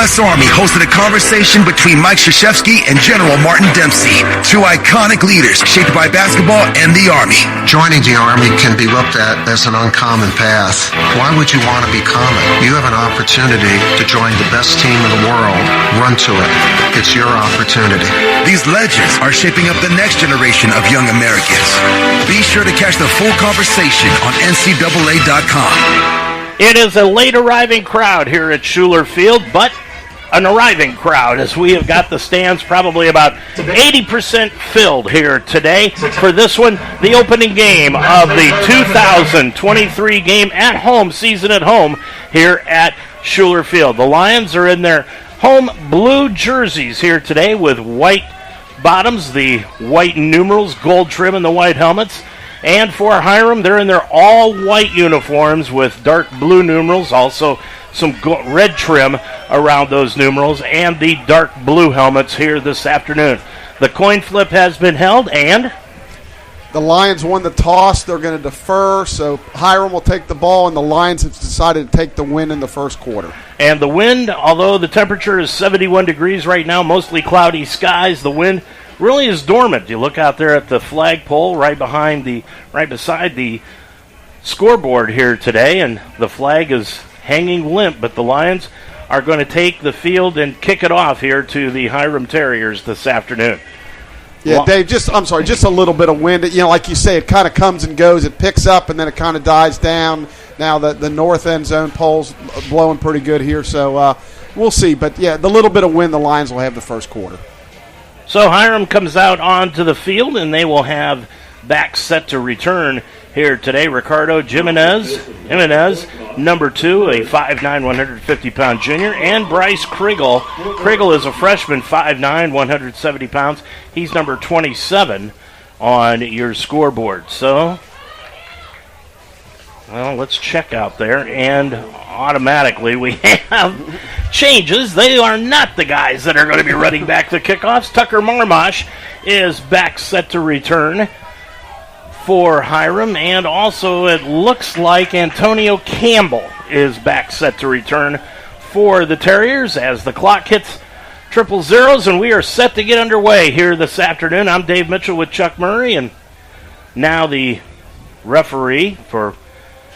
U.S. Army hosted a conversation between Mike Krzyzewski and General Martin Dempsey, two iconic leaders shaped by basketball and the Army. Joining the Army can be looked at as an uncommon path. Why would you want to be common? You have an opportunity to join the best team in the world. Run to it. It's your opportunity. These legends are shaping up the next generation of young Americans. Be sure to catch the full conversation on NCAA.com. It is a late arriving crowd here at Schuler Field, but an arriving crowd as we have got the stands probably about 80% filled here today for this one, the opening game of the 2023 game at home, season at home here at Schuler Field. The Lions are in their home blue jerseys here today with white bottoms, the white numerals, gold trim, and the white helmets. And for Hiram, they're in their all-white uniforms with dark blue numerals, also some red trim around those numerals, and the dark blue helmets here this afternoon. The coin flip has been held, and the Lions won the toss. They're going to defer, so Hiram will take the ball, and the Lions have decided to take the win in the first quarter. And the wind, although the temperature is 71 degrees right now, mostly cloudy skies, the wind really is dormant. You look out there at the flagpole right beside the scoreboard here today, and the flag is hanging limp, but the Lions are going to take the field and kick it off here to the Hiram Terriers this afternoon. Yeah, Dave, just a little bit of wind. You know, like you say, it kind of comes and goes. It picks up, and then it kind of dies down. Now the north end zone pole's blowing pretty good here, so we'll see. But, yeah, the little bit of wind the Lions will have the first quarter. So Hiram comes out onto the field, and they will have back set to return here today. Ricardo Jimenez, number 2, a 5'9", 150-pound junior, and Bryce Krigel. Krigel is a freshman, 5'9", 170 pounds. He's number 27 on your scoreboard. So, well, let's check out there, and automatically we have changes. They are not the guys that are going to be running back the kickoffs. Tucker Marmash is back set to return for Hiram, and also it looks like Antonio Campbell is back set to return for the Terriers as the clock hits triple zeros, and we are set to get underway here this afternoon. I'm Dave Mitchell with Chuck Murray, and now the referee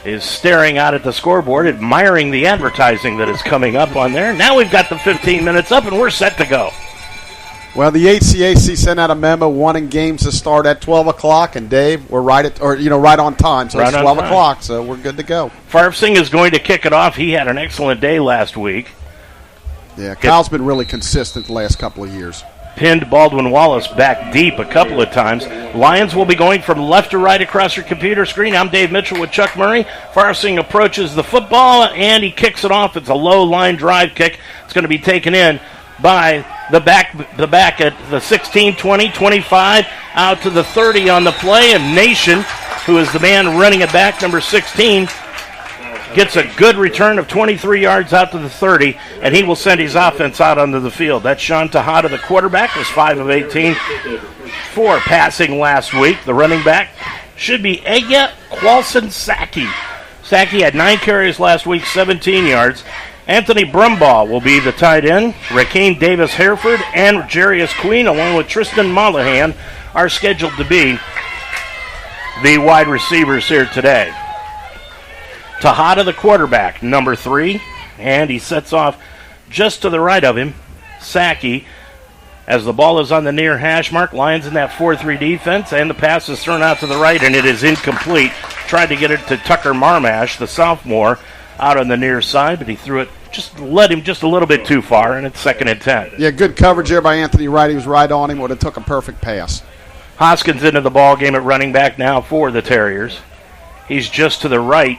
is staring out at the scoreboard, admiring the advertising that is coming up on there. Now we've got the 15 minutes up, and we're set to go. Well, the HCAC sent out a memo wanting games to start at 12 o'clock, and Dave, we're right on time. So right, it's 12 o'clock, so we're good to go. Farfsing is going to kick it off. He had an excellent day last week. Yeah, Kyle's been really consistent the last couple of years. Pinned Baldwin Wallace back deep a couple of times. Lions will be going from left to right across your computer screen. I'm Dave Mitchell with Chuck Murray. Farfsing approaches the football, and he kicks it off. It's a low line drive kick. It's going to be taken in by the back at the 16, 20, 25, out to the 30 on the play, and Nation, who is the man running it back, number 16, gets a good return of 23 yards out to the 30, and he will send his offense out onto the field. That's Sean Tejada, the quarterback, was 5 of 18 for passing last week. The running back should be Ega Qualson-Saki. Saki had 9 carries last week, 17 yards. Anthony Brumbaugh will be the tight end. Rakeem Davis-Hereford and Jarius Queen, along with Tristan Mollahan, are scheduled to be the wide receivers here today. Tejada, the quarterback, number 3, and he sets off just to the right of him, Saki, as the ball is on the near hash mark. Lions in that 4-3 defense, and the pass is thrown out to the right, and it is incomplete. Tried to get it to Tucker Marmash, the sophomore, out on the near side, but he threw it, led him just a little bit too far, and it's 2nd and 10. Yeah, good coverage there by Anthony Wright. He was right on him. Would have took a perfect pass. Hoskins into the ball game at running back now for the Terriers. He's just to the right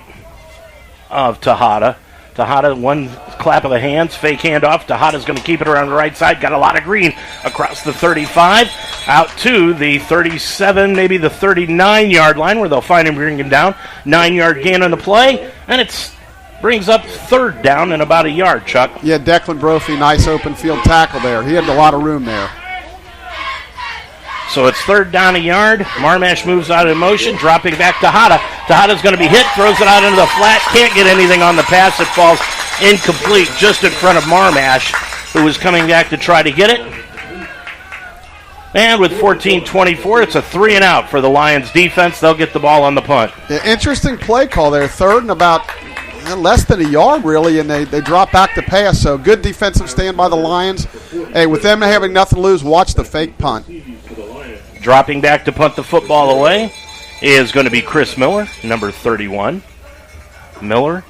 of Tejada. Tejada, one clap of the hands, fake handoff. Tejada's going to keep it around the right side. Got a lot of green across the 35, out to the 37, maybe the 39-yard line, where they'll find him bringing him down. 9-yard gain on the play, and it brings up 3rd down and about a yard, Chuck. Yeah, Declan Brophy, nice open field tackle there. He had a lot of room there. So it's 3rd down a yard. Marmash moves out in motion, dropping back to Tejada. Tejada's going to be hit, throws it out into the flat, can't get anything on the pass. It falls incomplete just in front of Marmash, who was coming back to try to get it. And with 14:24, it's a 3-and-out for the Lions defense. They'll get the ball on the punt. Yeah, interesting play call there. 3rd and about less than a yard, really, and they drop back to pass. So good defensive stand by the Lions. Hey, with them having nothing to lose, watch the fake punt. Dropping back to punt the football away is going to be Chris Miller, number 31. Miller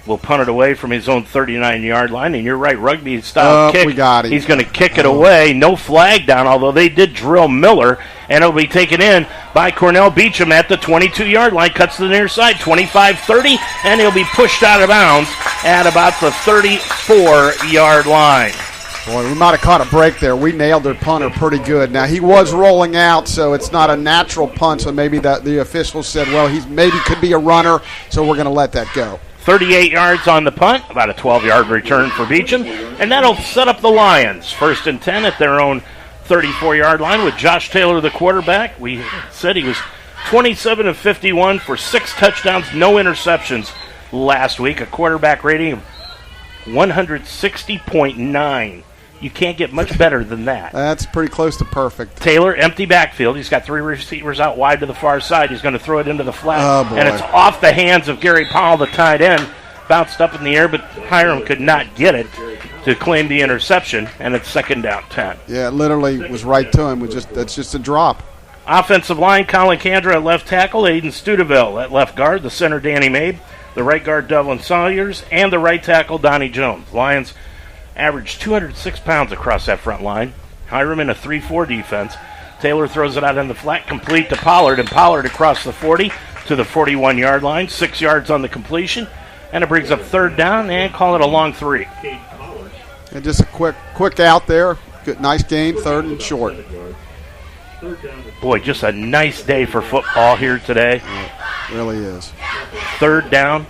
will punt it away from his own 39-yard line. And you're right, rugby-style kick. We got it. He's going to kick it away. No flag down, although they did drill Miller. And it'll be taken in by Cornell Beecham at the 22-yard line. Cuts to the near side, 25-30. And he'll be pushed out of bounds at about the 34-yard line. Boy, we might have caught a break there. We nailed their punter pretty good. Now, he was rolling out, so it's not a natural punt. So maybe the officials said, well, he maybe could be a runner, so we're going to let that go. 38 yards on the punt, about a 12-yard return for Beecham. And that'll set up the Lions. 1st and 10 at their own 34-yard line with Josh Taylor, the quarterback. We said he was 27 of 51 for 6 touchdowns, no interceptions last week. A quarterback rating of 160.9. You can't get much better than that. That's pretty close to perfect. Taylor, empty backfield. He's got 3 receivers out wide to the far side. He's going to throw it into the flat. Oh, boy. And it's off the hands of Gary Powell, the tight end. Bounced up in the air, but Hiram could not get it to claim the interception, and it's 2nd down 10. Yeah, it literally was right to him. That's just a drop. Offensive line, Colin Kandra at left tackle, Aiden Studeville at left guard, the center, Danny Mabe, the right guard, Devlin Sawyers, and the right tackle, Donnie Jones. Lions averaged 206 pounds across that front line. Hiram in a 3-4 defense. Taylor throws it out in the flat, complete to Pollard, and Pollard across the 40 to the 41-yard line, 6 yards on the completion, and it brings up 3rd down, and call it a long 3. And just a quick out there. Good, nice gain, 3rd and short. Boy, just a nice day for football here today. It really is. 3rd down.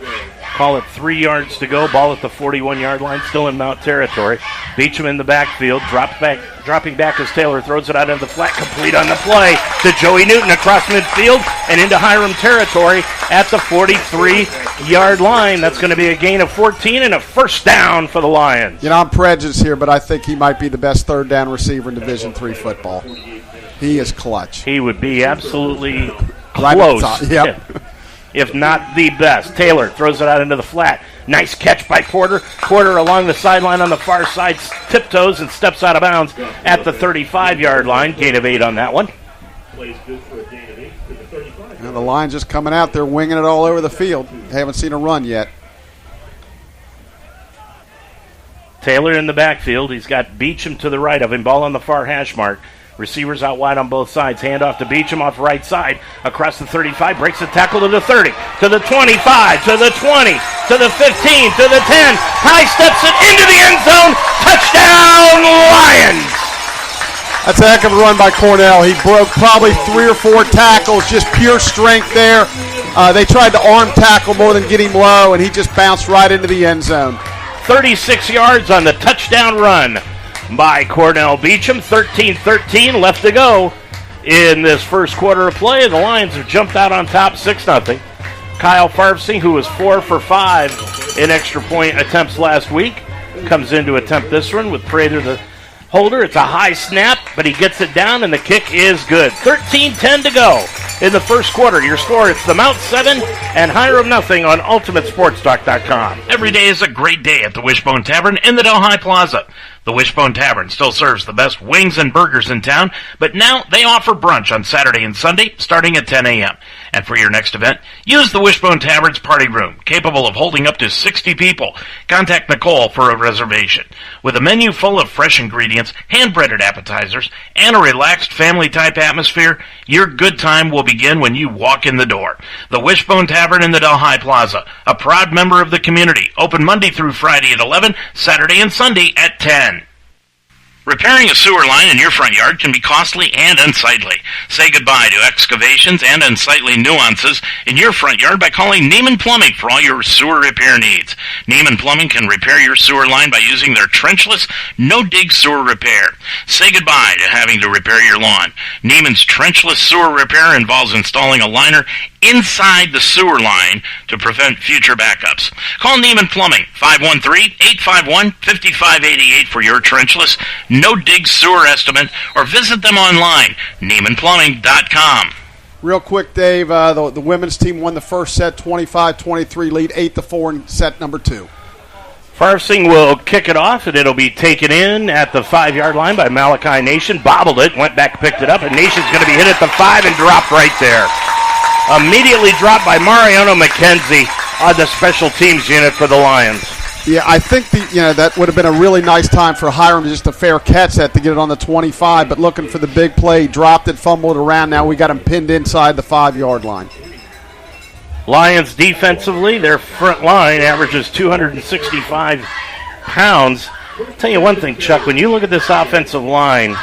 Call it 3 yards to go. Ball at the 41-yard line, still in Mount territory. Beecham in the backfield, dropping back as Taylor throws it out into the flat, complete on the play to Joey Newton across midfield and into Hiram territory at the 43-yard line. That's going to be a gain of 14 and a 1st down for the Lions. You know, I'm prejudiced here, but I think he might be the best 3rd down receiver in Division III football. He is clutch. He would be absolutely Right close. Yep. If not the best. Taylor throws it out into the flat. Nice catch by Porter. Porter along the sideline on the far side, tiptoes and steps out of bounds at the 35-yard line. Gain of 8 on that one. And the Lions just coming out there winging it all over the field. Haven't seen a run yet. Taylor in the backfield. He's got Beecham to the right of him. Ball on the far hash mark. Receivers out wide on both sides. Hand off to Beecham off right side. Across the 35. Breaks the tackle to the 30. To the 25. To the 20. To the 15. To the 10. High steps it into the end zone. Touchdown Lions! That's a heck of a run by Cornell. He broke probably 3 or 4 tackles. Just pure strength there. They tried to arm tackle more than get him low, and he just bounced right into the end zone. 36 yards on the touchdown run by Cornell Beecham. 13-13 left to go in this first quarter of play. The Lions have jumped out on top 6-0. Kyle Farfsing, who was 4 for 5 in extra point attempts last week, comes in to attempt this one with Prather the holder. It's a high snap, but he gets it down, and the kick is good. 13-10 to go in the first quarter. Your score, it's the Mount 7 and Hiram nothing on UltimateSportsTalk.com. Every day is a great day at the Wishbone Tavern in the Delhi Plaza. The Wishbone Tavern still serves the best wings and burgers in town, but now they offer brunch on Saturday and Sunday starting at 10 a.m. And for your next event, use the Wishbone Tavern's party room, capable of holding up to 60 people. Contact Nicole for a reservation. With a menu full of fresh ingredients, hand-breaded appetizers, and a relaxed family-type atmosphere, your good time will begin when you walk in the door. The Wishbone Tavern in the Delhi Plaza, a proud member of the community, open Monday through Friday at 11, Saturday and Sunday at 10. Repairing a sewer line in your front yard can be costly and unsightly. Say goodbye to excavations and unsightly nuances in your front yard by calling Neiman Plumbing for all your sewer repair needs. Neiman Plumbing can repair your sewer line by using their trenchless, no-dig sewer repair. Say goodbye to having to repair your lawn. Neiman's trenchless sewer repair involves installing a liner inside the sewer line to prevent future backups. Call Neiman Plumbing, 513-851-5588 for your trenchless, no-dig sewer estimate, or visit them online, NeimanPlumbing.com. Real quick, Dave, the women's team won the first set, 25-23 lead, 8-4 in set number 2. Farsing will kick it off, and it'll be taken in at the 5-yard line by Malachi Nation. Bobbled it, went back, picked it up, and Nation's going to be hit at the 5 and dropped right there. Immediately dropped by Mariano McKenzie on the special teams unit for the Lions. Yeah, I think that would have been a really nice time for Hiram just a fair catch that to get it on the 25, but looking for the big play, dropped it, fumbled it around. Now we got him pinned inside the 5-yard line. Lions defensively, their front line averages 265 pounds. I'll tell you one thing, Chuck, when you look at this offensive line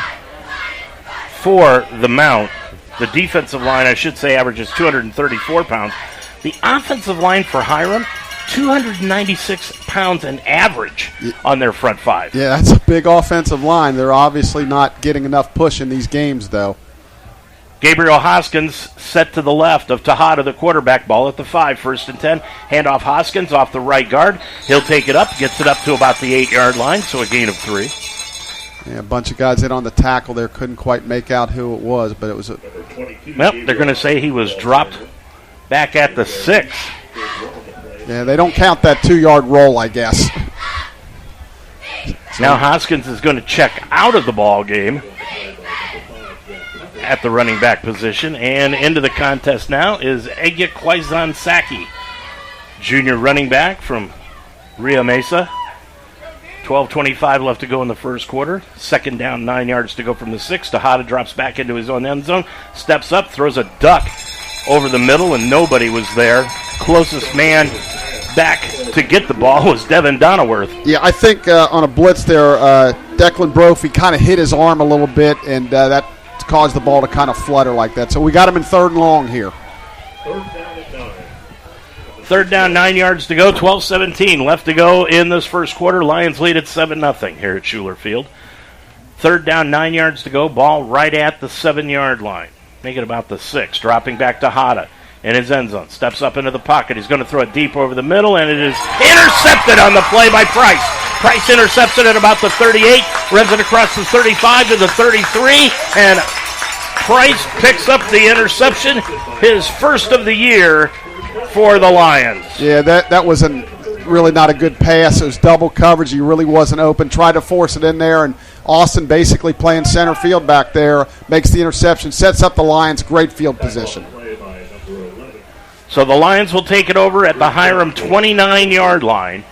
for the Mount, the defensive line, I should say, averages 234 pounds. The offensive line for Hiram, 296 pounds an average on their front 5. Yeah, that's a big offensive line. They're obviously not getting enough push in these games, though. Gabriel Hoskins set to the left of Tejada, the quarterback. Ball at the 5, 1st and 10. Handoff Hoskins off the right guard. He'll take it up, gets it up to about the 8-yard line, so a gain of 3. Yeah, a bunch of guys in on the tackle there couldn't quite make out who it was, but it was a... Well, they're going to say he was dropped back at the 6. Yeah, they don't count that 2-yard roll, I guess. Now Hoskins is going to check out of the ball game at the running back position, and into the contest now is Egya Kwizan-Saki, junior running back from Rio Mesa. 12:25 left to go in the first quarter. 2nd down, 9 yards to go from the 6. Tejada drops back into his own end zone, steps up, throws a duck over the middle, and nobody was there. Closest man back to get the ball was Devin Donaworth. Yeah, I think on a blitz there, Declan Brophy kind of hit his arm a little bit, and that caused the ball to kind of flutter like that. So we got him in 3rd and long here. 3rd down, 9 yards to go, 12:17 left to go in this first quarter. Lions lead at 7-0 here at Schuler Field. 3rd down, 9 yards to go, ball right at the 7-yard line. Make it about the 6, dropping back to Hada in his end zone. Steps up into the pocket. He's going to throw it deep over the middle, and it is intercepted on the play by Price. Price intercepts it at about the 38, runs it across the 35 to the 33, and Price picks up the interception, his first of the year for the Lions. Yeah, that was really not a good pass. It was double coverage. He really wasn't open. Tried to force it in there, and Austin basically playing center field back there, makes the interception, sets up the Lions' great field position. So the Lions will take it over at the Hiram 29-yard line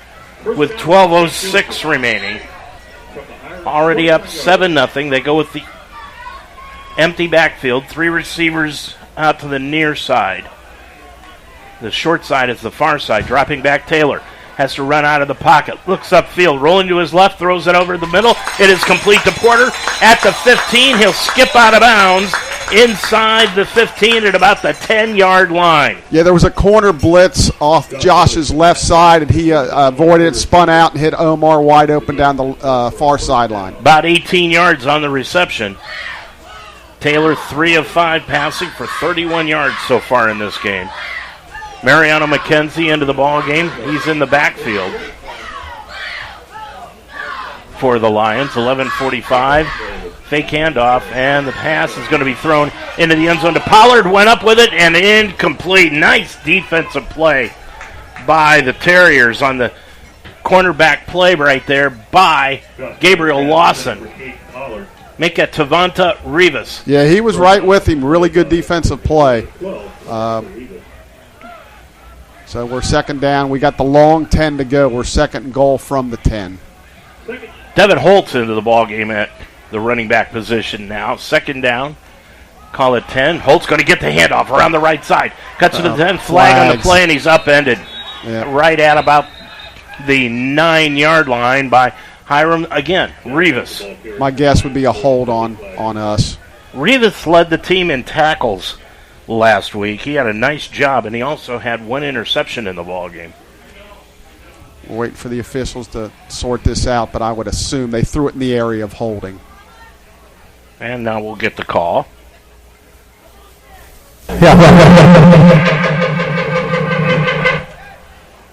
with 12:06 remaining. Already up 7-0. They go with the empty backfield. 3 receivers out to the near side. The short side is the far side. Dropping back, Taylor has to run out of the pocket. Looks upfield, rolling to his left, throws it over the middle. It is complete to Porter at the 15. He'll skip out of bounds inside the 15 at about the 10-yard line. Yeah, there was a corner blitz off Josh's left side, and he avoided it, spun out, and hit Omar wide open down the far sideline. About 18 yards on the reception. Taylor 3 of 5 passing for 31 yards so far in this game. Mariano McKenzie into the ball game. He's in the backfield for the Lions. 11:45. Fake handoff, and the pass is going to be thrown into the end zone to Pollard. Went up with it, and incomplete. Nice defensive play by the Terriers on the cornerback play right there by Gabriel Lawson. Make that Tavanta Rivas. Yeah, he was right with him. Really good defensive play. So we're 2nd down. We got the long 10 to go. We're 2nd and goal from the 10. Devin Holtz into the ball game at the running back position now. 2nd down. Call it 10. Holtz going to get the handoff around the right side. Cuts to the 10. Flag on the play, and he's upended right at about the 9-yard line by Hiram, again, Rivas. My guess would be a hold on us. Rivas led the team in tackles last week. He had a nice job, and he also had 1 interception in the ballgame. We're waiting for the officials to sort this out, but I would assume they threw it in the area of holding. And now we'll get the call.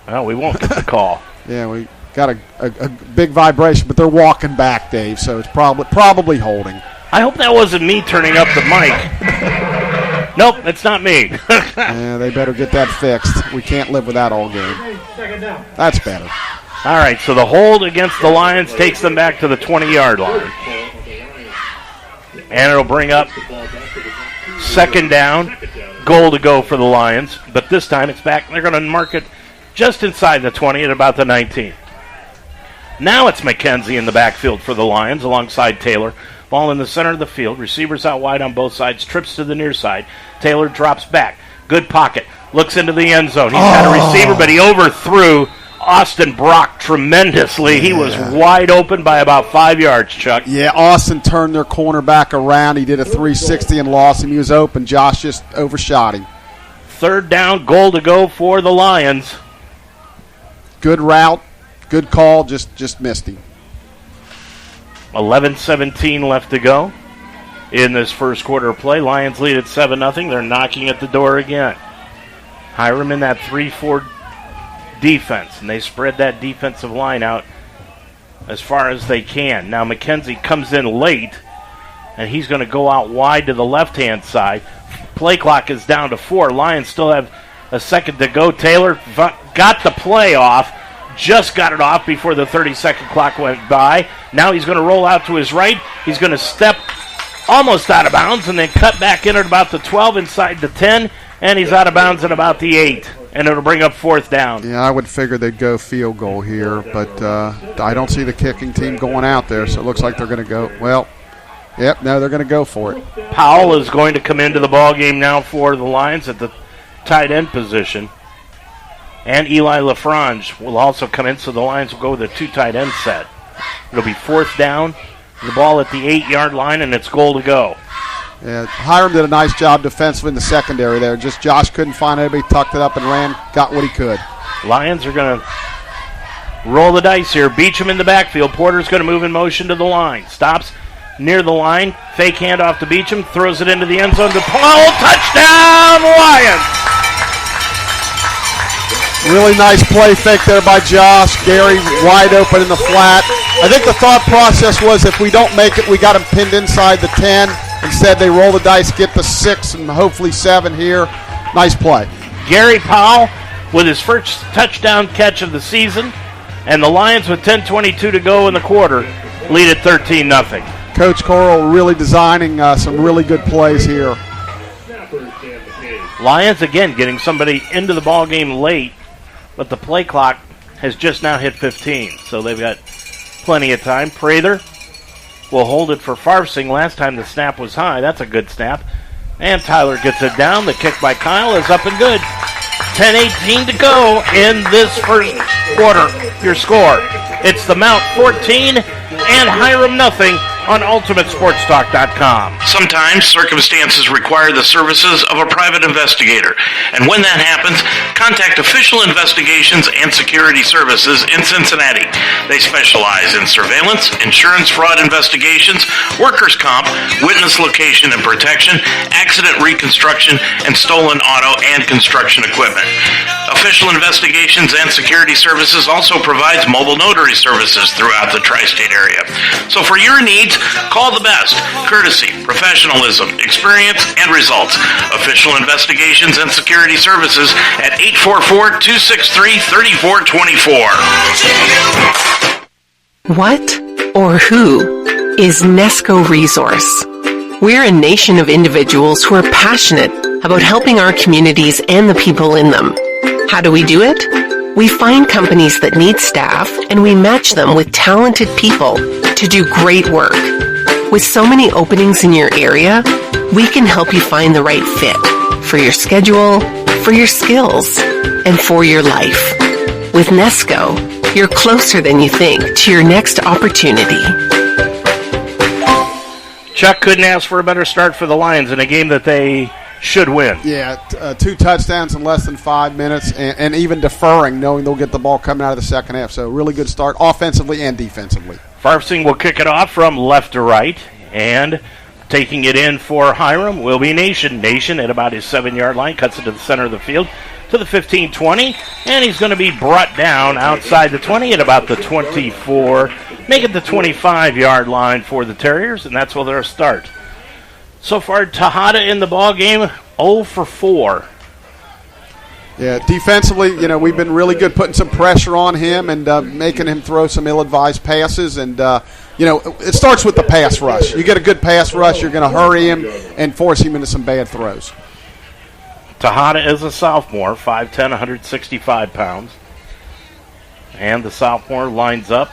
Well, we won't get the call. Yeah, we got a big vibration, but they're walking back, Dave, so it's probably holding. I hope that wasn't me turning up the mic. Nope, it's not me. Yeah, they better get that fixed. We can't live with that all game. That's better. All right, so the hold against the Lions takes them back to the 20-yard line. And it'll bring up second down, goal to go for the Lions. But this time it's back. They're going to mark it just inside the 20 at about the 19. Now it's McKenzie in the backfield for the Lions alongside Taylor. Ball in the center of the field. Receivers out wide on both sides. Trips to the near side. Taylor drops back. Good pocket. Looks into the end zone. He's had a receiver, but he overthrew Austin Brock tremendously. He was wide open by about 5 yards, Chuck. Yeah, Austin turned their cornerback around. He did a 360 and lost him. He was open. Josh just overshot him. Third down, goal to go for the Lions. Good route. Good call. Just missed him. 11-17 left to go in this first quarter of play. Lions lead at 7-0. They're knocking at the door again. Hiram in that 3-4 defense, and they spread that defensive line out as far as they can. Now McKenzie comes in late, and he's going to go out wide to the left-hand side. Play clock is down to 4. Lions still have a second to go. Taylor got the play off, just got it off before the 30-second clock went by. Now he's going to roll out to his right. He's going to step almost out of bounds and then cut back in at about the 12 inside the 10, and he's out of bounds at about the 8. And it'll bring up fourth down. Yeah, I would figure they'd go field goal here, but I don't see the kicking team going out there, so it looks like they're going to go. Well, they're going to go for it. Powell is going to come into the ball game now for the Lions at the tight end position. And Eli LaFrange will also come in, so the Lions will go with a 2 tight end set. It'll be fourth down, the ball at the 8-yard line, and it's goal to go. Yeah, Hiram did a nice job defensively in the secondary there. Just Josh couldn't find anybody, tucked it up and ran, got what he could. Lions are going to roll the dice here. Beecham in the backfield. Porter's going to move in motion to the line. Stops near the line. Fake handoff to Beecham. Throws it into the end zone to Powell. Touchdown, Lions! Really nice play fake there by Josh. Gary wide open in the flat. I think the thought process was if we don't make it, we got him pinned inside the 10. Instead, they roll the dice, get the 6 and hopefully 7 here. Nice play. Gary Powell with his first touchdown catch of the season, and the Lions with 10:22 to go in the quarter lead at 13-0. Coach Coral really designing some really good plays here. Lions again getting somebody into the ball game late, but the play clock has just now hit 15, so they've got plenty of time. Prather will hold it for Farsing. Last time the snap was high. That's a good snap. And Tyler gets it down. The kick by Kyle is up and good. 10:18 to go in this first quarter. Your score. It's the Mount 14 and Hiram nothing on UltimateSportsTalk.com. Sometimes circumstances require the services of a private investigator, and when that happens, contact Official Investigations and Security Services in Cincinnati. They specialize in surveillance, insurance fraud investigations, workers' comp, witness location and protection, accident reconstruction, and stolen auto and construction equipment. Official Investigations and Security Services also provides mobile notary services throughout the tri-state area. So for your needs, call the best. Courtesy, professionalism, experience, and results. Official Investigations and Security Services at 844-263-3424. What or who is Nesco Resource? We're a nation of individuals who are passionate about helping our communities and the people in them. How do we do it? We find companies that need staff and we match them with talented people to do great work. With so many openings in your area, we can help you find the right fit for your schedule, for your skills, and for your life. With Nesco, You're closer than you think to your next opportunity. Chuck couldn't ask for a better start for the Lions in a game that they should win. Yeah, 2 touchdowns in less than 5 minutes, and even deferring, knowing they'll get the ball coming out of the second half. So really good start offensively and defensively. Farfsing will kick it off from left to right, and taking it in for Hiram will be Nation. Nation at about his 7-yard line, cuts it to the center of the field to the 15-20, and he's going to be brought down outside the 20 at about the 24, make it the 25-yard line for the Terriers, and that's where they'll start. So far, Tejada in the ball game, 0 for 4. Yeah, defensively, we've been really good putting some pressure on him and making him throw some ill-advised passes. And, it starts with the pass rush. You get a good pass rush, you're going to hurry him and force him into some bad throws. Tejada is a sophomore, 5'10", 165 pounds. And the sophomore lines up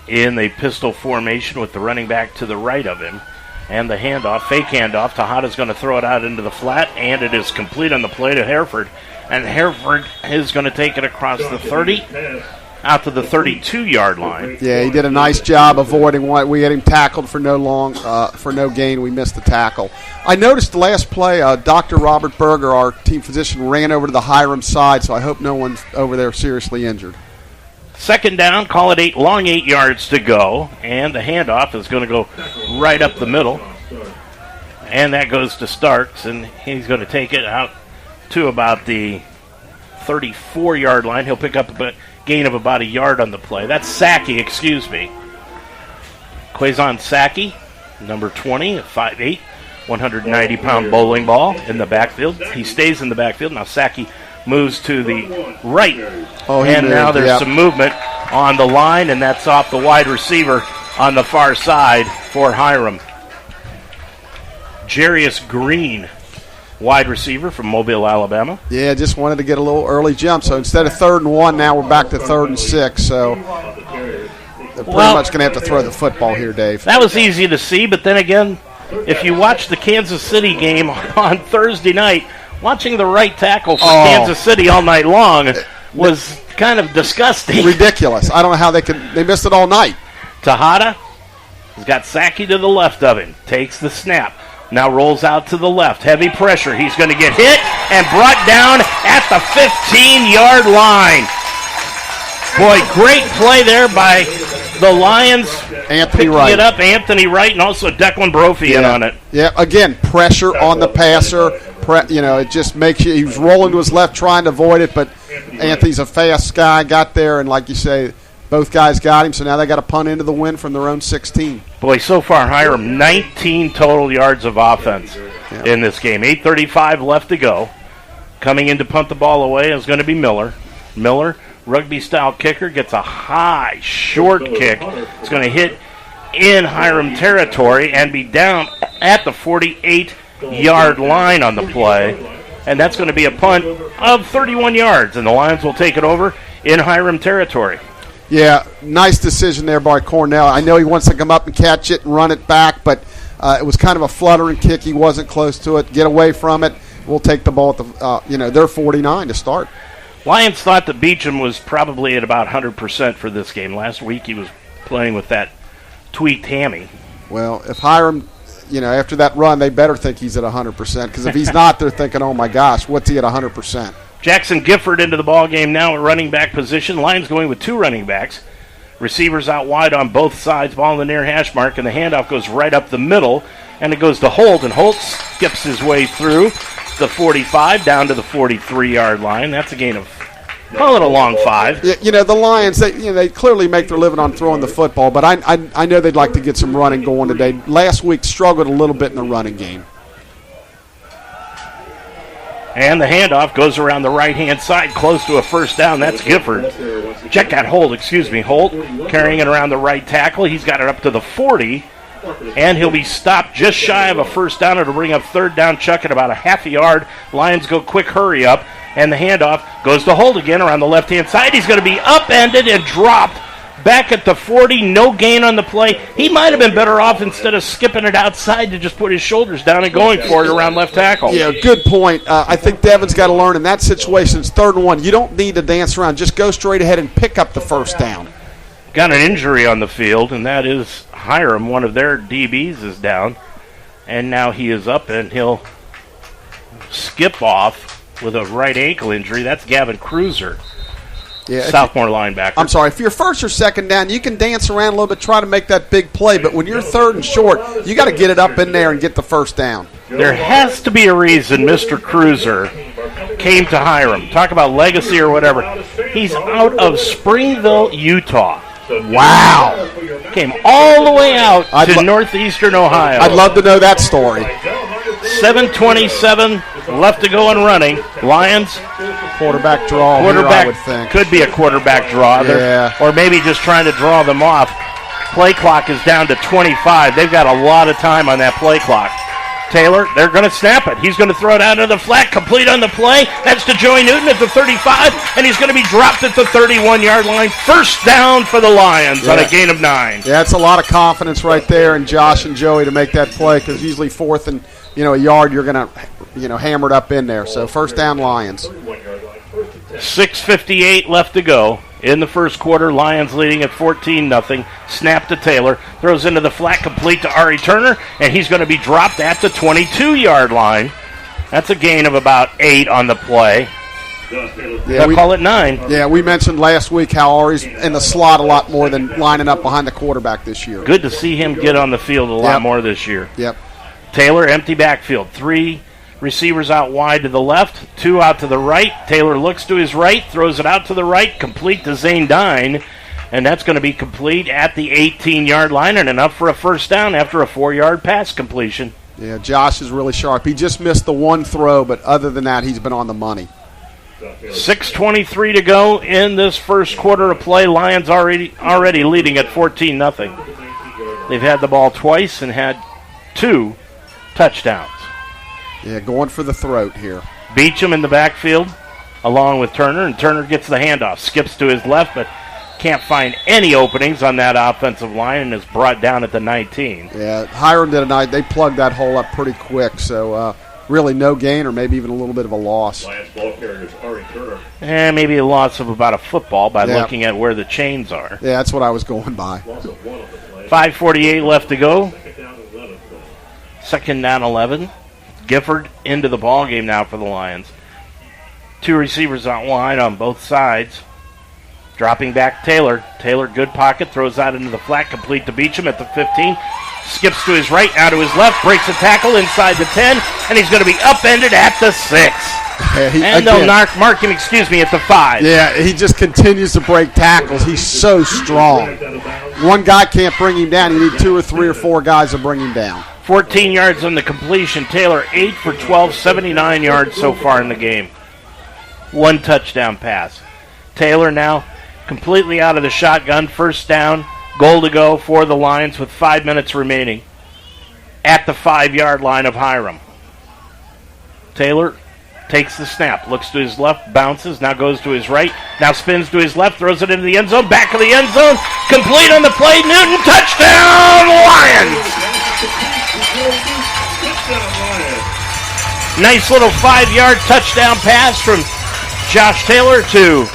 in the pistol formation with the running back to the right of him. And the handoff, fake handoff. Tejada's going to throw it out into the flat, and it is complete on the play to Hereford. And Hereford is going to take it across the 30, out to the 32-yard line. Yeah, he did a nice job avoiding one. We had him tackled for no gain. We missed the tackle. I noticed the last play, Dr. Robert Berger, our team physician, ran over to the Hiram side, so I hope no one's over there seriously injured. Second down, call it 8 yards to go, and the handoff is going to go right up the middle. And that goes to Starks, and he's going to take it out to about the 34-yard line. He'll pick up a gain of about a yard on the play. That's Saki, Quazon Saki, number 20, 5'8", 190-pound bowling ball in the backfield. He stays in the backfield. Now Saki moves to the right. And now there's some movement on the line, and that's off the wide receiver on the far side for Hiram. Jarius Green, wide receiver from Mobile, Alabama. Yeah, just wanted to get a little early jump. So instead of 3rd and 1, now we're back to 3rd and 6. So they're pretty much going to have to throw the football here, Dave. That was easy to see, but then again, if you watch the Kansas City game on Thursday night, watching the right tackle for Kansas City all night long was kind of disgusting. Ridiculous. I don't know how they missed it all night. Tejada has got Saki to the left of him. Takes the snap. Now rolls out to the left. Heavy pressure. He's going to get hit and brought down at the 15-yard line. Boy, great play there by the Lions. Anthony Wright. It up, Anthony Wright, and also Declan Brophy in on it. Yeah, again, pressure on the passer. It just makes you. He was rolling to his left trying to avoid it, but Anthony's a fast guy. Got there, and like you say, both guys got him, so now they got to punt into the win from their own 16. Boy, so far, Hiram, 19 total yards of offense in this game. 8:35 left to go. Coming in to punt the ball away is going to be Miller. Miller, rugby-style kicker, gets a high, short kick. It's going to hit in Hiram territory and be down at the 48-yard line on the play. And that's going to be a punt of 31 yards, and the Lions will take it over in Hiram territory. Yeah, nice decision there by Cornell. I know he wants to come up and catch it and run it back, but it was kind of a fluttering kick. He wasn't close to it. Get away from it. We'll take the ball at the, they're 49 to start. Lions thought that Beecham was probably at about 100% for this game. Last week he was playing with that tweaked hammy. Well, if Hiram, after that run, they better think he's at 100%, because if he's not, they're thinking, oh my gosh, what's he at 100%? Jackson Gifford into the ball game now at running back position. Lions going with 2 running backs. Receivers out wide on both sides. Ball in the near hash mark, and the handoff goes right up the middle, and it goes to Holt, and Holt skips his way through the 45 down to the 43-yard line. That's a gain of, call it a long 5. Yeah, the Lions, they clearly make their living on throwing the football, but I know they'd like to get some running going today. Last week struggled a little bit in the running game. And the handoff goes around the right-hand side, close to a first down. That's Gifford. Check that Holt, Holt carrying it around the right tackle. He's got it up to the 40, and he'll be stopped just shy of a first down. It'll bring up third down, Chuck, at about a half a yard. Lions go quick hurry up, and the handoff goes to Holt again around the left-hand side. He's going to be upended and dropped back at the 40, no gain on the play. He might have been better off instead of skipping it outside to just put his shoulders down and going for it around left tackle. Yeah, good point. I think Devin's got to learn in that situation. It's 3rd and 1. You don't need to dance around. Just go straight ahead and pick up the first down. Got an injury on the field, and that is Hiram. One of their DBs is down, and now he is up, and he'll skip off with a right ankle injury. That's Gavin Cruiser. Yeah, sophomore linebacker. I'm sorry. If you're 1st or 2nd down, you can dance around a little bit, try to make that big play. But when you're 3rd and short, you got to get it up in there and get the first down. There has to be a reason Mr. Cruiser came to Hiram. Talk about legacy or whatever. He's out of Springville, Utah. Wow. Came all the way out to northeastern Ohio. I'd love to know that story. 7:27 left to go and running. Lions. Quarterback draw here, I would think. Could be a quarterback draw. Yeah. Or maybe just trying to draw them off. Play clock is down to 25. They've got a lot of time on that play clock. Taylor, they're going to snap it. He's going to throw it out of the flat, complete on the play. That's to Joey Newton at the 35, and he's going to be dropped at the 31-yard line. First down for the Lions on a gain of 9. Yeah, that's a lot of confidence right there in Josh and Joey to make that play, because usually 4th and a yard, you're going to hammer it up in there. So first down, Lions. 6:58 left to go in the first quarter. Lions leading at 14-0. Snap to Taylor. Throws into the flat, complete to Ari Turner, and he's going to be dropped at the 22-yard line. That's a gain of about 8 on the play. Yeah, call it 9. Yeah, we mentioned last week how Ari's in the slot a lot more than lining up behind the quarterback this year. Good to see him get on the field a lot more this year. Yep. Taylor, empty backfield. 3 receivers out wide to the left, 2 out to the right. Taylor looks to his right, throws it out to the right, complete to Zane Dine, and that's going to be complete at the 18-yard line and enough for a first down after a 4-yard pass completion. Yeah, Josh is really sharp. He just missed the one throw, but other than that, he's been on the money. 6:23 to go in this first quarter of play. Lions already leading at 14-0. They've had the ball twice and had 2 touchdowns. Yeah, going for the throat here. Beecham in the backfield along with Turner, and Turner gets the handoff. Skips to his left, but can't find any openings on that offensive line and is brought down at the 19. Yeah, Hiram did a night. They plugged that hole up pretty quick, so really no gain or maybe even a little bit of a loss. Lions ball carrier is Ari Turner. And maybe a loss of about a football by looking at where the chains are. Yeah, that's what I was going by. 5:48 left to go. Second down 11. Gifford into the ball game now for the Lions. 2 receivers out wide on both sides. Dropping back Taylor. Taylor, good pocket, throws out into the flat, complete to Beecham at the 15. Skips to his right, now to his left, breaks a tackle inside the 10, and he's going to be upended at the 6. And they'll mark him, at the 5. Yeah, he just continues to break tackles. He's so strong. One guy can't bring him down. You need 2 or 3 or 4 guys to bring him down. 14 yards on the completion. Taylor 8 for 12, 79 yards so far in the game. 1 touchdown pass. Taylor now completely out of the shotgun. First down, goal to go for the Lions with 5 minutes remaining at the 5-yard line of Hiram. Taylor takes the snap, looks to his left, bounces, now goes to his right, now spins to his left, throws it into the end zone, back of the end zone, complete on the play, Newton, touchdown, Lions! Nice little 5-yard touchdown pass from Josh Taylor to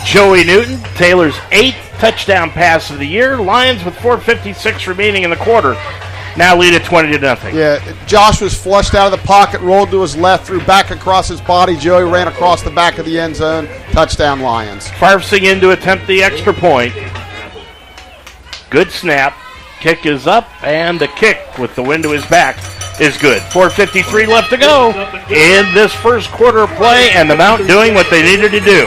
Joey Newton. Taylor's 8th touchdown pass of the year. Lions with 4:56 remaining in the quarter. Now lead at 20-0. Yeah, Josh was flushed out of the pocket, rolled to his left, threw back across his body. Joey ran across the back of the end zone. Touchdown, Lions. Farfsing in to attempt the extra point. Good snap. Kick is up, and the kick with the wind to his back is good. 4:53 left to go in this first quarter of play, and the Mount doing what they needed to do.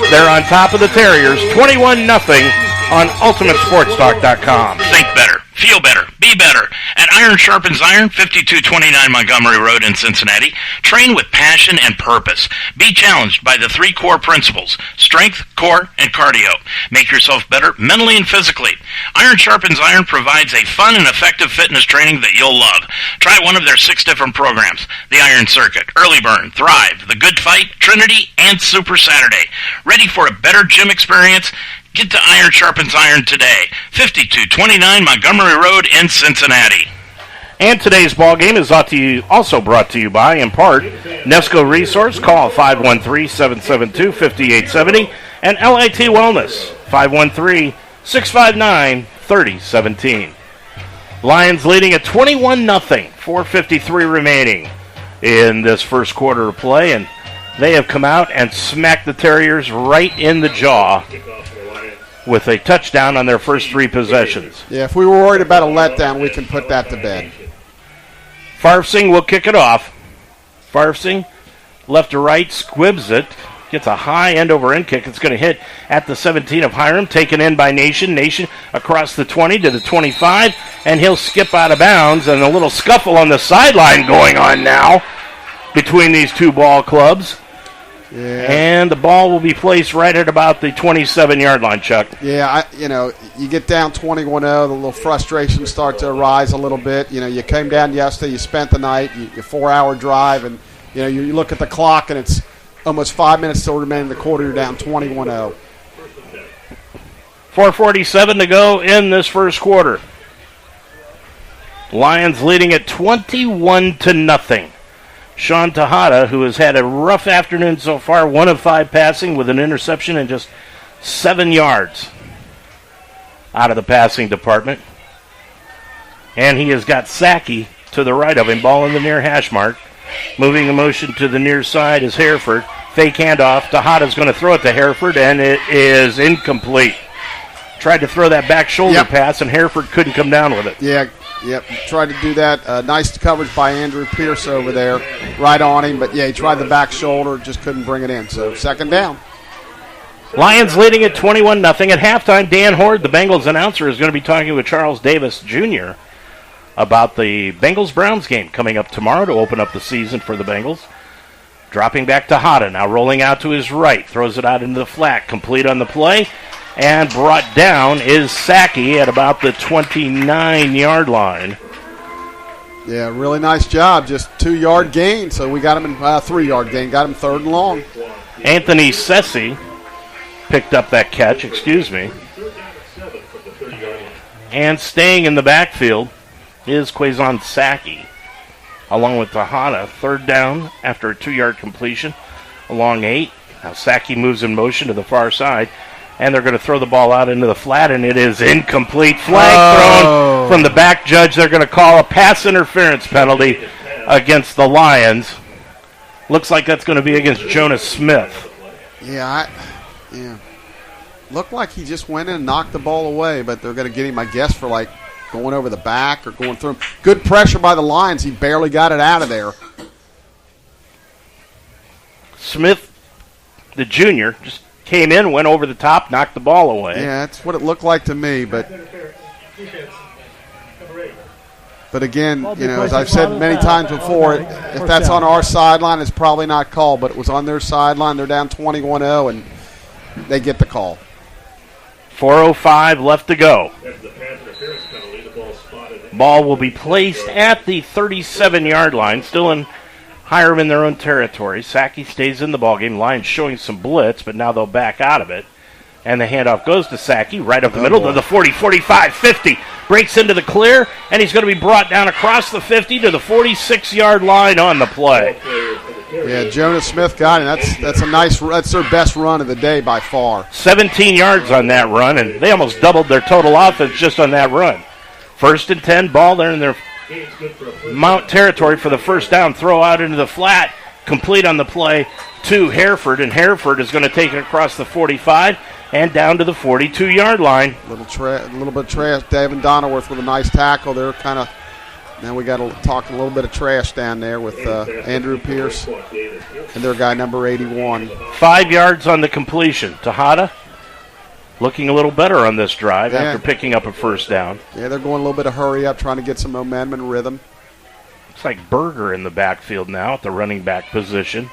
They're on top of the Terriers, 21-0 on UltimateSportsTalk.com. Think better, feel better, Be better. At Iron Sharpens Iron, 5229 Montgomery Road in Cincinnati, train with passion and purpose. Be challenged by the 3 core principles: strength, core, and cardio. Make yourself better mentally and physically. Iron Sharpens Iron provides a fun and effective fitness training that you'll love. Try one of their 6 different programs: the Iron Circuit, Early Burn, Thrive, the Good Fight, Trinity, and Super Saturday. Ready for a better gym experience? Get to Iron Sharpens Iron today, 5229 Montgomery Road in Cincinnati. And today's ball game is also brought to you by, in part, Nesco Resource. Call 513-772-5870. And LIT Wellness, 513-659-3017. Lions leading at 21-0, 4:53 remaining in this first quarter of play. And they have come out and smacked the Terriers right in the jaw with a touchdown on their first 3 possessions. Yeah, if we were worried about a letdown, we can put that to bed. Farfsing will kick it off. Farfsing, left to right, squibs it. Gets a high end-over-end kick. It's going to hit at the 17 of Hiram, taken in by Nation. Nation across the 20 to the 25, and he'll skip out of bounds, and a little scuffle on the sideline going on now between these 2 ball clubs. Yeah. And the ball will be placed right at about the 27-yard line, Chuck. Yeah, you get down 21-0, the little frustrations start to arise a little bit. You came down yesterday, you spent the night, your 4-hour drive, and you look at the clock, and it's almost 5 minutes still remaining in the quarter. You're down 21-0. 4:47 to go in this first quarter. Lions leading at 21-0. Sean Tejada, who has had a rough afternoon so far, 1 of 5 passing with an interception and just 7 yards out of the passing department. And he has got Sackey to the right of him, ball in the near hash mark. Moving the motion to the near side is Hereford. Fake handoff. Tejada's going to throw it to Hereford, and it is incomplete. Tried to throw that back shoulder pass, and Hereford couldn't come down with it. Yeah. Yep, tried to do that. Nice coverage by Andrew Pierce over there, right on him. But, he tried the back shoulder, just couldn't bring it in. So, second down. Lions leading at 21-0. At halftime, Dan Horde, the Bengals announcer, is going to be talking with Charles Davis Jr. about the Bengals-Browns game coming up tomorrow to open up the season for the Bengals. Dropping back to Hada, now rolling out to his right. Throws it out into the flat, complete on the play. And brought down is Sackey at about the 29-yard line. Yeah, really nice job. Just 2-yard gain. So we got him in 3-yard gain. Got him 3rd and long. Anthony Sessi picked up that catch, And staying in the backfield is Quazon Sackey, along with Tejada. 3rd down after a 2-yard completion along 8. Now Sackey moves in motion to the far side. And they're going to throw the ball out into the flat, and it is incomplete. Flag thrown from the back judge. They're going to call a pass interference penalty against the Lions. Looks like that's going to be against Jonas Smith. Yeah. Looked like he just went in and knocked the ball away, but they're going to get him, I guess, for going over the back or going through him. Good pressure by the Lions. He barely got it out of there. Smith, the junior, just came in, went over the top, knocked the ball away. Yeah, that's what it looked like to me. But again, as I've said many times before, if that's on our sideline, it's probably not called. But it was on their sideline. They're down 21-0, and they get the call. 4:05 left to go. Ball will be placed at the 37-yard line, still in Hiram in their own territory. Sackey stays in the ballgame. Lions showing some blitz, but now they'll back out of it. And the handoff goes to Sackey right up the middle to the 40, 45, 50. Breaks into the clear, and he's going to be brought down across the 50 to the 46-yard line on the play. Yeah, Jonas Smith got it. That's their best run of the day by far. 17 yards on that run, and they almost doubled their total offense just on that run. 1st and 10, ball there in their Mount territory for the first down. Throw out into the flat, complete on the play to Hereford, and Hereford is going to take it across the 45 and down to the 42-yard line. A little bit of trash. Davin Donnerworth with a nice tackle there. Now we got to talk a little bit of trash down there with Andrew Pierce and their guy number 81. 5 yards on the completion. Tejada looking a little better on this drive after picking up a first down. Yeah, they're going a little bit of hurry up, trying to get some momentum and rhythm. Looks like Berger in the backfield now at the running back position.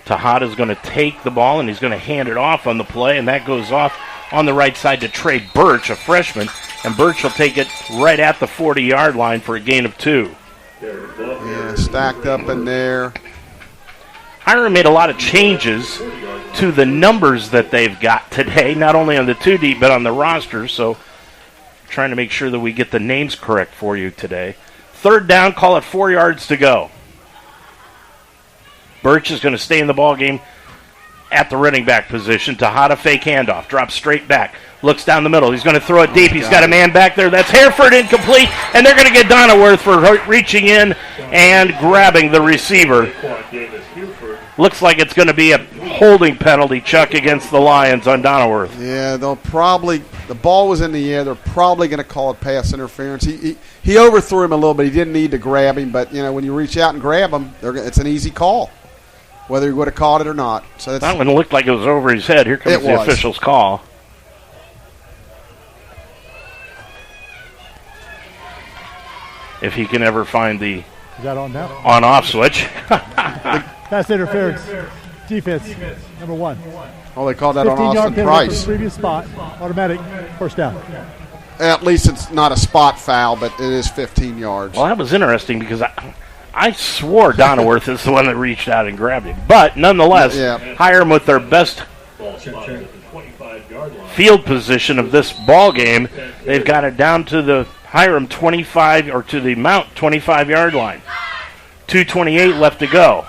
Tejada's going to take the ball, and he's going to hand it off on the play, and that goes off on the right side to Trey Birch, a freshman, and Birch will take it right at the 40-yard line for a gain of 2. Yeah, stacked up in there. Hiram made a lot of changes to the numbers that they've got today, not only on the 2 deep but on the roster, so trying to make sure that we get the names correct for you today. 3rd down, call it 4 yards to go. Birch is going to stay in the ball game at the running back position. Tejada fake handoff, drops straight back, looks down the middle. He's going to throw it deep. He's got a man back there. That's Hereford incomplete, and they're going to get Donaworth for reaching in and grabbing the receiver. Looks like it's going to be a holding penalty, Chuck, against the Lions on Donaworth. Yeah, they'll probably, the ball was in the air. They're probably going to call it pass interference. He overthrew him a little bit. He didn't need to grab him, but, when you reach out and grab him, it's an easy call, whether he would have caught it or not. So that one looked like it was over his head. Here comes the official's call. If he can ever find the on-off switch. Pass interference. Defense, number 1. Oh, they called that on Austin Price. Previous spot, automatic first down. At least it's not a spot foul, but it is 15 yards. Well, that was interesting because I swore Donaworth is the one that reached out and grabbed him. But nonetheless, Hiram with their best field position of this ball game, they've got it down to the Hiram 25 or to the Mount 25-yard line. 2:28 left to go.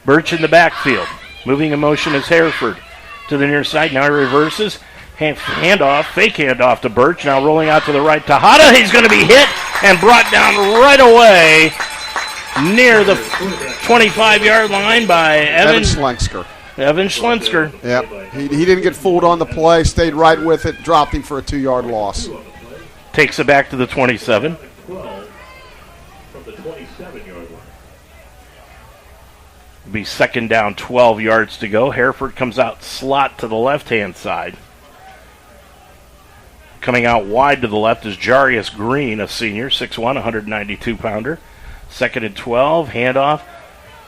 Birch in the backfield. Moving in motion is Hereford to the near side. Now he reverses. Handoff, fake handoff to Birch. Now rolling out to the right. Tejada, he's going to be hit and brought down right away near the 25-yard line by Evan Schlensker. Evan Schlensker. Yep. He didn't get fooled on the play, stayed right with it, dropped him for a 2-yard loss. Takes it back to the 27. Be 2nd down, 12 yards to go. Hereford comes out slot to the left-hand side. Coming out wide to the left is Jarius Green, a senior, 6'1", 192-pounder. 2nd and 12, handoff.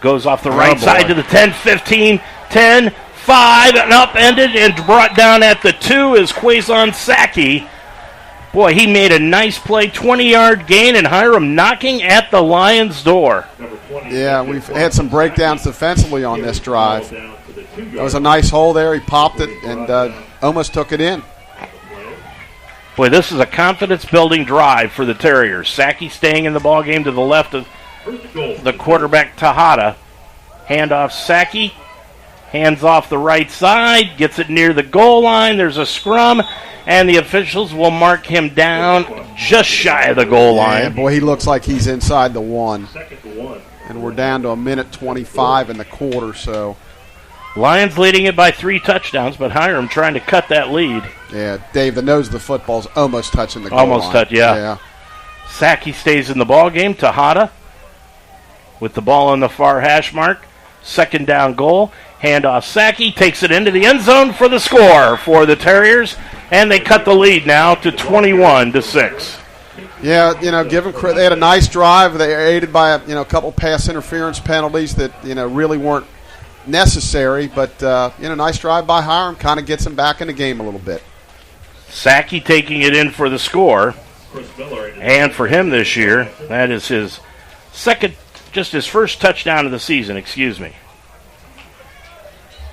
Goes off the right side to the 10, 15, 10, 5, and upended and brought down at the 2 is Quaison Saki. Boy, he made a nice play, 20-yard gain, and Hiram knocking at the Lions' door. Yeah, we've had some breakdowns defensively on this drive. That was a nice hole there. He popped it and almost took it in. Boy, this is a confidence-building drive for the Terriers. Saki staying in the ballgame to the left of the quarterback, Tejada. Handoff, Saki. Hands off the right side. Gets it near the goal line. There's a scrum. And the officials will mark him down just shy of the goal line. Yeah, boy, he looks like he's inside the 1. And we're down to 1:25 in the quarter, so. Lions leading it by 3 touchdowns, but Hiram trying to cut that lead. Yeah, Dave, the nose of the football's almost touching the goal line. Almost touch, yeah. Saki stays in the ball game. Tejada with the ball on the far hash mark. 2nd down goal. Handoff, Saki takes it into the end zone for the score for the Terriers, and they cut the lead now to 21-6. Yeah, give them credit. They had a nice drive. They were aided by a couple pass interference penalties that really weren't necessary, but nice drive by Hiram kind of gets them back in the game a little bit. Saki taking it in for the score, and for him this year, that is his his first touchdown of the season.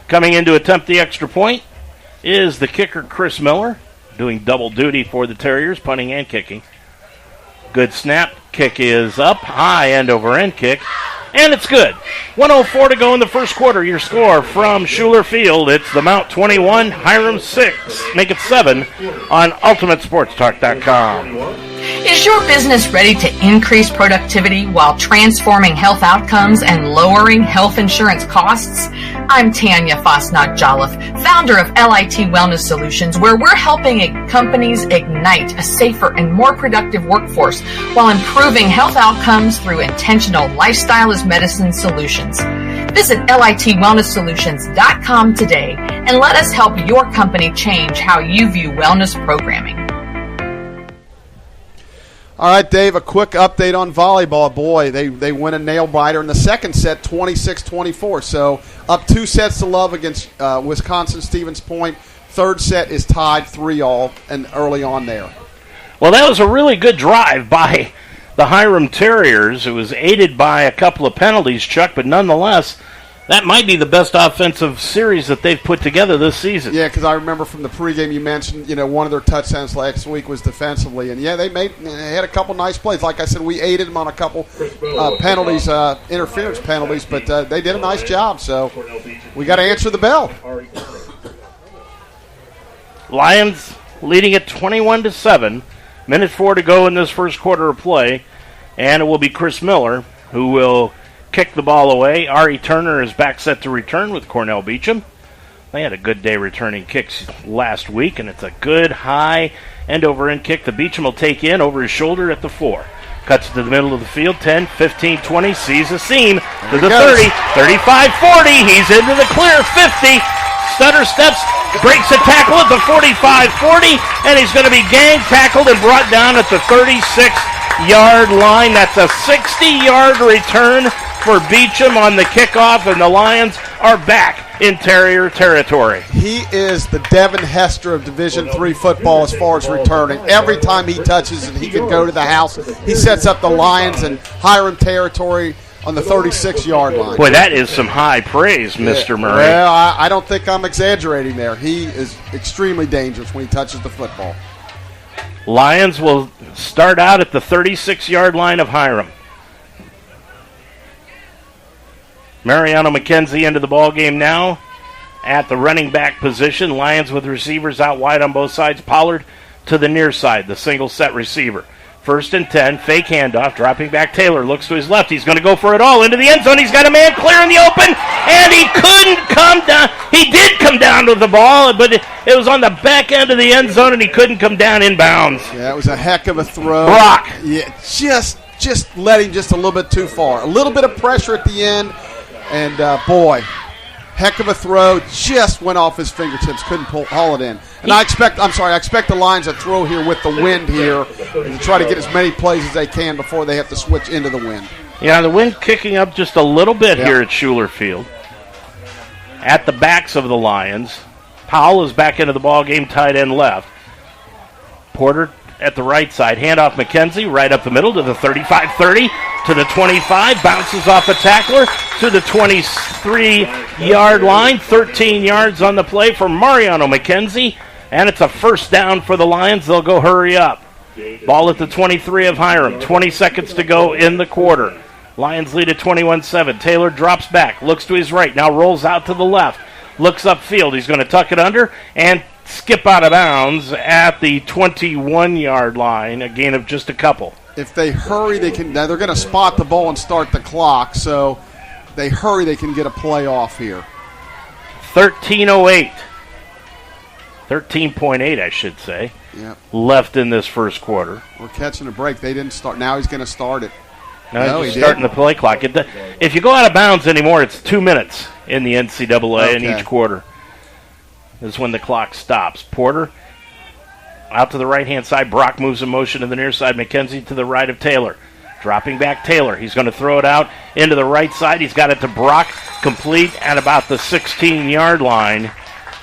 Coming in to attempt the extra point is the kicker, Chris Miller, doing double duty for the Terriers, punting and kicking. Good snap. Kick is up. High end over end kick. And it's good. 1:04 to go in the first quarter. Your score from Schuler Field. It's the Mount 21, Hiram 6. Make it 7 on UltimateSportsTalk.com. Is your business ready to increase productivity while transforming health outcomes and lowering health insurance costs? I'm Tanya Fosnack-Jolliffe, founder of LIT Wellness Solutions, where we're helping companies ignite a safer and more productive workforce while improving health outcomes through intentional lifestyle as medicine solutions. Visit litwellnesssolutions.com today and let us help your company change how you view wellness programming. All right, Dave, a quick update on volleyball. Boy, they win a nail-biter in the second set, 26-24. So up 2 sets to love against Wisconsin-Stevens Point. Third set is tied 3-all and early on there. Well, that was a really good drive by the Hiram Terriers. It was aided by a couple of penalties, Chuck, but nonetheless, that might be the best offensive series that they've put together this season. Yeah, because I remember from the pregame you mentioned, one of their touchdowns last week was defensively. And, yeah, they had a couple nice plays. Like I said, we aided them on a couple penalties, interference penalties, but they did a nice job. So we got to answer the bell. Lions leading it 21-7. Minute 4 to go in this first quarter of play. And it will be Chris Miller who will kick the ball away. Ari Turner is back set to return with Cornell Beecham. They had a good day returning kicks last week, and it's a good high end-over-end kick. The Beecham will take in over his shoulder at the 4. Cuts to the middle of the field, 10, 15, 20, sees a seam to the 30, 35, 40. He's into the clear, 50. Stutter steps, breaks a tackle at the 45-40, and he's going to be gang tackled and brought down at the 36-yard line. That's a 60-yard return for Beecham on the kickoff, and the Lions are back in Terrier territory. He is the Devin Hester of Division III football as far as returning. Every time he touches it, he can go to the house. He sets up the Lions in Hiram territory on the 36-yard line. Boy, that is some high praise, Mr. Murray. Well, I don't think I'm exaggerating there. He is extremely dangerous when he touches the football. Lions will start out at the 36-yard line of Hiram. Mariano McKenzie into the ball game now at the running back position. Lions with receivers out wide on both sides. Pollard to the near side, the single set receiver. 1st and 10, fake handoff, dropping back. Taylor looks to his left. He's going to go for it all into the end zone. He's got a man clear in the open, and he couldn't come down. He did come down with the ball, but it was on the back end of the end zone, and he couldn't come down inbounds. Yeah, it was a heck of a throw. Brock. Yeah, just let him just a little bit too far. A little bit of pressure at the end, and boy, heck of a throw. Just went off his fingertips. Couldn't haul it in. And I expect the Lions to throw here with the wind here and to try to get as many plays as they can before they have to switch into the wind. Yeah, the wind kicking up just a little bit here at Schuler Field. At the backs of the Lions, Powell is back into the ball game, tight end left. Porter at the right side. Handoff McKenzie right up the middle to the 35-30 to the 25. Bounces off a tackler to the 23-yard line. 13 yards on the play for Mariano McKenzie. And it's a first down for the Lions. They'll go hurry up. Ball at the 23 of Hiram. 20 seconds to go in the quarter. Lions lead at 21-7. Taylor drops back. Looks to his right. Now rolls out to the left. Looks upfield. He's going to tuck it under and skip out of bounds at the 21-yard line. A gain of just a couple. If they hurry, they can. Now they're going to spot the ball and start the clock. So they hurry, they can get a play off here. 13:08. 13.8, I should say. Yep. Left in this first quarter. We're catching a break. They didn't start. Now he's going to start it. No, he's starting the play clock. If you go out of bounds anymore, it's 2 minutes in the NCAA in each quarter. This is when the clock stops. Porter out to the right-hand side. Brock moves in motion to the near side. McKenzie to the right of Taylor. Dropping back Taylor. He's going to throw it out into the right side. He's got it to Brock, complete at about the 16-yard line.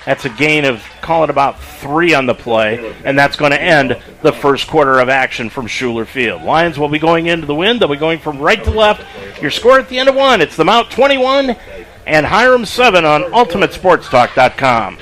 That's a gain of, call it about 3 on the play, and that's going to end the first quarter of action from Schuler Field. Lions will be going into the wind. They'll be going from right to left. Your score at the end of 1. It's the Mount 21 and Hiram 7 on UltimateSportsTalk.com.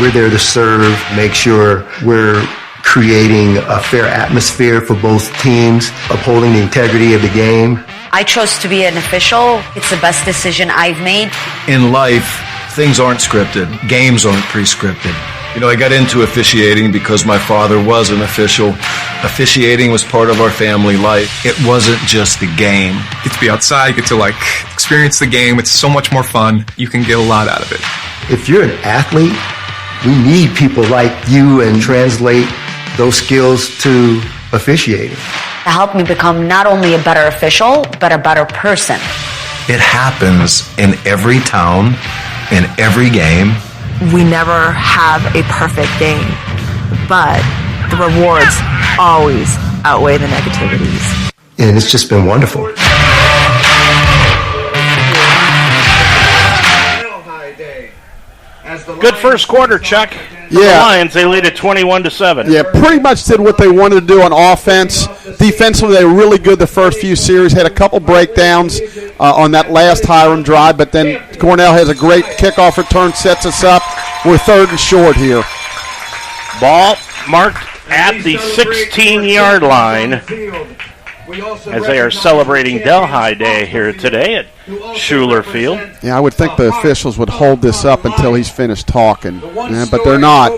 We're there to serve, make sure we're creating a fair atmosphere for both teams, upholding the integrity of the game. I chose to be an official. It's the best decision I've made. In life, things aren't scripted. Games aren't pre-scripted. You know, I got into officiating because my father was an official. Officiating was part of our family life. It wasn't just a game. Get to be outside, get to experience the game. It's so much more fun. You can get a lot out of it. If you're an athlete, we need people like you and translate those skills to officiating. that helped me become not only a better official, but a better person. It happens in every town, in every game. We never have a perfect game, but the rewards always outweigh the negativities. And it's just been wonderful. Good first quarter, Chuck. For the Lions, they lead at 21-7. Yeah, pretty much did what they wanted to do on offense. Defensively, they were really good the first few series. Had a couple breakdowns on that last Hiram drive, but then Cornell has a great kickoff return, sets us up. We're 3rd and short here. Ball marked at the 16-yard line as they are celebrating Delhi Day here today at Schuler Field. Yeah, I would think the officials would hold this up until he's finished talking, but they're not.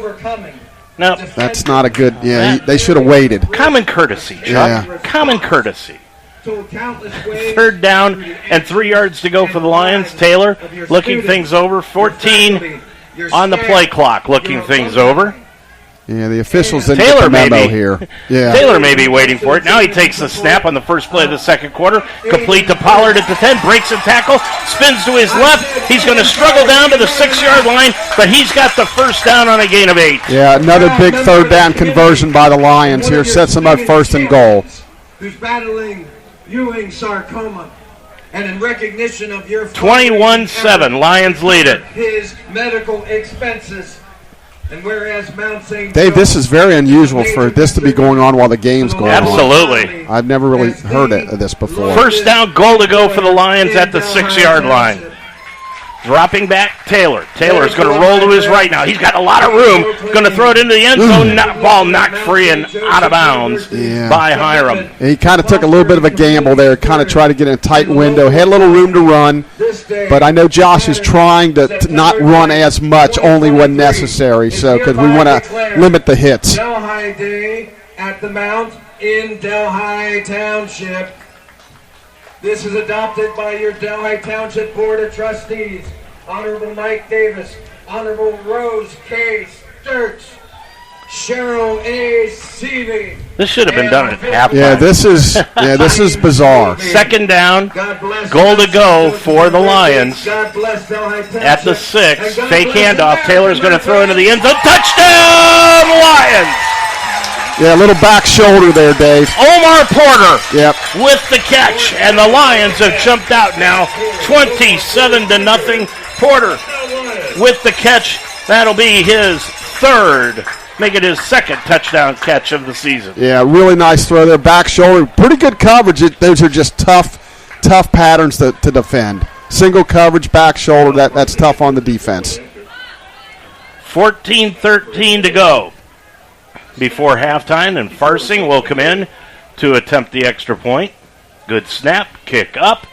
No, that's not a good. Yeah, they should have waited. Common courtesy, Chuck. Yeah. Common courtesy. 3rd down and 3 yards to go for the Lions. Taylor looking things over. 14 on the play clock, looking things over. Yeah, the officials didn't get the memo here. Yeah. Taylor may be waiting for it. Now he takes the snap on the first play of the second quarter. Complete to Pollard at the 10. Breaks a tackle. Spins to his left. He's going to struggle down to the 6-yard line, but he's got the first down on a gain of 8. Yeah, another big 3rd down conversion by the Lions here. Sets them up 1st and goal. Who's battling Ewing sarcoma. And in recognition of your 21-7, Lions lead it. His medical expenses. And whereas Mount St. Dave, this is very unusual for this to be going on while the game's going on. Absolutely. I've never really heard of this before. First down, goal to go for the Lions at the 6-yard line. Dropping back, Taylor. Taylor's going to roll to his right now. He's got a lot of room. Going to throw it into the end zone. Ball knocked free and out of bounds by Hiram. He kind of took a little bit of a gamble there, kind of tried to get in a tight window. Had a little room to run, but I know Josh is trying to not run as much, only when necessary, so because we want to limit the hits. Delhi Day at the Mount in Delhi Township. This is adopted by your Delhi Township Board of Trustees. Honorable Mike Davis, Honorable Rose K. Sturts, Cheryl A. Seeley. This should have been done at halftime. Yeah, this is bizarre. 2nd down, goal to go for the Lions. At the 6, fake handoff. Taylor's going to throw into the end zone. Touchdown, Lions! Yeah, a little back shoulder there, Dave. Omar Porter Yep. with the catch, and the Lions have jumped out now 27-0. Porter with the catch. That'll be his 3rd, make it his 2nd touchdown catch of the season. Yeah, really nice throw there. Back shoulder. Pretty good coverage. Those are just tough patterns to defend. Single coverage, back shoulder, that's tough on the defense. 14-13 to go before halftime, and Farsing will come in to attempt the extra point. Good snap, kick up,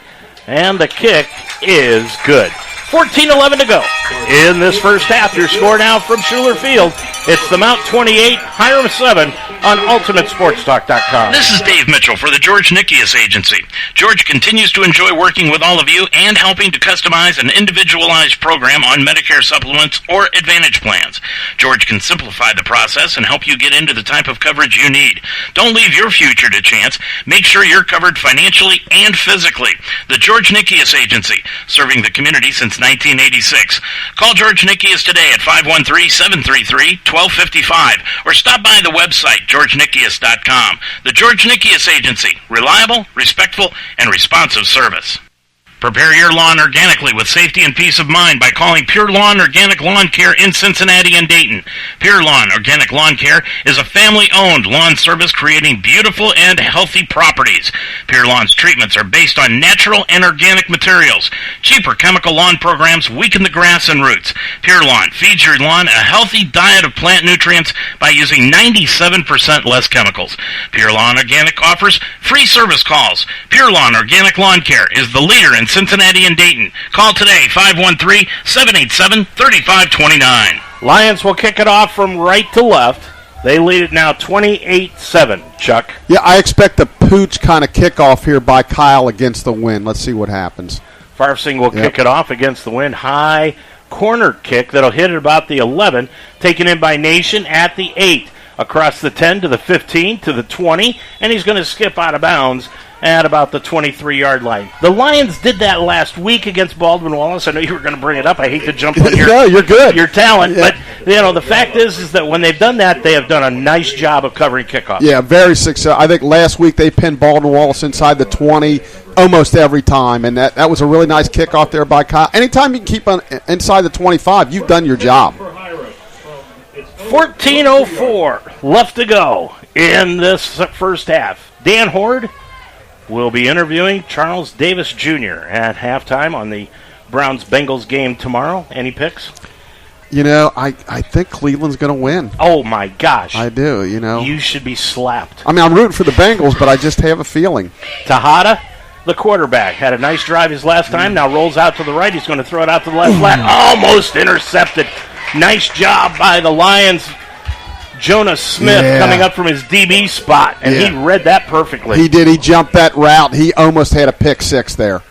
and the kick is good. 14-11 to go in this first half. Your score now from Schuler Field. It's the Mount 28, Hiram 7 on UltimateSportsTalk.com. This is Dave Mitchell for the George Nikias Agency. George continues to enjoy working with all of you and helping to customize an individualized program on Medicare supplements or Advantage plans. George can simplify the process and help you get into the type of coverage you need. Don't leave your future to chance. Make sure you're covered financially and physically. The George Nikias Agency, serving the community since 1986. Call George Nikias today at 513-733-1255 or stop by the website georgenikias.com. The George Nikias Agency, reliable, respectful, and responsive service. Prepare your lawn organically with safety and peace of mind by calling Pure Lawn Organic Lawn Care in Cincinnati and Dayton. Pure Lawn Organic Lawn Care is a family-owned lawn service creating beautiful and healthy properties. Pure Lawn's treatments are based on natural and organic materials. Cheaper chemical lawn programs weaken the grass and roots. Pure Lawn feeds your lawn a healthy diet of plant nutrients by using 97% less chemicals. Pure Lawn Organic offers free service calls. Pure Lawn Organic Lawn Care is the leader in Cincinnati and Dayton. Call today, 513-787-3529. Lions will kick it off from right to left. They lead it now 28-7, Chuck. Yeah, I expect a pooch kind of kickoff here by Kyle against the wind. Let's see what happens. Farsing will kick it off against the wind. High corner kick that'll hit at about the 11. Taken in by Nation at the 8. across the 10 to the 15 to the 20, and he's going to skip out of bounds at about the 23-yard line. The Lions did that last week against Baldwin Wallace. I know you were going to bring it up. I hate to jump on No, you're good. your talent, but the fact is that when they've done that, they have done a nice job of covering kickoffs. Yeah, very successful. I think last week they pinned Baldwin Wallace inside the 20 almost every time, and that was a really nice kickoff there by Kyle. Anytime you can keep inside the 25, you've done your job. 14:04 left to go in this first half. Dan Horde will be interviewing Charles Davis Jr. at halftime on the Browns-Bengals game tomorrow. Any picks? I think Cleveland's going to win. Oh, my gosh. I do, You should be slapped. I mean, I'm rooting for the Bengals, but I just have a feeling. Tejada, the quarterback, had a nice drive his last time. Now rolls out to the right. He's going to throw it out to the left flat. Almost intercepted. Nice job by the Lions. Jonas Smith coming up from his DB spot, and he read that perfectly. He did. He jumped that route. He almost had a pick six there.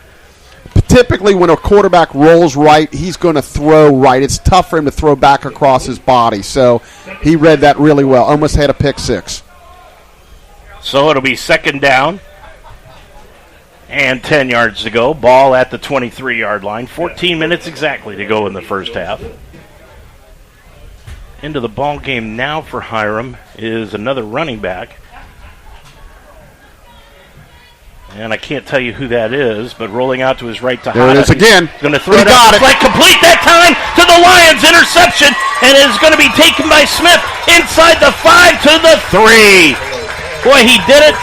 Typically, when a quarterback rolls right, he's going to throw right. It's tough for him to throw back across his body, so he read that really well. Almost had a pick six. So it'll be second down and 10 yards to go. Ball at the 23-yard line. 14 minutes exactly to go in the first half. Into the ball game now for Hiram is another running back. And I can't tell you who that is, but rolling out to his right to There it is again. Going to throw it out. Complete that time to the Lions. Interception. And it is going to be taken by Smith inside the 5 to the 3. Boy, he did it.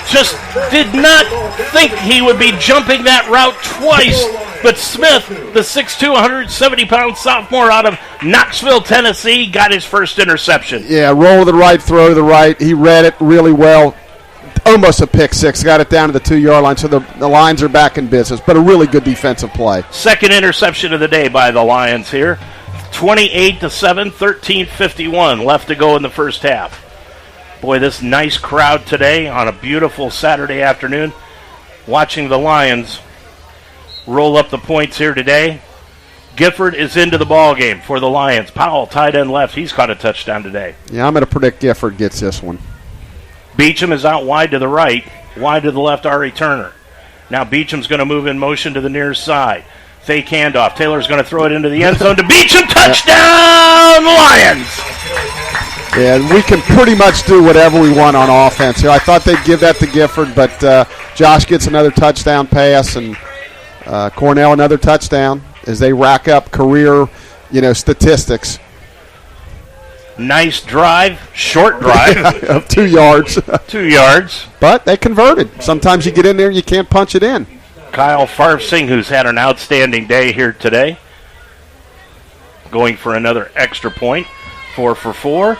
Just did not think he would be jumping that route twice. But Smith, the 6'2", 170-pound sophomore out of Knoxville, Tennessee, got his first interception. Yeah, roll to the right, throw to the right. He read it really well. Almost a pick six. Got it down to the 2-yard line, so the Lions are back in business. But a really good defensive play. Second interception of the day by the Lions here. 28-7, 13:51 left to go in the first half. Boy, this nice crowd today on a beautiful Saturday afternoon, watching the Lions roll up the points here today. Gifford is into the ball game for the Lions. Powell, tight end left. He's caught a touchdown today. Yeah, I'm going to predict Gifford gets this one. Beecham is out wide to the right, wide to the left, Ari Turner. Now Beecham's going to move in motion to the near side. Fake handoff. Taylor's going to throw it into the end zone to Beecham. Touchdown, Lions! Yeah, we can pretty much do whatever we want on offense here. I thought they'd give that to Gifford, but Josh gets another touchdown pass, and Cornell another touchdown as they rack up career, statistics. Nice drive, short drive. Of 2 yards. 2 yards. But they converted. Sometimes you get in there and you can't punch it in. Kyle Farsing, who's had an outstanding day here today, going for another extra point. 4 for 4.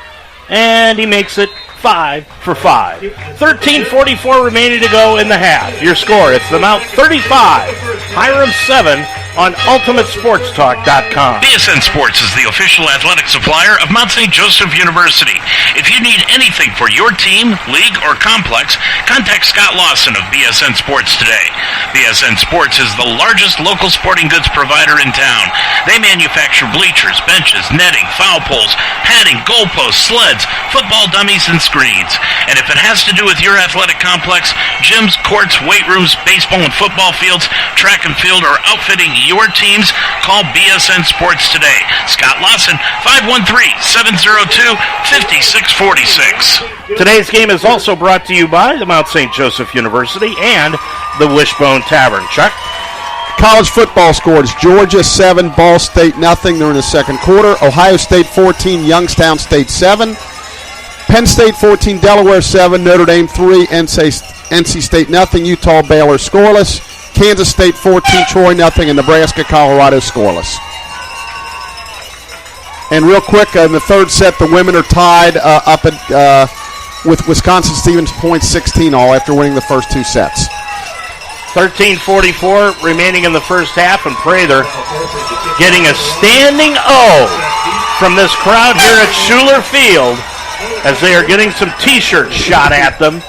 And he makes it 5 for 5. 13:44 remaining to go in the half. Your score, it's the Mount 35, Hiram 7 on UltimateSportsTalk.com. BSN Sports is the official athletic supplier of Mount St. Joseph University. If you need anything for your team, league, or complex, contact Scott Lawson of BSN Sports today. BSN Sports is the largest local sporting goods provider in town. They manufacture bleachers, benches, netting, foul poles, padding, goalposts, sleds, football dummies, and screens. And if it has to do with your athletic complex, gyms, courts, weight rooms, baseball and football fields, track and field, or outfitting your teams, call BSN Sports today. Scott Lawson, 513-702-5646. Today's game is also brought to you by the Mount St. Joseph University and the Wishbone Tavern. Chuck? College football scores. Georgia 7, Ball State nothing. They're in the second quarter. Ohio State 14, Youngstown State 7. Penn State 14, Delaware 7, Notre Dame 3, NC State nothing. Utah Baylor scoreless. Kansas State 14, Troy nothing, and Nebraska Colorado scoreless. And real quick, in the third set, the women are tied up at with Wisconsin Stevens points 16 all after winning the first 2 sets. 13:44 remaining in the first half, and Prather getting a standing O from this crowd here at Schuler Field as they are getting some T-shirts shot at them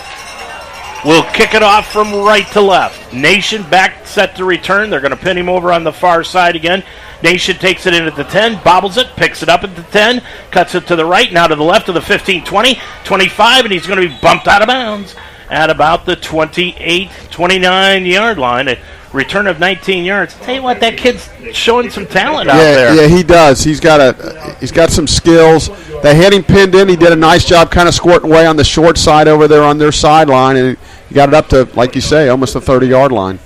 will kick it off from right to left. Nation back set to return. They're going to pin him over on the far side again. Nation takes it in at the 10, bobbles it, picks it up at the 10, cuts it to the right, now to the left of the 15, 20, 25, and he's going to be bumped out of bounds at about the 28, 29-yard line. A return of 19 yards. Tell you what, that kid's showing some talent out there. Yeah, he does. He's got some skills. They had him pinned in. He did a nice job kind of squirting away on the short side over there on their sideline, and he got it up to, like you say, almost the 30-yard line.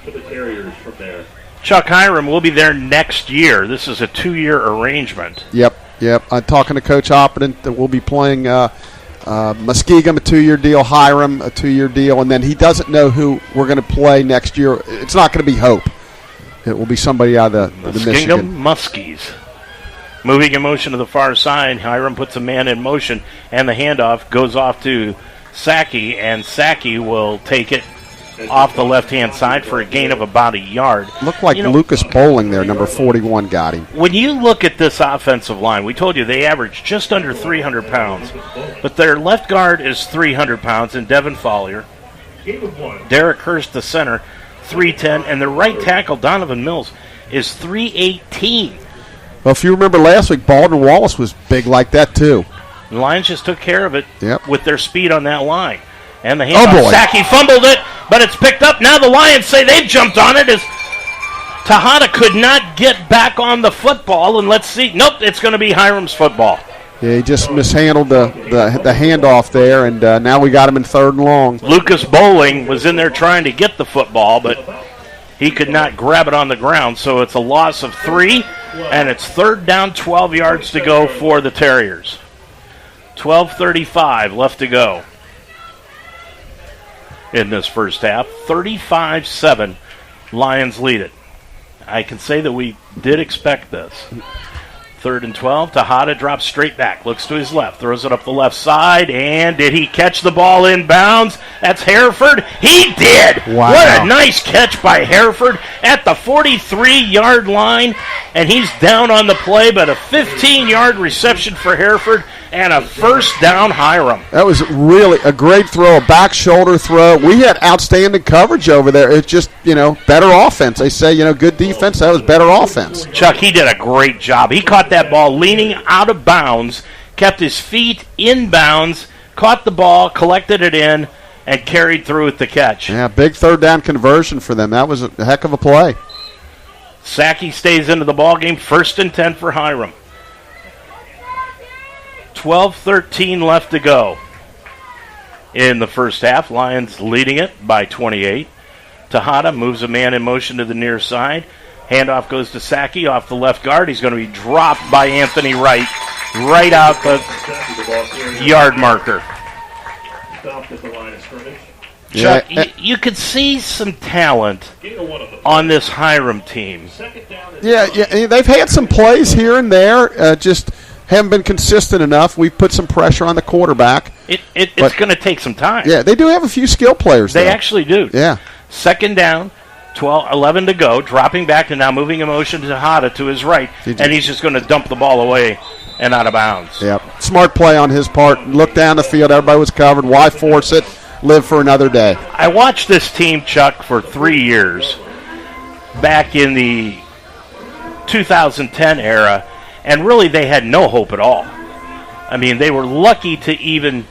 For the Terriers from there. Chuck Hiram will be there next year. This is a 2-year arrangement. Yep. I'm talking to Coach Oppiden that we'll be playing Muskegum, a 2-year deal, Hiram, a 2-year deal, and then he doesn't know who we're going to play next year. It's not going to be Hope. It will be somebody out of the Michigan. Muskies. Moving in motion to the far side, Hiram puts a man in motion, and the handoff goes off to Sackey, and Sackey will take it off the left-hand side for a gain of about a yard. Looked like Lucas Bowling there, number 41, got him. When you look at this offensive line, we told you they average just under 300 pounds, but their left guard is 300 pounds, and Devin Follier. Derek Hurst, the center, 310, and their right tackle, Donovan Mills, is 318. Well, if you remember last week, Baldwin Wallace was big like that, too. The Lions just took care of it Yep. with their speed on that line. And the handoff, Oh, boy. Sackey fumbled it, but it's picked up. Now the Lions say they've jumped on it as Tejada could not get back on the football. And let's see. Nope, it's going to be Hiram's football. Yeah, he just mishandled the handoff there, and now we got him in 3rd and long. Lucas Bowling was in there trying to get the football, but he could not grab it on the ground. So it's a loss of 3, and it's 3rd down, 12 yards to go for the Terriers. 12:35 left to go in this first half. 35-7, Lions lead it. I can say that we did expect this. 3rd and 12, Tejada drops straight back, looks to his left, throws it up the left side, and did he catch the ball in bounds? That's Hereford. He did! Wow. What a nice catch by Hereford at the 43-yard line, and he's down on the play, but a 15-yard reception for Hereford, and a 1st down Hiram. That was really a great throw, a back shoulder throw. We had outstanding coverage over there. It's just, better offense. They say, good defense, that was better offense. Chuck, he did a great job. He caught that ball leaning out of bounds, kept his feet in bounds, caught the ball, collected it in, and carried through with the catch. Yeah, big 3rd down conversion for them. That was a heck of a play. Sackey stays into the ball game. 1st and 10 for Hiram. 12:13 left to go in the first half. Lions leading it by 28. Tejada moves a man in motion to the near side. Handoff goes to Sackey off the left guard. He's going to be dropped by Anthony Wright right out the yard marker. Stopped at the line of scrimmage. Chuck, you could see some talent on this Hiram team. Yeah, they've had some plays here and there, just haven't been consistent enough. We've put some pressure on the quarterback. It's going to take some time. Yeah, they do have a few skill players, They though. actually do. Yeah. 2nd down, 11 to go, dropping back and now moving in motion to Tejada to his right, and he's just going to dump the ball away and out of bounds. Yep. Smart play on his part. Look down the field. Everybody was covered. Why force it? Live for another day. I watched this team, Chuck, for 3 years back in the 2010 era, and really they had no hope at all. I mean, they were lucky to even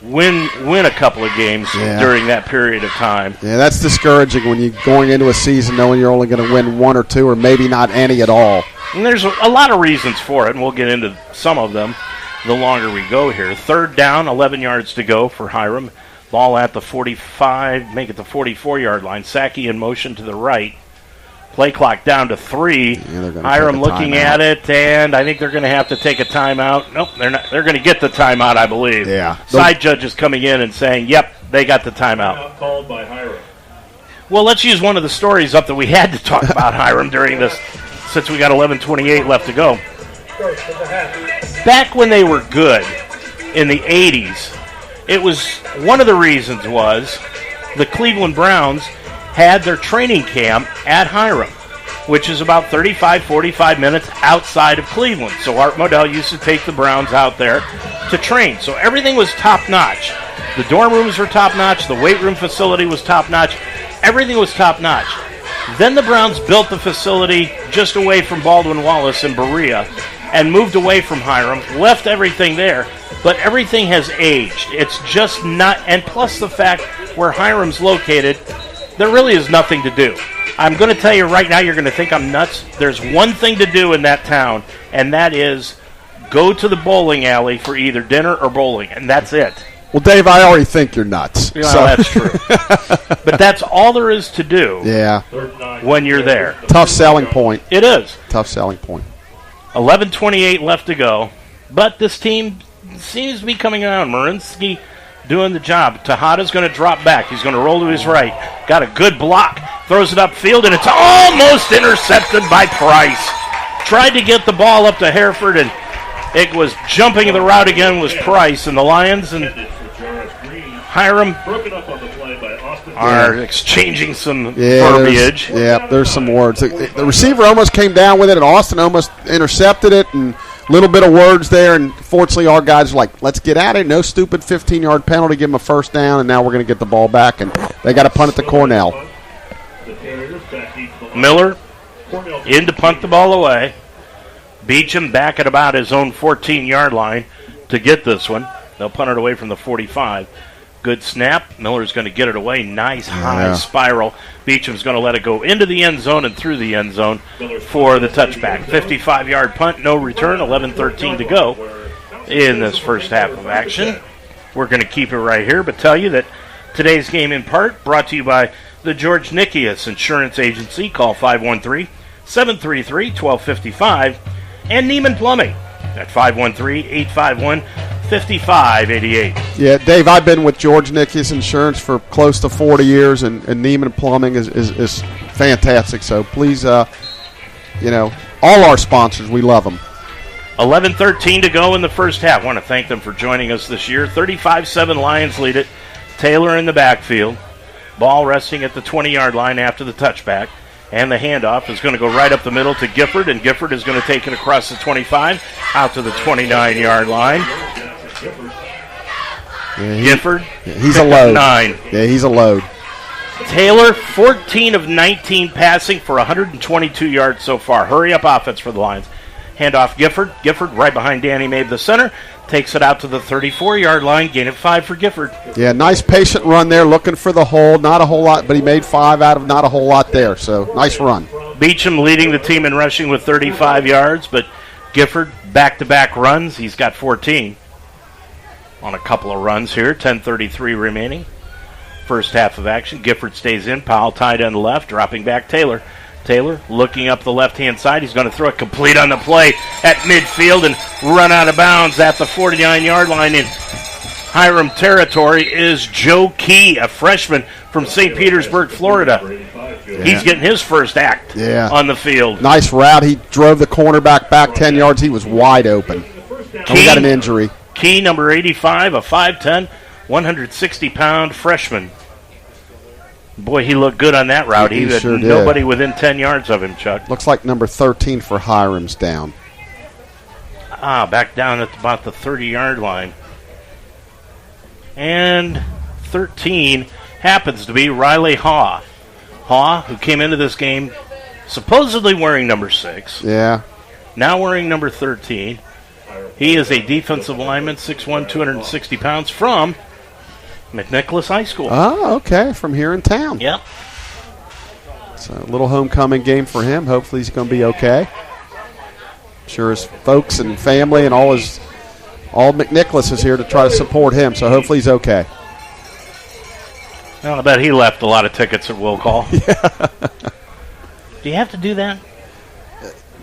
win a couple of games during that period of time. Yeah, that's discouraging when you're going into a season knowing you're only going to win 1 or 2 or maybe not any at all. And there's a lot of reasons for it, and we'll get into some of them the longer we go here. 3rd down, 11 yards to go for Hiram. Ball at the 45, make it the 44-yard line. Sackey in motion to the right. Play clock down to 3. Hiram looking at it, and I think they're going to have to take a timeout. Nope, they're not. They're going to get the timeout, I believe. Yeah. Side judge is coming in and saying, yep, they got the timeout. Called by Hiram. Well, let's use one of the stories up that we had to talk about Hiram during this, since we got 11:28 left to go. Back when they were good in the 80s, it was one of the reasons was the Cleveland Browns had their training camp at Hiram. which is about 35, 45 minutes outside of Cleveland. So Art Modell used to take the Browns out there to train. So everything was top-notch. The dorm rooms were top-notch. The weight room facility was top-notch. Everything was top-notch. Then the Browns built the facility just away from Baldwin Wallace in Berea and moved away from Hiram, left everything there, but everything has aged. It's just not, and plus the fact where Hiram's located, there really is nothing to do. I'm going to tell you right now, you're going to think I'm nuts. There's one thing to do in that town, and that is go to the bowling alley for either dinner or bowling, and that's it. Well, Dave, I already think you're nuts. Yeah, so. That's true. But that's all there is to do when you're there. Tough selling point. It is. Tough selling point. 11:28 left to go, but this team seems to be coming around. Marinsky doing the job. Tejada's going to drop back. He's going to roll to his right. Got a good block. Throws it upfield, and it's almost intercepted by Price. Tried to get the ball up to Hereford, and it was jumping the route again was Price. And the Lions and Hiram are exchanging some verbiage. There's some words. The receiver almost came down with it, and Austin almost intercepted it, and a little bit of words there, and fortunately our guys were like, let's get at it. No stupid 15-yard penalty, give them a first down, and now we're going to get the ball back, and they got to punt it to Cornell. Miller in to punt the ball away. Beecham back at about his own 14-yard line to get this one. They'll punt it away from the 45. Good snap. Miller's going to get it away. Nice high spiral. Beecham's going to let it go into the end zone and through the end zone for the touchback. 55-yard punt, no return, 11:13 to go in this first half of action. We're going to keep it right here, but tell you that today's game in part brought to you by the George Nikias Insurance Agency. Call 513-733-1255 and Neiman Plumbing at 513-851-5588. Yeah, Dave, I've been with George Nikias Insurance for close to 40 years, and Neiman Plumbing is fantastic. So please, all our sponsors, we love them. 11:13 to go in the first half. I want to thank them for joining us this year. 35-7 Lions lead it. Taylor in the backfield. Ball resting at the 20-yard line after the touchback. And the handoff is going to go right up the middle to Gifford, and Gifford is going to take it across the 25 out to the 29-yard line. Gifford, he's a load. 9. Yeah, he's a load. Taylor, 14 of 19 passing for 122 yards so far. Hurry up offense for the Lions. Handoff Gifford. Gifford right behind Danny Mabe, the center. Takes it out to the 34-yard line. Gain of 5 for Gifford. Yeah, nice patient run there, looking for the hole. Not a whole lot, but he made 5 out of not a whole lot there. So, nice run. Beecham leading the team in rushing with 35 yards, but Gifford back-to-back runs. He's got 14 on a couple of runs here. 10:33 remaining. First half of action. Gifford stays in. Powell tied end left, dropping back Taylor. Taylor looking up the left-hand side. He's going to throw it complete on the play at midfield and run out of bounds at the 49-yard line. In Hiram territory is Joe Key, a freshman from St. Petersburg, Florida. Yeah. He's getting his first act on the field. Nice route. He drove the cornerback back 10 yards. He was wide open. He got an injury. Key, number 85, a 5'10", 160-pound freshman. Boy, he looked good on that route. He had nobody within 10 yards of him, Chuck. Looks like number 13 for Hiram's down. Back down at about the 30-yard line. And 13 happens to be Riley Haw. Haw, who came into this game supposedly wearing number 6. Yeah. Now wearing number 13. He is a defensive lineman, 6'1", 260 pounds, from McNicholas High School. Oh, okay, from here in town. Yep. So a little homecoming game for him. Hopefully he's going to be okay. I'm sure his folks and family and all McNicholas is here to try to support him, so hopefully he's okay. Well, I bet he left a lot of tickets at Will Call. Yeah. Do you have to do that?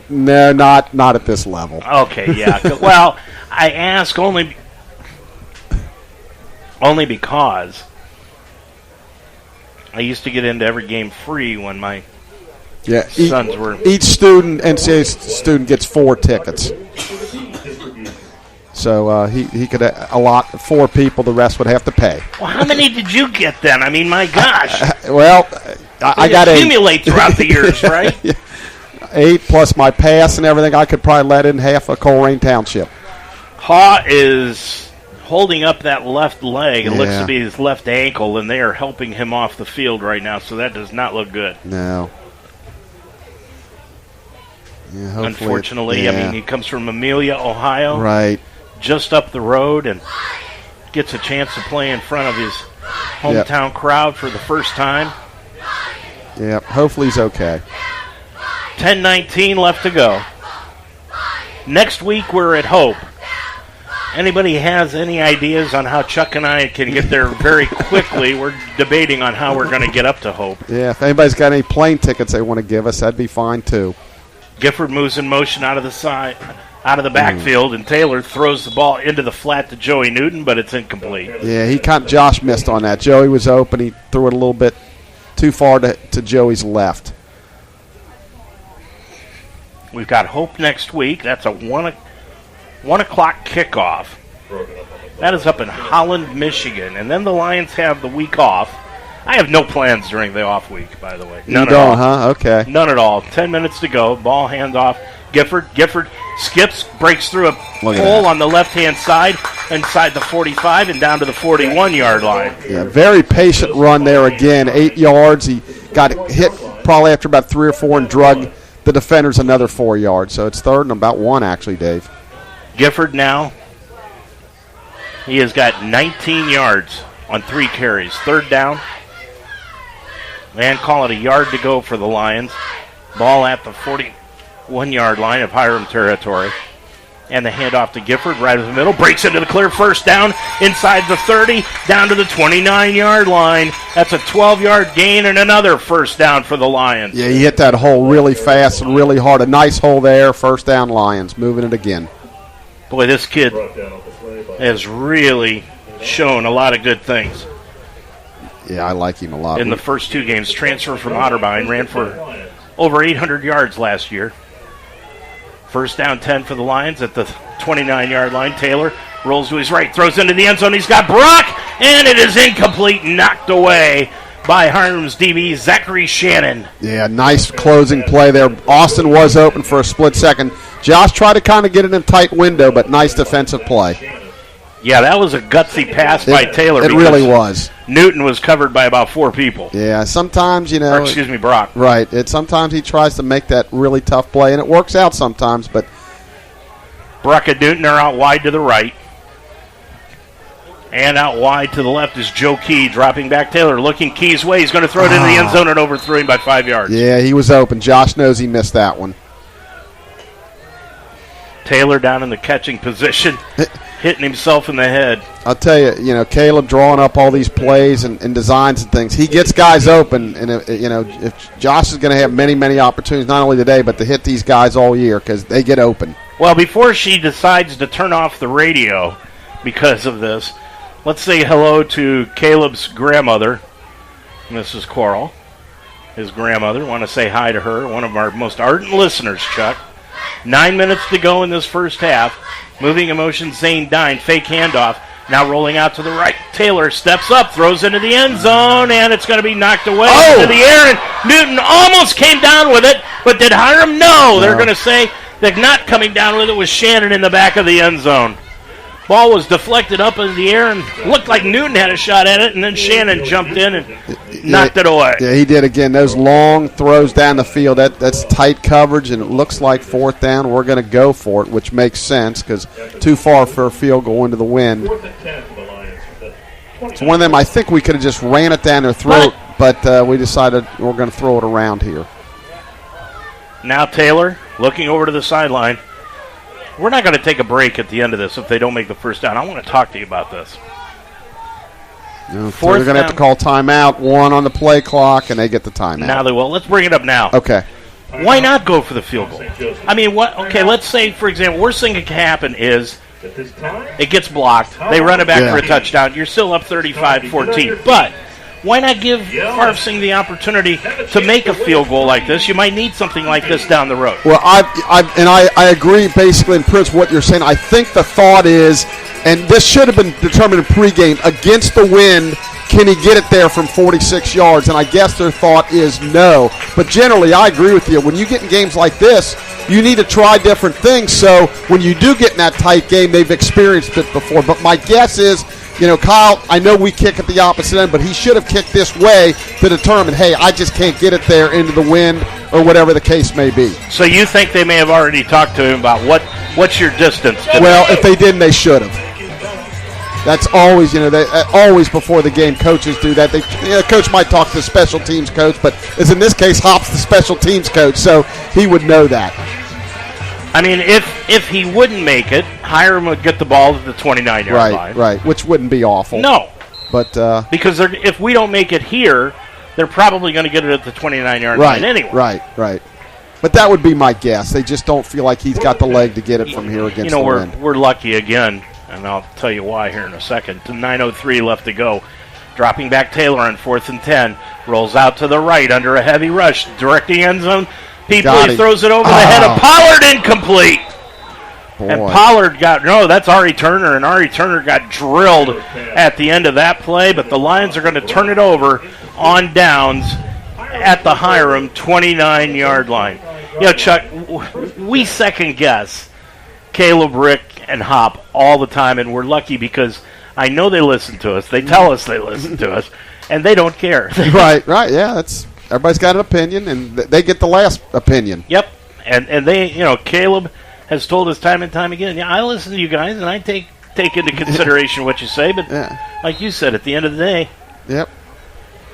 No, not at this level. Okay, yeah. Well, I ask only because I used to get into every game free when my sons were. Each student, NCAA student, gets 4 tickets. So he could allot 4 people. The rest would have to pay. Well, how many did you get then? I mean, my gosh. Well, I got accumulate throughout the years, right? 8 plus my pass and everything, I could probably let in half of Coleraine Township. Haw is holding up that left leg. It looks to be his left ankle, and they are helping him off the field right now, so that does not look good. No. Yeah, unfortunately, I mean, he comes from Amelia, Ohio. Right. Just up the road and gets a chance to play in front of his hometown crowd for the first time. Yeah, hopefully he's okay. 10:19 left to go. Next week we're at Hope. Anybody has any ideas on how Chuck and I can get there very quickly? We're debating on how we're going to get up to Hope. Yeah, if anybody's got any plane tickets they want to give us, that'd be fine too. Gifford moves in motion out of the side, out of the backfield, and Taylor throws the ball into the flat to Joey Newton, but it's incomplete. Yeah, Josh missed on that. Joey was open. He threw it a little bit too far to Joey's left. We've got Hope next week. That's a 1 o'clock kickoff. That is up in Holland, Michigan. And then the Lions have the week off. I have no plans during the off week, by the way. None you at don't, all. huh? Okay. None at all. 10 minutes to go. Ball handoff. Gifford skips, breaks through a hole on the left-hand side, inside the 45 and down to the 41-yard line. Yeah, very patient run there again. 8 yards. He got hit probably after about 3 or 4 and drug the defenders another 4 yards. So it's third and about 1, actually, Dave. Gifford now, he has got 19 yards on 3 carries. Third down. And call it a yard to go for the Lions. Ball at the 41-yard line of Hiram territory. And the handoff to Gifford right in the middle. Breaks into the clear first down inside the 30, down to the 29-yard line. That's a 12-yard gain and another first down for the Lions. Yeah, he hit that hole really fast and really hard. A nice hole there. First down Lions. Moving it again. Boy, this kid has really shown a lot of good things. Yeah, I like him a lot. In the first 2 games, transfer from Otterbein, ran for over 800 yards last year. First down 10 for the Lions at the 29-yard line. Taylor rolls to his right, throws into the end zone. He's got Brock, and it is incomplete, knocked away by Hiram's DB, Zachary Shannon. Yeah, nice closing play there. Austin was open for a split second. Josh tried to kind of get it in a tight window, but nice defensive play. Yeah, that was a gutsy pass by Taylor. It really was. Newton was covered by about 4 people. Yeah, sometimes, Brock. Right. Sometimes he tries to make that really tough play, and it works out sometimes, but Brock and Newton are out wide to the right. And out wide to the left is Joe Key, dropping back. Taylor looking Key's way. He's going to throw it into the end zone and overthrew him by 5 yards. Yeah, he was open. Josh knows he missed that one. Taylor down in the catching position, hitting himself in the head. I'll tell you, Caleb drawing up all these plays and designs and things. He gets guys open, and if Josh is going to have many, many opportunities, not only today, but to hit these guys all year because they get open. Well, before she decides to turn off the radio because of this, let's say hello to Caleb's grandmother, Mrs. Coral. His grandmother. Want to say hi to her, one of our most ardent listeners, Chuck. 9 minutes to go in this first half. Moving in motion, Zane Dine, fake handoff. Now rolling out to the right. Taylor steps up, throws into the end zone, and it's going to be knocked away into the air. And Newton almost came down with it, but did Hiram? No. They're going to say that not coming down with it was Shannon in the back of the end zone. Ball was deflected up in the air and looked like Newton had a shot at it, and then Shannon jumped in and knocked it away. Yeah, he did again. Those long throws down the field, that's tight coverage, and it looks like fourth down. We're going to go for it, which makes sense because too far for a field goal into the wind. It's one of them I think we could have just ran it down their throat, but we decided we're going to throw it around here. Now Taylor looking over to the sideline. We're not going to take a break at the end of this if they don't make the first down. I want to talk to you about this. So they're going to have to call timeout, 1 on the play clock, and they get the timeout. Now they will. Let's bring it up now. Okay. Why not go for the field goal? I mean, what? Okay, let's say, for example, worst thing that can happen is it gets blocked. They run it back for a touchdown. You're still up 35-14. But why not give Harvsing the opportunity to make a field goal like this? You might need something like this down the road. Well, I agree basically in principle what you're saying. I think the thought is, and this should have been determined in pregame, against the wind, can he get it there from 46 yards? And I guess their thought is no. But generally, I agree with you. When you get in games like this, you need to try different things. So when you do get in that tight game, they've experienced it before. But my guess is, Kyle, I know we kick at the opposite end, but he should have kicked this way to determine, hey, I just can't get it there into the wind or whatever the case may be. So you think they may have already talked to him about what's your distance? Well, if they didn't, they should have. That's always, always before the game, coaches do that. Coach might talk to the special teams coach, but as in this case, Hop's the special teams coach, so he would know that. I mean, if he wouldn't make it, Hiram would get the ball to the 29-yard line. Right, which wouldn't be awful. No. But because if we don't make it here, they're probably going to get it at the 29-yard line anyway. Right. But that would be my guess. They just don't feel like he's got the leg to get it from here against the wind. We're lucky again, and I'll tell you why here in a second. 9:03 left to go. Dropping back Taylor on 4th and 10. Rolls out to the right under a heavy rush. Directing end zone. He throws it over the head of Pollard, incomplete. Boy. And Pollard that's Ari Turner, and Ari Turner got drilled at the end of that play, but the Lions are going to turn it over on downs at the Hiram 29-yard line. Chuck, we second guess Caleb, Rick, and Hop all the time, and we're lucky because I know they listen to us. They tell us they listen to us, and they don't care. Right, yeah, everybody's got an opinion, and they get the last opinion. Yep, and they, Caleb has told us time and time again, I listen to you guys, and I take into consideration what you say, but like you said, at the end of the day. Yep.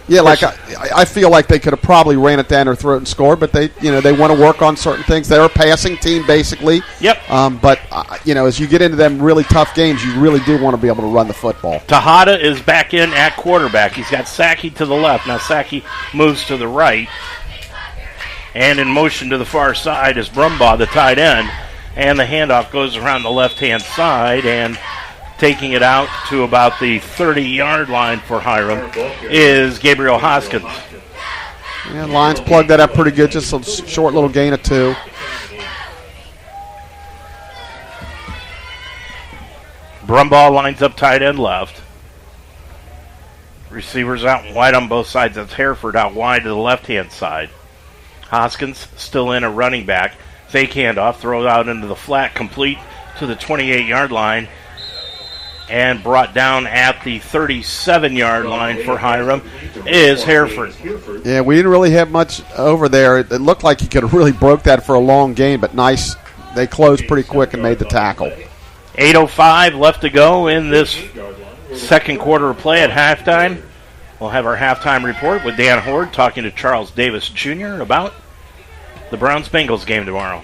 Yeah, like I feel like they could have probably ran it down their throat and scored, but they want to work on certain things. They're a passing team, basically. Yep. But as you get into them really tough games, you really do want to be able to run the football. Tejada is back in at quarterback. He's got Sackey to the left. Now Sackey moves to the right, and in motion to the far side is Brumbaugh, the tight end, and the handoff goes around the left-hand side, and taking it out to about the 30-yard line for Hiram is Gabriel Hoskins. Yeah, Lions plugged that up pretty good, just a short little gain of 2. Brumbaugh lines up tight end left. Receivers out wide on both sides. That's Hereford out wide to the left-hand side. Hoskins still in a running back. Fake handoff, throw out into the flat, complete to the 28-yard line, and brought down at the 37-yard line for Hiram is Hereford. Yeah, we didn't really have much over there. It looked like he could have really broke that for a long game, but nice. They closed pretty quick and made the tackle. 8:05 left to go in this second quarter of play at halftime. We'll have our halftime report with Dan Horde talking to Charles Davis Jr. about the Browns-Bengals game tomorrow.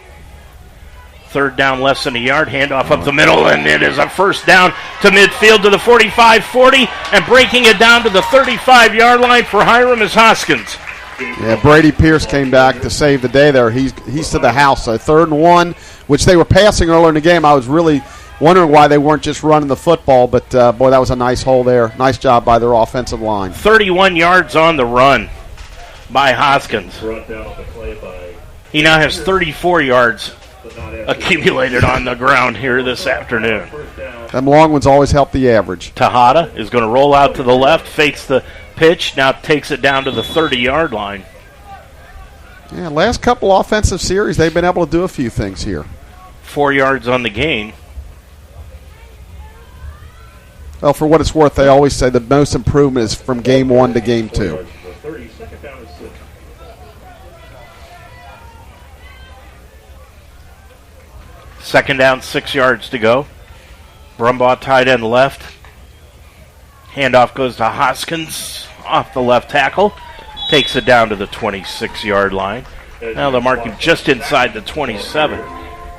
Third down, less than a yard, handoff up the middle, and it is a first down to midfield to the 45-40, and breaking it down to the 35-yard line for Hiram is Hoskins. Yeah, Brady Pierce came back to save the day there. He's to the house. So 3rd and 1, which they were passing earlier in the game. I was really wondering why they weren't just running the football, but, boy, that was a nice hole there. Nice job by their offensive line. 31 yards on the run by Hoskins. He now has 34 yards accumulated on the ground here this afternoon. Them long ones always help the average. Tejada is going to roll out to the left, fakes the pitch, now takes it down to the 30-yard line. Yeah, last couple offensive series, they've been able to do a few things here. 4 yards on the gain. Well, for what it's worth, they always say the most improvement is from game 1 to game 2. Second down, 6 yards to go. Brumbaugh tight end left. Handoff goes to Hoskins off the left tackle. Takes it down to the 26-yard line. Now they'll mark him just inside the 27.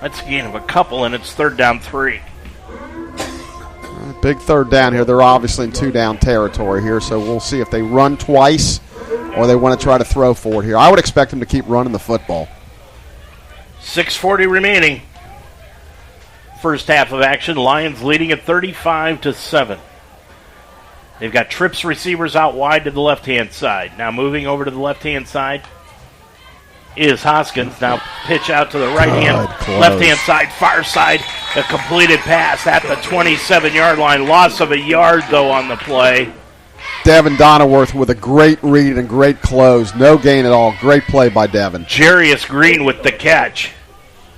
That's a gain of a couple, and it's 3rd down 3. Big 3rd down here. They're obviously in 2-down territory here, so we'll see if they run twice or they want to try to throw for it here. I would expect them to keep running the football. 6:40 remaining. First half of action. Lions leading at 35-7. They've got trips receivers out wide to the left-hand side. Now moving over to the left-hand side is Hoskins. Now pitch out to the right-hand, left-hand side, far side. A completed pass at the 27-yard line. Loss of a yard, though, on the play. Devin Donnerworth with a great read and great close. No gain at all. Great play by Devin. Jarius Green with the catch.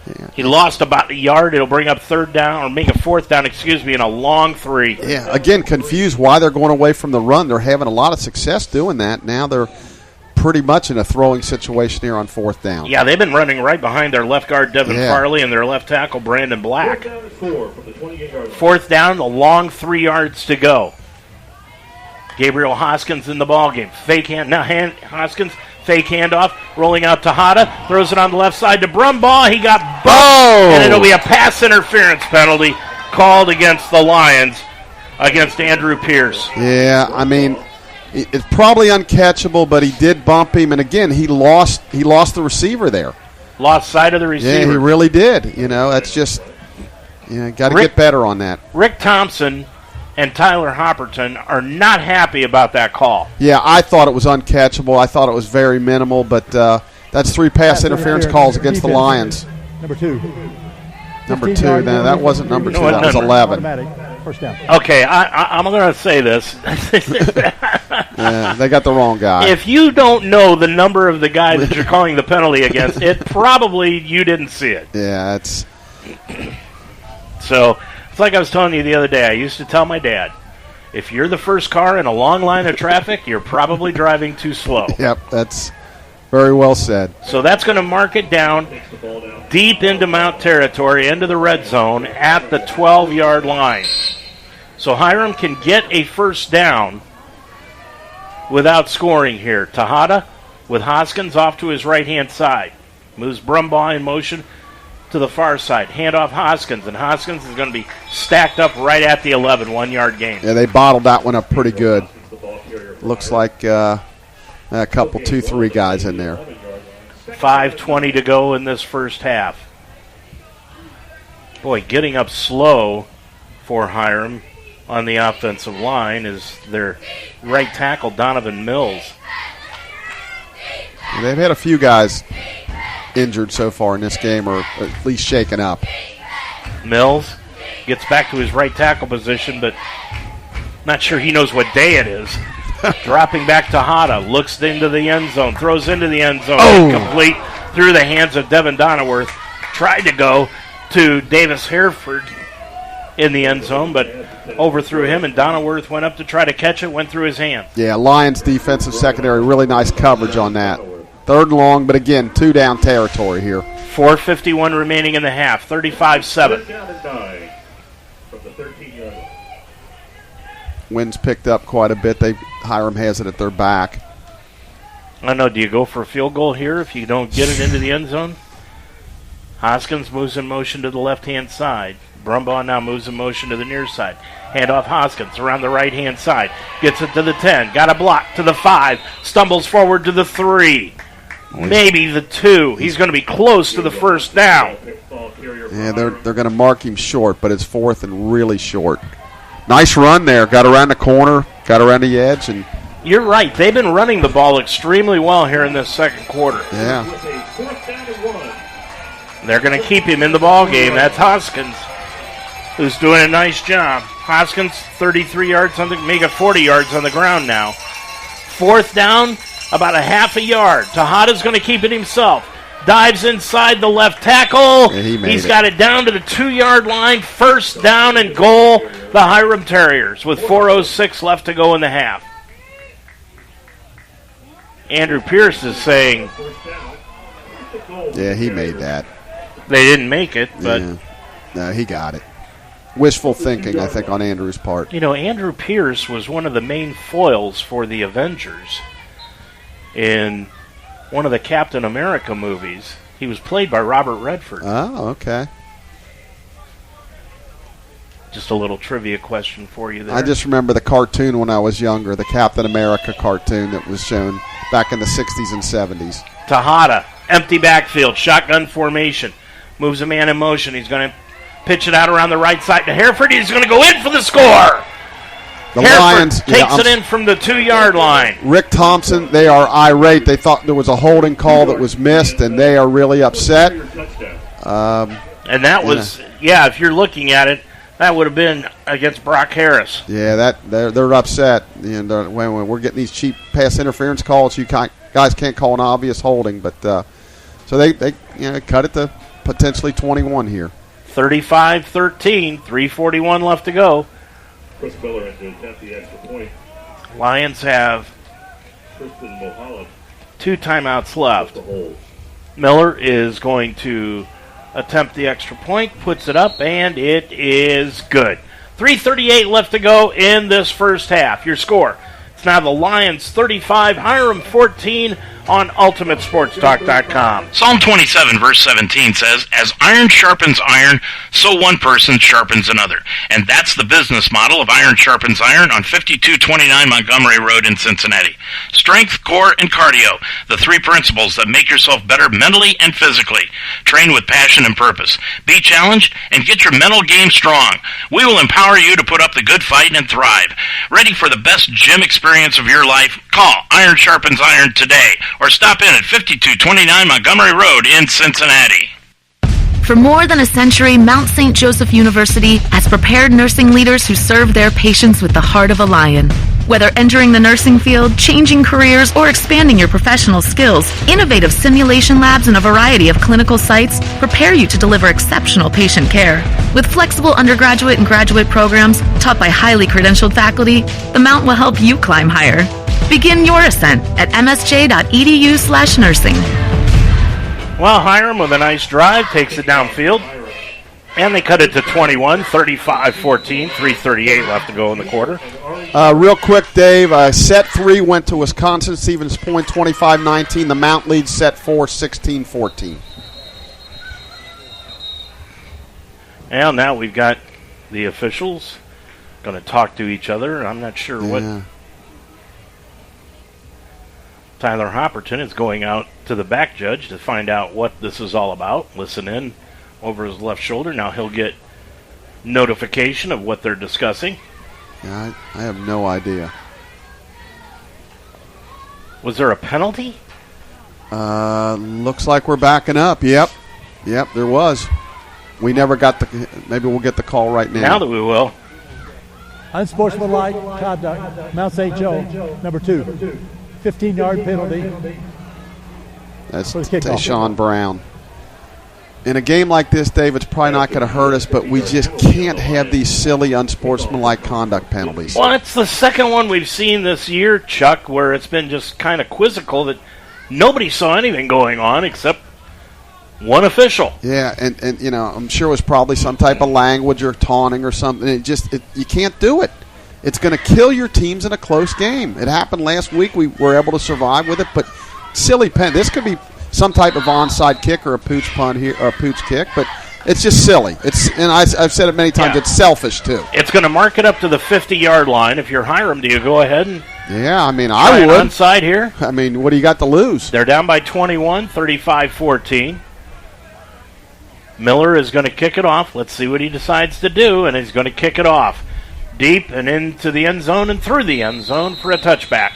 Yeah. He lost about a yard. It'll bring up fourth down, in a long 3. Yeah, again, confused why they're going away from the run. They're having a lot of success doing that. Now they're pretty much in a throwing situation here on 4th down. Yeah, they've been running right behind their left guard, Devin Farley, and their left tackle, Brandon Black. 4th down, a long 3 yards to go. Gabriel Hoskins in the ballgame. Hoskins, fake handoff, rolling out to Hada, throws it on the left side to Brumbaugh. He got bumped, and it'll be a pass interference penalty called against the Lions, against Andrew Pierce. Yeah, I mean, it's probably uncatchable, but he did bump him, and again, he lost the receiver there. Lost sight of the receiver. Yeah, he really did. That's just, got to get better on that. Rick Thompson and Tyler Hopperton are not happy about that call. Yeah, I thought it was uncatchable. I thought it was very minimal, but that's 3 pass interference calls against the Lions. Number 2. Number 2. No, that wasn't number 2. That was 11. First down. Okay, I'm going to say this. Yeah, they got the wrong guy. If you don't know the number of the guy that you're calling the penalty against, it probably you didn't see it. Yeah, it's... So, it's like I was telling you the other day. I used to tell my dad, if you're the first car in a long line of traffic, you're probably driving too slow. Yep, that's very well said. So that's going to mark it down deep into Mount territory, into the red zone at the 12-yard line. So Hiram can get a first down without scoring here. Tejada with Hoskins off to his right-hand side. Moves Brumbaugh in motion to the far side. Hand off Hoskins, and Hoskins is going to be stacked up right at the 11, 1-yard gain. Yeah, they bottled that one up pretty good. Looks like a couple, 2-3 guys in there. 5:20 to go in this first half. Boy, getting up slow for Hiram on the offensive line is their right tackle, Donovan Mills. They've had a few guys injured so far in this game, or at least shaken up. Mills gets back to his right tackle position, but not sure he knows what day it is. Dropping back to Hada, looks into the end zone, throws into the end zone, incomplete through the hands of Devin Donnerworth. Tried to go to Davis Hereford in the end zone, but overthrew him, and Donnerworth went up to try to catch it, went through his hand. Yeah, Lions defensive secondary, really nice coverage on that. 3rd and long, but again, 2-down territory here. 4:51 remaining in the half, 35-7. Wind's picked up quite a bit. Hiram has it at their back. I don't know, do you go for a field goal here if you don't get it into the end zone? Hoskins moves in motion to the left-hand side. Brumbaugh now moves in motion to the near side. Hand off Hoskins around the right-hand side. Gets it to the 10. Got a block to the 5. Stumbles forward to the 3. Maybe the 2. He's going to be close to the first down. Yeah, they're going to mark him short, but it's 4th and really short. Nice run there. Got around the corner, got around the edge, and you're right. They've been running the ball extremely well here in this second quarter. Yeah. They're going to keep him in the ball game. That's Hoskins, who's doing a nice job. Hoskins, 33 yards, make it 40 yards on the ground now. 4th down, about a half a yard. Tejada's going to keep it himself. Dives inside the left tackle. Yeah, He's got it down to the 2-yard line. First down and goal, the Hiram Terriers, with 4:06 left to go in the half. Andrew Pierce is saying... Yeah, he made that. They didn't make it, but... Yeah. No, he got it. Wishful thinking, I think, on Andrew's part. Andrew Pierce was one of the main foils for the Avengers in one of the Captain America movies. He was played by Robert Redford. Oh, okay. Just a little trivia question for you there. I just remember the cartoon when I was younger, the Captain America cartoon that was shown back in the 60s and 70s. Tejada, empty backfield, shotgun formation. Moves a man in motion. He's going to pitch it out around the right side to Hereford. He's going to go in for the score. The Hereford Lions takes it in from the 2-yard line. Rick Thompson, they are irate. They thought there was a holding call that was missed, and they are really upset. And that was, if you're looking at it, That would have been against Brock Harris. Yeah, they're upset. And when we're getting these cheap pass interference calls, you guys can't call an obvious holding. But so they cut it to potentially 21 here. 35-13, 3:41 left to go. Chris Miller in to attempt the extra point. Lions have Tristan Mulholland 2 timeouts left. the hold. Miller is going to attempt the extra point, puts it up, and it is good. 3:38 left to go in this first half. Your score, it's now the Lions 35, Hiram 14 on UltimateSportsTalk.com. Psalm 27 verse 17 says, "As iron sharpens iron, so one person sharpens another." And that's the business model of Iron Sharpens Iron on 5229 Montgomery Road in Cincinnati. Strength, core, and cardio, the 3 principles that make yourself better mentally and physically. Train with passion and purpose. Be challenged and get your mental game strong. We will empower you to put up the good fight and thrive. Ready for the best gym experience of your life? Call Iron Sharpens Iron today or stop in at 5229 Montgomery Road in Cincinnati. For more than a century, Mount St. Joseph University has prepared nursing leaders who serve their patients with the heart of a lion. Whether entering the nursing field, changing careers, or expanding your professional skills, innovative simulation labs and a variety of clinical sites prepare you to deliver exceptional patient care. With flexible undergraduate and graduate programs taught by highly credentialed faculty, the Mount will help you climb higher. Begin your ascent at msj.edu/nursing. Well, Hiram with a nice drive takes it downfield, and they cut it to 21, 35-14, 3:38 left to go in the quarter. Real quick, Dave, set 3 went to Wisconsin, Stevens Point 25-19. The Mount leads set 4, 16-14. And now we've got the officials going to talk to each other. I'm not sure what. Tyler Hopperton is going out to the back judge to find out what this is all about. Listen in over his left shoulder. Now he'll get notification of what they're discussing. Yeah, I have no idea. Was there a penalty? Looks like we're backing up. Yep, there was. We never got the. Maybe we'll get the call right now. Now that we will. Unsportsmanlike conduct, Mount St. Joe, number 2. 15-yard penalty. That's Tayshawn Brown. In a game like this, Dave, it's probably not going to hurt us, but we just can't have these silly, unsportsmanlike conduct penalties. Well, it's the second one we've seen this year, Chuck, where it's been just kind of quizzical that nobody saw anything going on except one official. Yeah, and I'm sure it was probably some type of language or taunting or something. You can't do it. It's going to kill your teams in a close game. It happened last week. We were able to survive with it, but silly pen. This could be some type of onside kick or a pooch punt here or a pooch kick, but it's just silly. I've said it many times. It's selfish too. It's going to mark it up to the 50-yard line. If you're Hiram, do you go ahead and? Yeah, I mean, I would. Onside here. I mean, what do you got to lose? They're down by 21, 35-14. Miller is going to kick it off. Let's see what he decides to do, and he's going to kick it off. Deep and into the end zone and through the end zone for a touchback.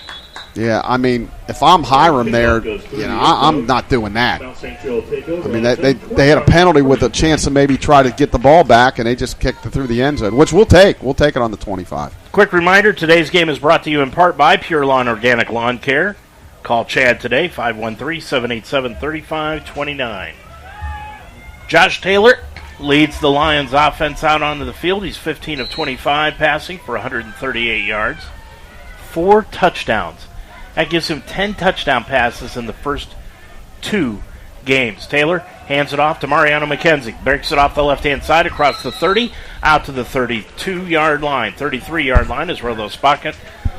Yeah, I mean, if I'm Hiram there, I'm not doing that. I mean, they had a penalty with a chance to maybe try to get the ball back, and they just kicked it through the end zone, which we'll take. We'll take it on the 25. Quick reminder, today's game is brought to you in part by Pure Lawn Organic Lawn Care. Call Chad today, 513-787-3529. Josh Taylor leads the Lions offense out onto the field. He's 15 of 25 passing for 138 yards. 4 touchdowns. That gives him 10 touchdown passes in the first 2 games. Taylor hands it off to Mariano McKenzie. Breaks it off the left-hand side across the 30, out to the 32-yard line. 33-yard line is where they'll spot it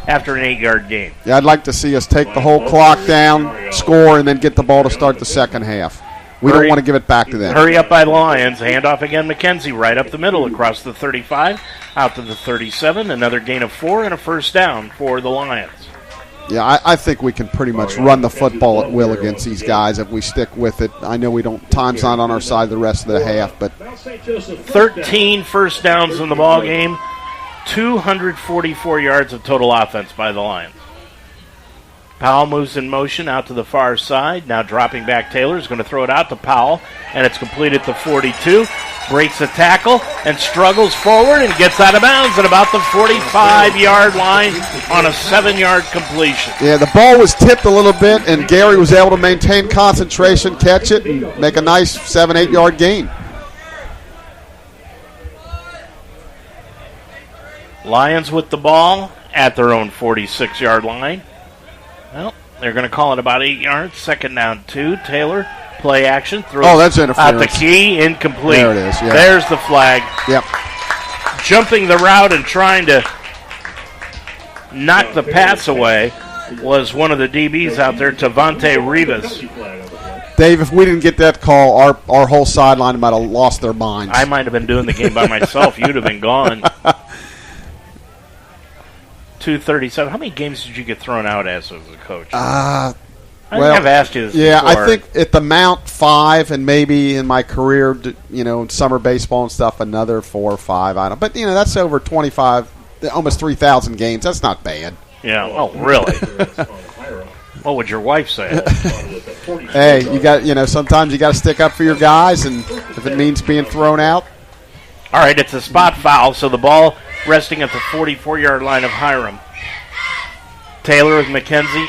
after an 8-yard gain. Yeah, I'd like to see us take the whole clock down, score, and then get the ball to start the second half. We don't want to give it back to them. Hurry up by the Lions. Handoff again, McKenzie right up the middle across the 35, out to the 37. Another gain of 4 and a first down for the Lions. Yeah, I think we can pretty much run the football at will against these guys if we stick with it. I know we don't. Time's not on our side the rest of the half, but 13 first downs in the ball game, 244 yards of total offense by the Lions. Powell moves in motion out to the far side. Now dropping back, Taylor is going to throw it out to Powell, and it's complete at the 42. breaks a tackle and struggles forward and gets out of bounds at about the 45-yard line on a 7-yard completion. Yeah, the ball was tipped a little bit, and Gary was able to maintain concentration, catch it, and make a nice 7-8-yard gain. Lions with the ball at their own 46-yard line. Well, they're going to call it about 8 yards. 2nd down 2. Taylor, play action. Throws that's interference. At the key, incomplete. There it is, yeah. There's the flag. Yep. Jumping the route and trying to knock the pass away was one of the DBs out there, Tavante Rivas. Dave, if we didn't get that call, our whole sideline might have lost their minds. I might have been doing the game by myself. You'd have been gone. 237. How many games did you get thrown out as a coach? I think I've asked you this before. I think at the Mount 5, and maybe in my career, in summer baseball and stuff, another 4 or 5. I don't. But that's over 25, almost 3,000 games. That's not bad. Yeah. Oh, really? What would your wife say? Hey, you got sometimes you got to stick up for your guys, and if it means being thrown out. All right, it's a spot foul, so the ball resting at the 44-yard line of Hiram. Taylor with McKenzie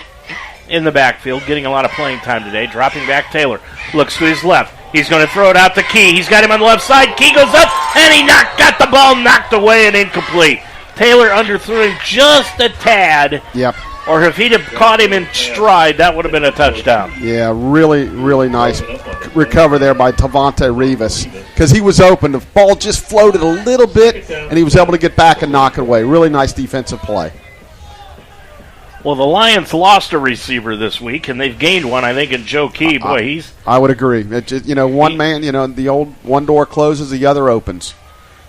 in the backfield, getting a lot of playing time today. Dropping back, Taylor looks to his left. He's going to throw it out to Key. He's got him on the left side. Key goes up, and he got the ball knocked away and incomplete. Taylor underthrew him just a tad. Yep. Or if he'd have caught him in stride, that would have been a touchdown. Yeah, really, really nice recover there by Tavante Rivas, because he was open. The ball just floated a little bit, and he was able to get back and knock it away. Really nice defensive play. Well, the Lions lost a receiver this week, and they've gained one, I think, in Joe Key. Boy, I would agree. One man, the old one door closes, the other opens.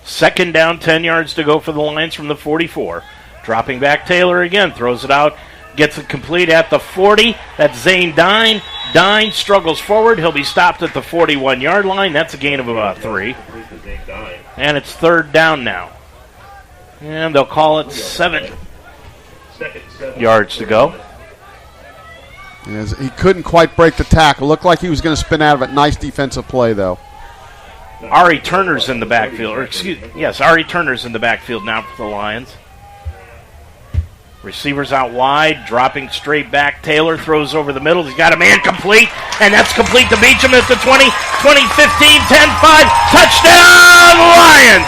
2nd down, 10 yards to go for the Lions from the 44. Dropping back, Taylor again, throws it out, gets it complete at the 40. That's Zane Dine. Dine struggles forward. He'll be stopped at the 41-yard line. That's a gain of about 3. And it's 3rd down now. And they'll call it 7 yards to go. He couldn't quite break the tackle. Looked like he was going to spin out of it. Nice defensive play, though. Ari Turner's in the backfield. Ari Turner's in the backfield now for the Lions. Receivers out wide, dropping straight back. Taylor throws over the middle. He's got a man complete, and that's complete to Beecham at the 20, 20, 15, 10, 5. Touchdown, Lions!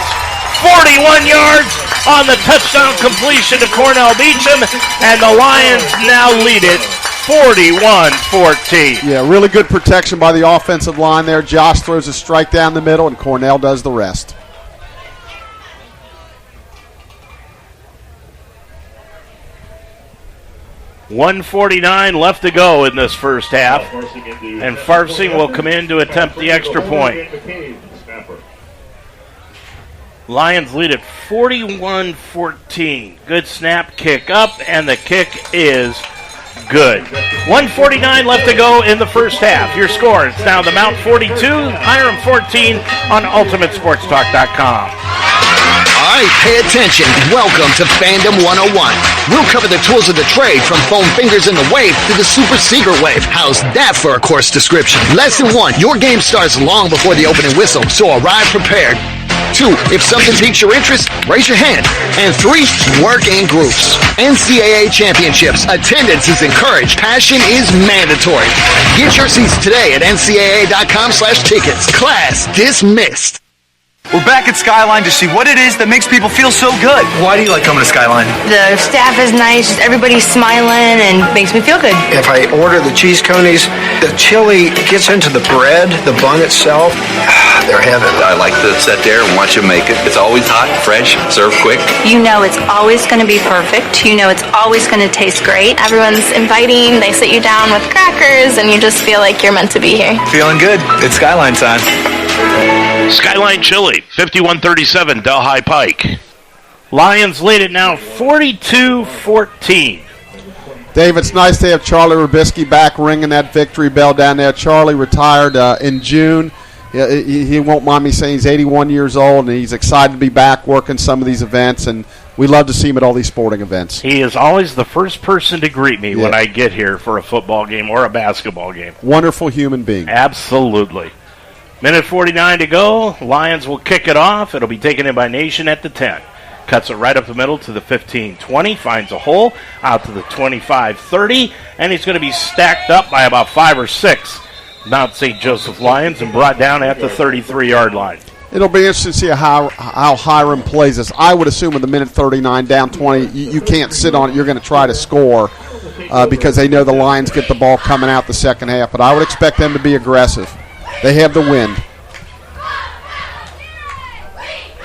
41 yards on the touchdown completion to Cornell Beecham, and the Lions now lead it 41-14. Yeah, really good protection by the offensive line there. Josh throws a strike down the middle, and Cornell does the rest. $1:49 left to go in this first half, and Farsing will come in to attempt the extra point. Lions lead at 41-14. Good snap, kick up, and the kick is good. 1:49 left to go in the first half. Your score, it's now the Mount 42, Hiram 14 on UltimateSportsTalk.com. All right, pay attention. Welcome to Fandom 101. We'll cover the tools of the trade from foam fingers in the wave to the super secret wave. How's that for a course description? Lesson 1, your game starts long before the opening whistle, so arrive prepared. 2, if something piques your interest, raise your hand. And 3, work in groups. NCAA championships. Attendance is encouraged. Passion is mandatory. Get your seats today at ncaa.com/tickets. Class dismissed. We're back at Skyline to see what it is that makes people feel so good. Why do you like coming to Skyline? The staff is nice, everybody's smiling, and makes me feel good. If I order the cheese conies, the chili gets into the bread, the bun itself. They're heaven. I like to sit there and watch them make it. It's always hot, fresh, served quick. You know it's always going to be perfect. You know it's always going to taste great. Everyone's inviting. They sit you down with crackers, and you just feel like you're meant to be here. Feeling good. It's Skyline time. Skyline Chili, 5137 Delhi Pike. Lions lead it now 42-14. Dave, it's nice to have Charlie Rubisky back ringing that victory bell down there. Charlie retired in June. He won't mind me saying he's 81 years old, and he's excited to be back working some of these events, and we love to see him at all these sporting events. He is always the first person to greet me when I get here for a football game or a basketball game. Wonderful human being. Absolutely. Minute 49 to go. Lions will kick it off. It'll be taken in by Nation at the 10. Cuts it right up the middle to the 15-20. Finds a hole out to the 25-30. And he's going to be stacked up by about 5 or 6 Mount St. Joseph Lions and brought down at the 33-yard line. It'll be interesting to see how Hiram plays this. I would assume with the minute 39, down 20, you can't sit on it. You're going to try to score because they know the Lions get the ball coming out the second half. But I would expect them to be aggressive. They have the wind.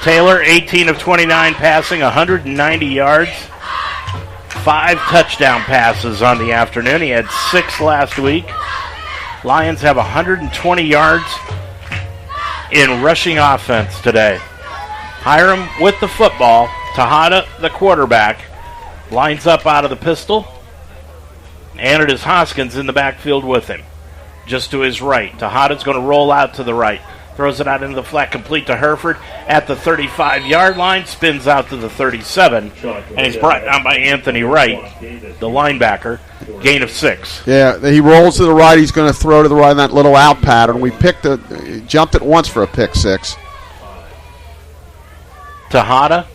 Taylor, 18 of 29 passing, 190 yards. 5 touchdown passes on the afternoon. He had 6 last week. Lions have 120 yards in rushing offense today. Hiram with the football. Tejada, the quarterback, lines up out of the pistol. And it is Hoskins in the backfield with him. Just to his right. Tejada's going to roll out to the right. Throws it out into the flat, complete to Hereford at the 35-yard line. Spins out to the 37. And he's brought down by Anthony Wright, the linebacker. Gain of 6. Yeah, he rolls to the right. He's going to throw to the right in that little out pattern. We jumped it once for a pick 6. Tejada,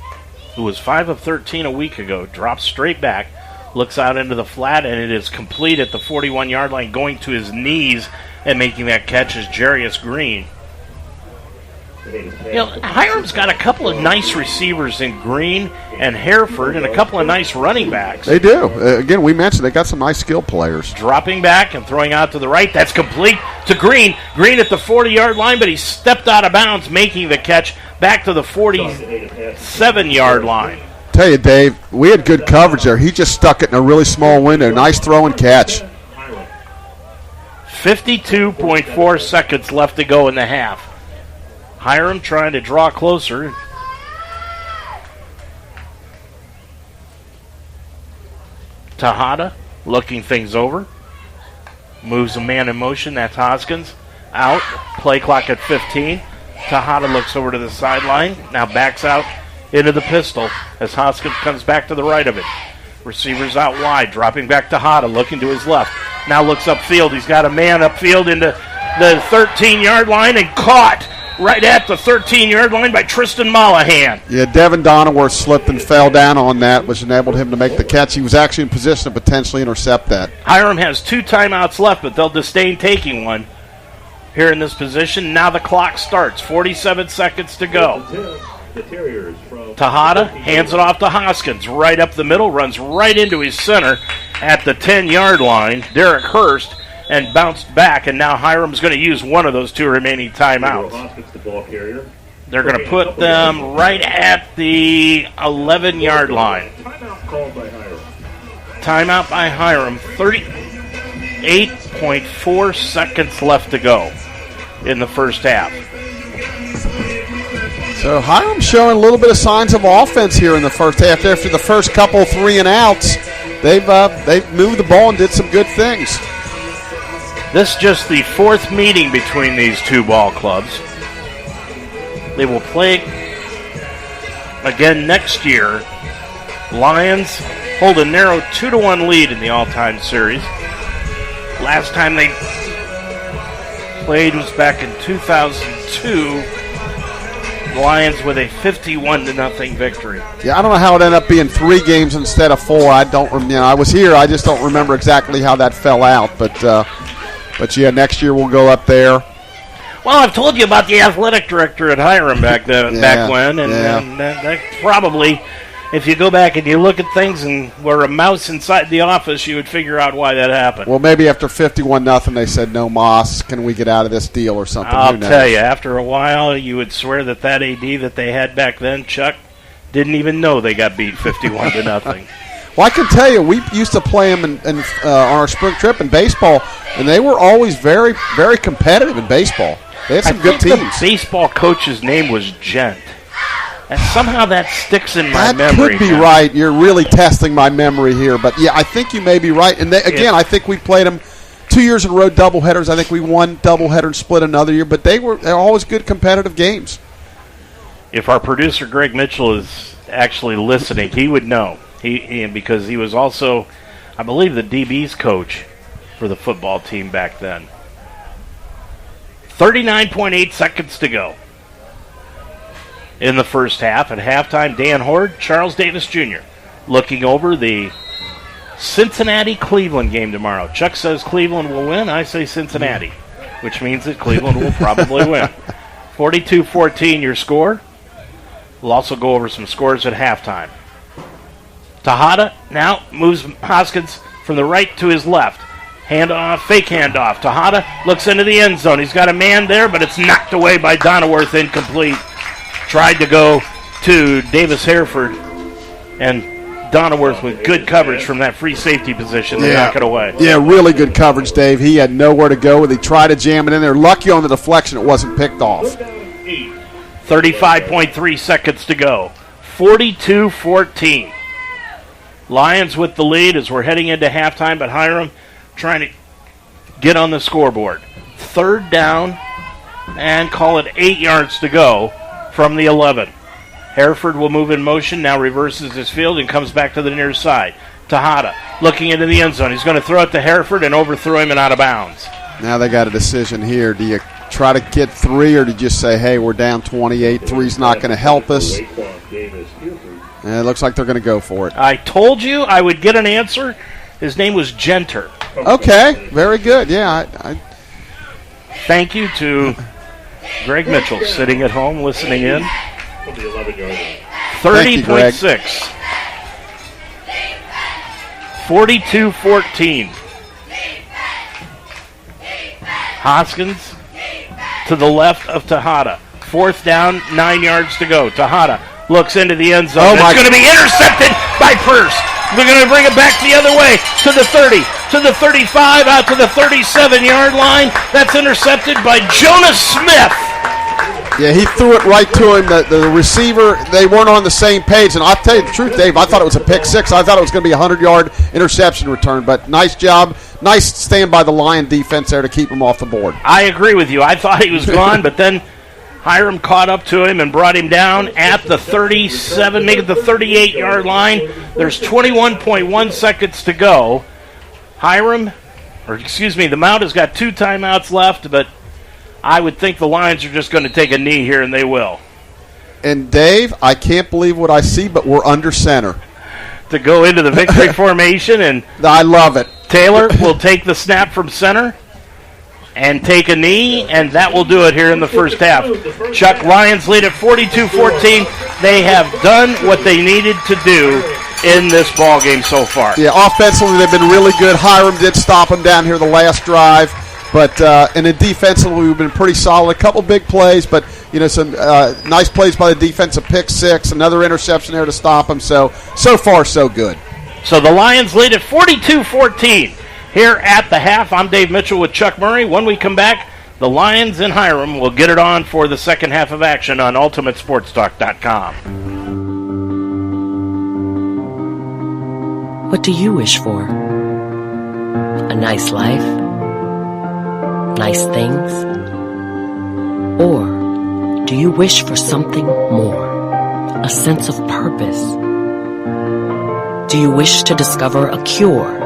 who was 5 of 13 a week ago, drops straight back, looks out into the flat, and it is complete at the 41-yard line, going to his knees and making that catch is Jarius Green. You know, Hiram's got a couple of nice receivers in Green and Hereford and a couple of nice running backs. They do. Again, we mentioned they got some nice skill players. Dropping back and throwing out to the right. That's complete to Green. Green at the 40-yard line, but he stepped out of bounds, making the catch back to the 47-yard line. Tell you, Dave, we had good coverage there. He just stuck it in a really small window. Nice throw and catch. 52.4 seconds left to go in the half. Hiram trying to draw closer. Tejada looking things over. Moves a man in motion. That's Hoskins. Out. Play clock at 15. Tejada looks over to the sideline. Now backs out into the pistol as Hoskins comes back to the right of it. Receivers out wide. Dropping back to Tejada. Looking to his left. Now looks upfield. He's got a man upfield into the 13-yard line and caught right at the 13-yard line by Tristan Mollahan. Yeah, Devin Donaworth slipped and fell down on that, which enabled him to make the catch. He was actually in position to potentially intercept that. Hiram has 2 timeouts left, but they'll disdain taking one here in this position. Now the clock starts. 47 seconds to go. Tejada hands it off to Hoskins. Right up the middle, runs right into his center at the 10-yard line. Derek Hurst. And bounced back, and now Hiram's going to use one of those 2 remaining timeouts. They're going to put them right at the 11-yard line. Timeout by Hiram. 38.4 seconds left to go in the first half. So Hiram's showing a little bit of signs of offense here in the first half. After the first couple 3-and-outs, they've moved the ball and did some good things. This is just the 4th meeting between these 2 ball clubs. They will play again next year. Lions hold a narrow 2-1 lead in the all-time series. Last time they played was back in 2002. The Lions with a 51-0 victory. Yeah, I don't know how it ended up being 3 games instead of 4. I was here. I just don't remember exactly how that fell out, But yeah, next year we'll go up there. Well, I've told you about the athletic director at Hiram back when, and that probably, if you go back and you look at things and were a mouse inside the office, you would figure out why that happened. Well, maybe after 51-0, they said, no mas, can we get out of this deal or something? I'll tell you, after a while, you would swear that AD that they had back then, Chuck, didn't even know they got beat 51-0. Well, I can tell you, we used to play them on our spring trip in baseball, and they were always very, very competitive in baseball. They had some good teams. The baseball coach's name was Gent. And somehow that sticks in my memory. That could be right. You're really testing my memory here. But, yeah, I think you may be right. And, I think we played them 2 years in a row, doubleheaders. I think we won doubleheader and split another year. But they're always good competitive games. If our producer, Greg Mitchell, is actually listening, he would know. Because he was also, I believe, the DB's coach for the football team back then. 39.8 seconds to go in the first half. At halftime, Dan Horde, Charles Davis Jr. looking over the Cincinnati-Cleveland game tomorrow. Chuck says Cleveland will win. I say Cincinnati, which means that Cleveland will probably win. 42-14 your score. We'll also go over some scores at halftime. Tejada now moves Hoskins from the right to his left. Handoff, fake handoff. Tejada looks into the end zone. He's got a man there, but it's knocked away by Donaworth, incomplete. Tried to go to Davis Hereford, and Donaworth with good coverage from that free safety position. They knock it away. Yeah, really good coverage, Dave. He had nowhere to go. They tried to jam it in there. Lucky on the deflection it wasn't picked off. 35.3 seconds to go. 42-14. Lions with the lead as we're heading into halftime, but Hiram trying to get on the scoreboard. Third down, and call it 8 yards to go from the 11. Hereford will move in motion, now reverses his field and comes back to the near side. Tejada looking into the end zone. He's going to throw it to Hereford and overthrow him and out of bounds. Now they got a decision here. Do you try to get 3 or do you just say, hey, we're down 28, 3's not going to help us? And it looks like they're going to go for it. I told you I would get an answer. His name was Genter. Okay, very good. Yeah, I thank you to Greg Mitchell sitting at home listening in. 30.6. 42-14. Hoskins to the left of Tejada. Fourth down, 9 yards to go. Tejada looks into the end zone. It's going to be intercepted by Purse. They're going to bring it back the other way to the 30, to the 35, out to the 37-yard line. That's intercepted by Jonas Smith. Yeah, he threw it right to him. The receiver, they weren't on the same page. And I'll tell you the truth, Dave, I thought it was a pick six. I thought it was going to be a 100-yard interception return. But nice job. Nice stand by the Lion defense there to keep him off the board. I agree with you. I thought he was gone, but then Hiram caught up to him and brought him down at the 37, make it the 38-yard line. There's 21.1 seconds to go. The Mount has got 2 timeouts left, but I would think the Lions are just going to take a knee here, and they will. And, Dave, I can't believe what I see, but we're under center. To go into the victory formation, and I love it. Taylor will take the snap from center and take a knee, and that will do it here in the first half. Chuck, Lions lead at 42-14. They have done what they needed to do in this ball game so far. Yeah, offensively they've been really good. Hiram did stop them down here the last drive. But and then defensively, we've been pretty solid. A couple big plays, but some nice plays by the defense. A pick six, another interception there to stop them. So far, so good. So the Lions lead at 42-14 here at the half. I'm Dave Mitchell with Chuck Murray. When we come back, the Lions and Hiram will get it on for the second half of action on UltimateSportsTalk.com. What do you wish for? A nice life? Nice things? Or do you wish for something more? A sense of purpose? Do you wish to discover a cure?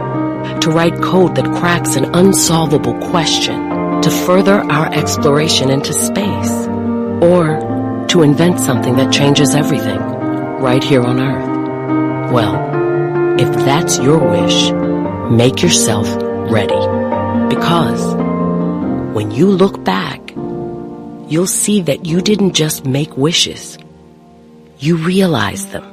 To write code that cracks an unsolvable question? To further our exploration into space? Or to invent something that changes everything right here on Earth? Well, if that's your wish, make yourself ready. Because when you look back, you'll see that you didn't just make wishes. You realized them.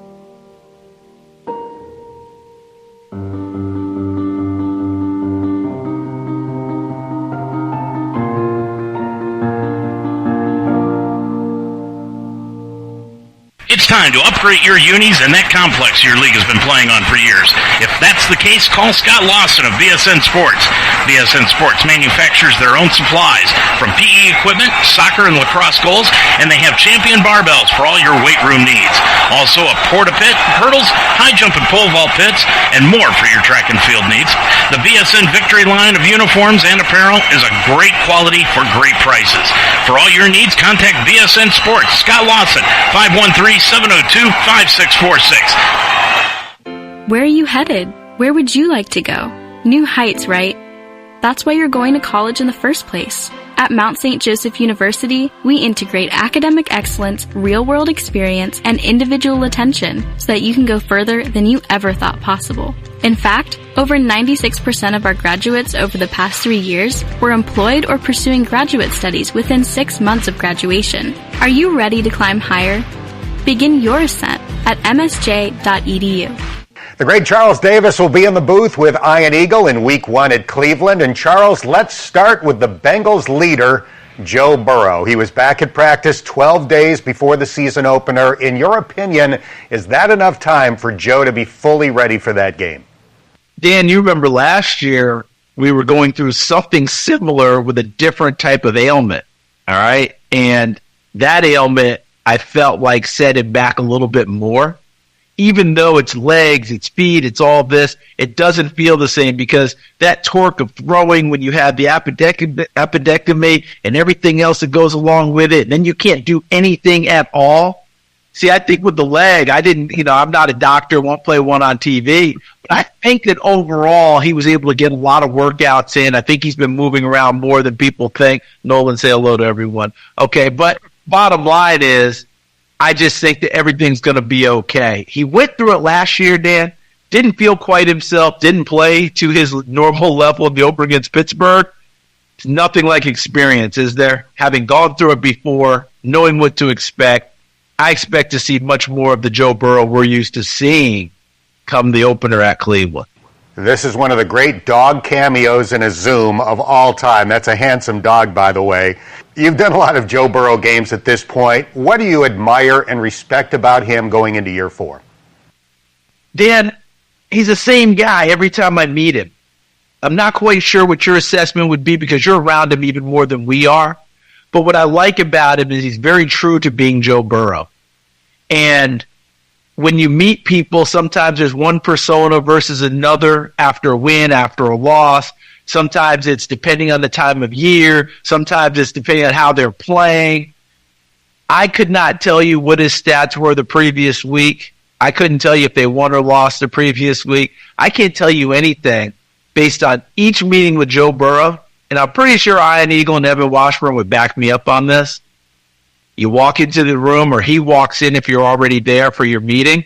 It's time to upgrade your unis and that complex your league has been playing on for years. If that's the case, call Scott Lawson of BSN Sports. BSN Sports manufactures their own supplies, from PE equipment, soccer and lacrosse goals, and they have champion barbells for all your weight room needs. Also a porta pit, hurdles, high jump and pole vault pits, and more for your track and field needs. The BSN Victory line of uniforms and apparel is a great quality for great prices. For all your needs, contact BSN Sports. Scott Lawson, 513-702-5646. Where are you headed? Where would you like to go? New heights, right? That's why you're going to college in the first place. At Mount St. Joseph University, we integrate academic excellence, real-world experience, and individual attention so that you can go further than you ever thought possible. In fact, over 96% of our graduates over the past 3 years were employed or pursuing graduate studies within 6 months of graduation. Are you ready to climb higher? Begin your ascent at msj.edu. The great Charles Davis will be in the booth with Ian Eagle in Week 1 at Cleveland. And Charles, let's start with the Bengals leader, Joe Burrow. He was back at practice 12 days before the season opener. In your opinion, is that enough time for Joe to be fully ready for that game? Dan, you remember last year we were going through something similar with a different type of ailment, all right? And that ailment, I felt like, set him back a little bit more. Even though it's legs, it's feet, it's all this, it doesn't feel the same because that torque of throwing when you have the appendectomy and everything else that goes along with it, and then you can't do anything at all. See, I think with the leg, I'm not a doctor, won't play one on TV, but I think that overall he was able to get a lot of workouts in. I think he's been moving around more than people think. Nolan, say hello to everyone. Okay, but bottom line is, I just think that everything's going to be okay. He went through it last year, Dan, didn't feel quite himself, didn't play to his normal level in the opener against Pittsburgh. It's nothing like experience, is there? Having gone through it before, knowing what to expect, I expect to see much more of the Joe Burrow we're used to seeing come the opener at Cleveland. This is one of the great dog cameos in a Zoom of all time. That's a handsome dog, by the way. You've done a lot of Joe Burrow games at this point. What do you admire and respect about him going into year 4? Dan, he's the same guy every time I meet him. I'm not quite sure what your assessment would be because you're around him even more than we are. But what I like about him is he's very true to being Joe Burrow. And when you meet people, sometimes there's one persona versus another after a win, after a loss. Sometimes it's depending on the time of year. Sometimes it's depending on how they're playing. I could not tell you what his stats were the previous week. I couldn't tell you if they won or lost the previous week. I can't tell you anything based on each meeting with Joe Burrow. And I'm pretty sure Ian Eagle and Evan Washburn would back me up on this. You walk into the room, or he walks in if you're already there for your meeting.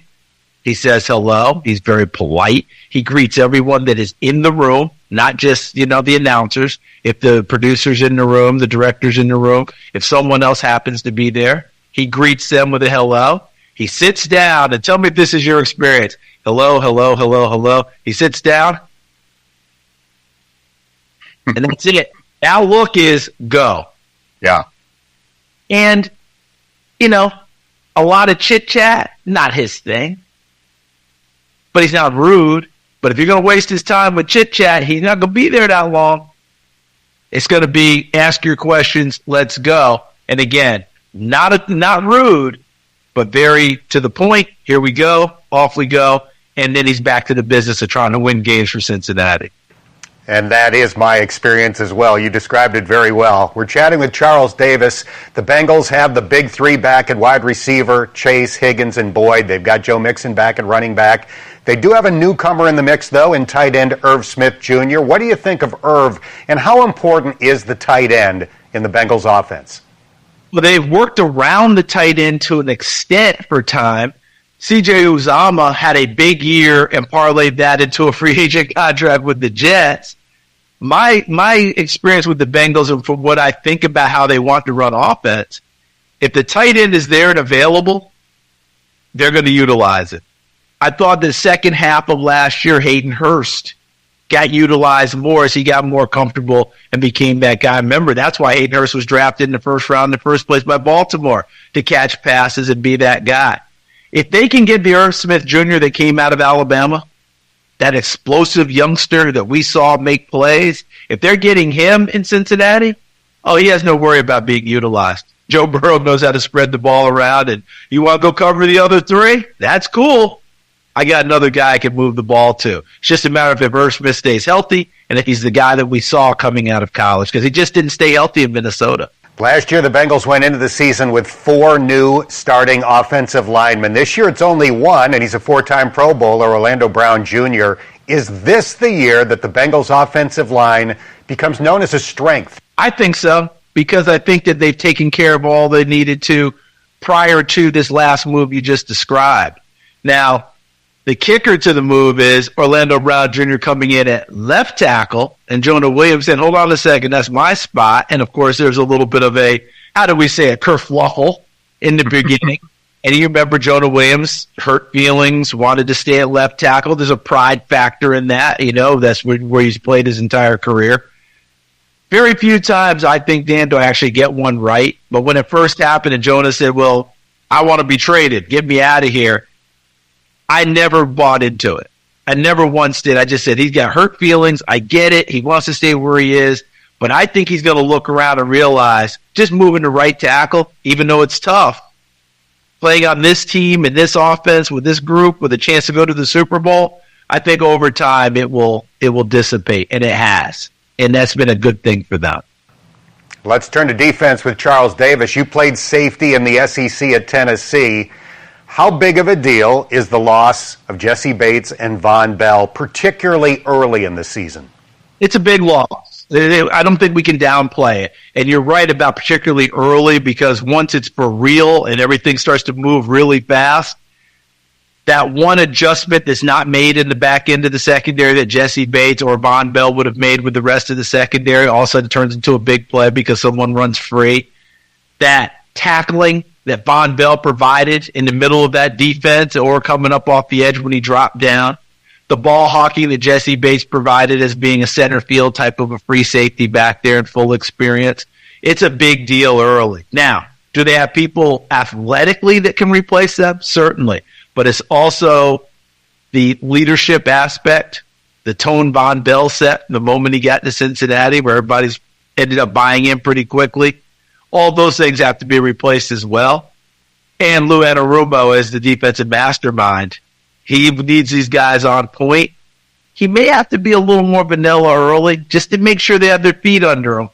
He says hello. He's very polite. He greets everyone that is in the room, not just, the announcers. If the producer's in the room, the director's in the room, if someone else happens to be there, he greets them with a hello. He sits down, and tell me if this is your experience. Hello, hello, hello, hello. He sits down, and that's it. Our look is go. Yeah. And, a lot of chit-chat, not his thing. But he's not rude. But if you're going to waste his time with chit-chat, he's not going to be there that long. It's going to be ask your questions, let's go. And again, not rude, but very to the point. Here we go, off we go. And then he's back to the business of trying to win games for Cincinnati. And that is my experience as well. You described it very well. We're chatting with Charles Davis. The Bengals have the big three back at wide receiver, Chase, Higgins, and Boyd. They've got Joe Mixon back at running back. They do have a newcomer in the mix, though, in tight end Irv Smith Jr. What do you think of Irv, and how important is the tight end in the Bengals offense? Well, they've worked around the tight end to an extent for time. C.J. Uzomah had a big year and parlayed that into a free agent contract with the Jets. My experience with the Bengals and from what I think about how they want to run offense, if the tight end is there and available, they're going to utilize it. I thought the second half of last year, Hayden Hurst got utilized more as he got more comfortable and became that guy. Remember, that's why Hayden Hurst was drafted in the first round in the first place by Baltimore, to catch passes and be that guy. If they can get the Irv Smith Jr. that came out of Alabama, that explosive youngster that we saw make plays, if they're getting him in Cincinnati, he has no worry about being utilized. Joe Burrow knows how to spread the ball around, and you want to go cover the other three? That's cool. I got another guy I can move the ball to. It's just a matter of if Irv Smith stays healthy and if he's the guy that we saw coming out of college, because he just didn't stay healthy in Minnesota. Last year, the Bengals went into the season with 4 new starting offensive linemen. This year, it's only 1, and he's a 4-time Pro Bowler, Orlando Brown Jr. Is this the year that the Bengals offensive line becomes known as a strength? I think so. because I think that they've taken care of all they needed to prior to this last move you just described. Now, the kicker to the move is Orlando Brown Jr. coming in at left tackle, and Jonah Williams said, hold on a second, that's my spot. And, of course, there's a little bit of a, how do we say it, kerfluffle in the beginning. And you remember Jonah Williams, hurt feelings, wanted to stay at left tackle. There's a pride factor in that. That's where he's played his entire career. Very few times I think Dan do I actually get one right. But when it first happened and Jonah said, well, I want to be traded, get me out of here, I never bought into it. I never once did. I just said, he's got hurt feelings. I get it. He wants to stay where he is. But I think he's going to look around and realize just moving to right tackle, even though it's tough, playing on this team and this offense with this group with a chance to go to the Super Bowl, I think over time it will dissipate, and it has. And that's been a good thing for them. Let's turn to defense with Charles Davis. You played safety in the SEC at Tennessee. How big of a deal is the loss of Jesse Bates and Von Bell, particularly early in the season? It's a big loss. I don't think we can downplay it. And you're right about particularly early, because once it's for real and everything starts to move really fast, that one adjustment that's not made in the back end of the secondary that Jesse Bates or Von Bell would have made with the rest of the secondary all of a sudden turns into a big play because someone runs free. That tackling that Von Bell provided in the middle of that defense or coming up off the edge when he dropped down. The ball hawking that Jesse Bates provided as being a center field type of a free safety back there in full experience. It's a big deal early. Now, do they have people athletically that can replace them? Certainly. But it's also the leadership aspect, the tone Von Bell set the moment he got to Cincinnati, where everybody's ended up buying in pretty quickly. All those things have to be replaced as well. And Lou Anarumo is the defensive mastermind. He needs these guys on point. He may have to be a little more vanilla early just to make sure they have their feet under him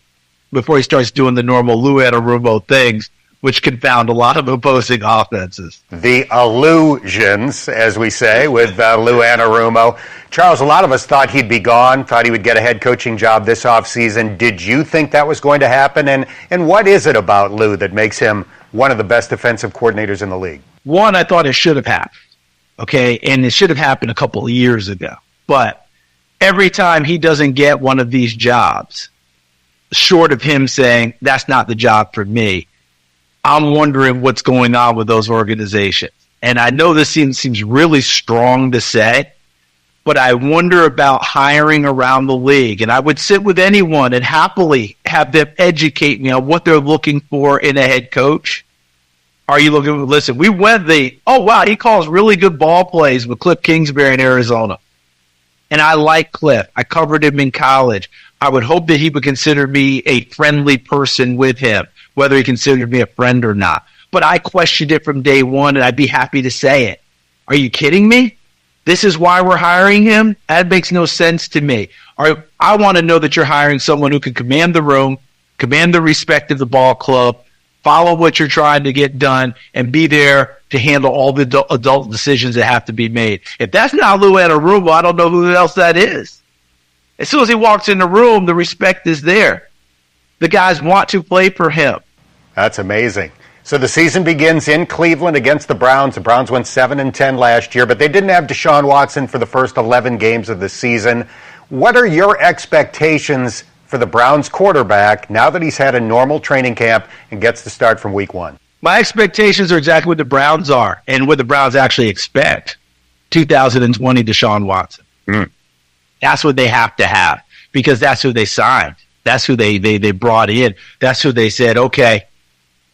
before he starts doing the normal Lou Anarumo things, which confound a lot of opposing offenses. The illusions, as we say, with Lou Anarumo. Charles, a lot of us thought he'd be gone, thought he would get a head coaching job this offseason. Did you think that was going to happen? And what is it about Lou that makes him one of the best defensive coordinators in the league? One, I thought it should have happened. Okay, and it should have happened a couple of years ago. But every time he doesn't get one of these jobs, short of him saying, that's not the job for me, I'm wondering what's going on with those organizations. And I know this seems really strong to say, but I wonder about hiring around the league. And I would sit with anyone and happily have them educate me on what they're looking for in a head coach. Are you looking, listen, we went oh, wow, he calls really good ball plays with Cliff Kingsbury in Arizona. And I like Cliff. I covered him in college. I would hope that he would consider me a friendly person with him, whether he considered me a friend or not. But I questioned it from day one, and I'd be happy to say it. Are you kidding me? This is why we're hiring him? That makes no sense to me. I want to know that you're hiring someone who can command the room, command the respect of the ball club, follow what you're trying to get done, and be there to handle all the adult decisions that have to be made. If that's not Lou Anarumo, I don't know who else that is. As soon as he walks in the room, the respect is there. The guys want to play for him. That's amazing. So the season begins in Cleveland against the Browns. The Browns went 7-10 last year, but they didn't have Deshaun Watson for the first 11 games of the season. What are your expectations for the Browns quarterback now that he's had a normal training camp and gets to start from week 1? My expectations are exactly what the Browns are and what the Browns actually expect. 2020 Deshaun Watson. That's what they have to have because that's who they signed. That's who they brought in. That's who they said, okay,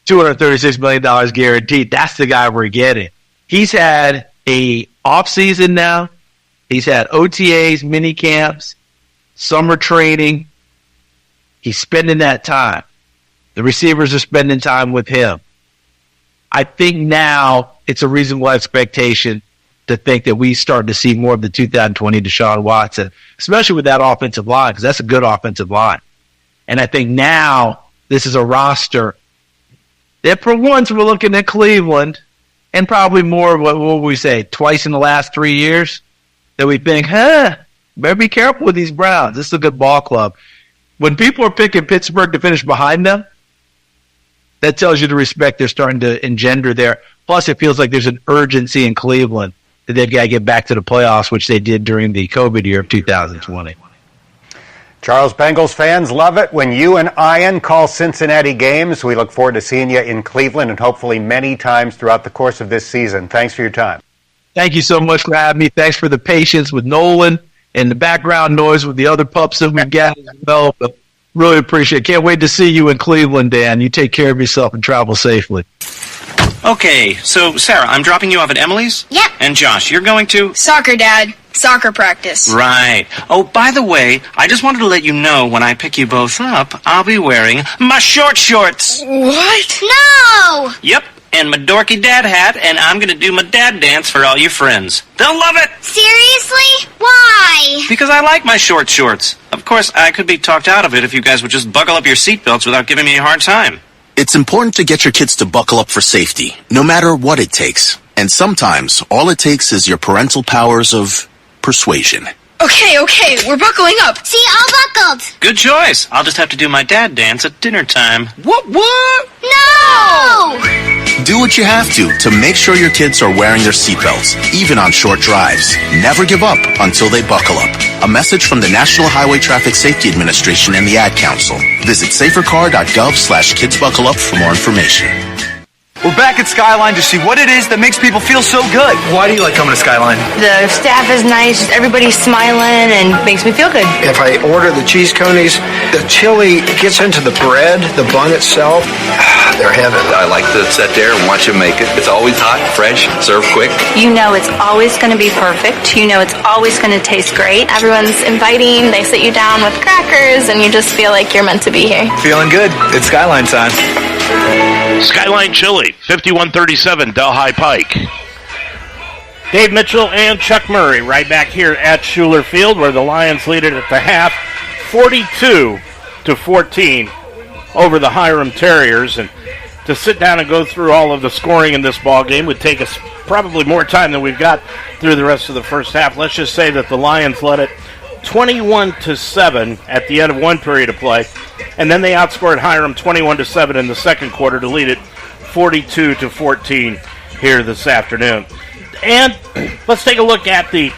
$236 million guaranteed. That's the guy we're getting. He's had a offseason now. He's had OTAs, mini camps, summer training. He's spending that time. The receivers are spending time with him. I think now it's a reasonable expectation to think that we start to see more of the 2020 Deshaun Watson, especially with that offensive line, because that's a good offensive line. And I think now this is a roster that for once we're looking at Cleveland and probably more, what would we say, twice in the last 3 years, that we think, better be careful with these Browns. This is a good ball club. When people are picking Pittsburgh to finish behind them, that tells you the respect they're starting to engender there. Plus, it feels like there's an urgency in Cleveland that they've got to get back to the playoffs, which they did during the COVID year of 2020. Charles, Bengals fans love it when you and Ian call Cincinnati games. We look forward to seeing you in Cleveland and hopefully many times throughout the course of this season. Thanks for your time. Thank you so much for having me. Thanks for the patience with Nolan and the background noise with the other pups that we've got as well. But really appreciate it. Can't wait to see you in Cleveland, Dan. You take care of yourself and travel safely. Okay, so Sarah, I'm dropping you off at Emily's? Yep. And Josh, you're going to? Soccer, Dad. Soccer practice. Right. Oh, by the way, I just wanted to let you know when I pick you both up, I'll be wearing my short shorts. What? No! Yep, and my dorky dad hat, and I'm going to do my dad dance for all your friends. They'll love it! Seriously? Why? Because I like my short shorts. Of course, I could be talked out of it if you guys would just buckle up your seatbelts without giving me a hard time. It's important to get your kids to buckle up for safety, no matter what it takes. And sometimes, all it takes is your parental powers of persuasion. Okay, we're buckling up. See, all buckled. Good choice. I'll just have to do my dad dance at dinner time. What? No! Do what you have to make sure your kids are wearing their seatbelts, even on short drives. Never give up until they buckle up. A message from the National Highway Traffic Safety Administration and the Ad Council. Visit safercar.gov/kidsbuckleup for more information. We're back at Skyline to see what it is that makes people feel so good. Why do you like coming to Skyline? The staff is nice, everybody's smiling, and makes me feel good. If I order the cheese conies, the chili gets into the bread, the bun itself. They're heaven. I like to sit there and watch them make it. It's always hot, fresh, served quick. You know it's always going to be perfect. You know it's always going to taste great. Everyone's inviting. They sit you down with crackers, and you just feel like you're meant to be here. Feeling good. It's Skyline time. Skyline Chili, 5137 Delhi Pike. Dave Mitchell and Chuck Murray right back here at Schuler Field, where the Lions lead it at the half, 42-14 over the Hiram Terriers. And to sit down and go through all of the scoring in this ball game would take us probably more time than we've got through the rest of the first half. Let's just say that the Lions led it 21-7 at the end of one period of play, and then they outscored Hiram 21-7 in the second quarter to lead it 42-14 here this afternoon. And let's take a look at the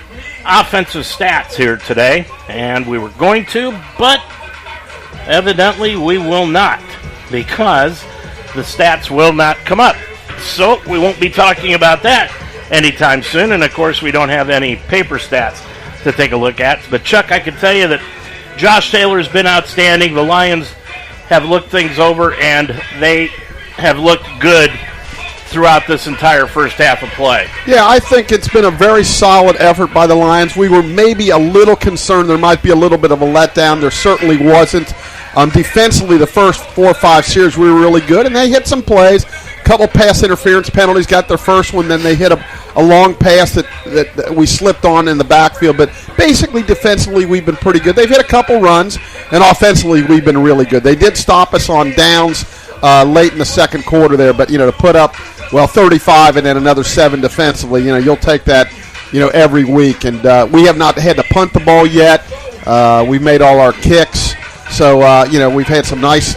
offensive stats here today. And we were going to, but evidently we will not, because the stats will not come up. So we won't be talking about that anytime soon. And of course, we don't have any paper stats to take a look at. But Chuck, I can tell you that Josh Taylor's been outstanding. The Lions have looked things over, and they have looked good throughout this entire first half of play. Yeah, I think it's been a very solid effort by the Lions. We were maybe a little concerned there might be a little bit of a letdown. There certainly wasn't. Defensively, the first 4 or 5 series we were really good, and they hit some plays. A couple pass interference penalties, got their first one, then they hit a long pass that we slipped on in the backfield. But basically, defensively, we've been pretty good. They've hit a couple runs, and offensively, we've been really good. They did stop us on downs late in the second quarter there, but, to put up, 35 and then another 7 defensively, you'll take that, every week. And we have not had to punt the ball yet. We've made all our kicks. So, we've had some nice.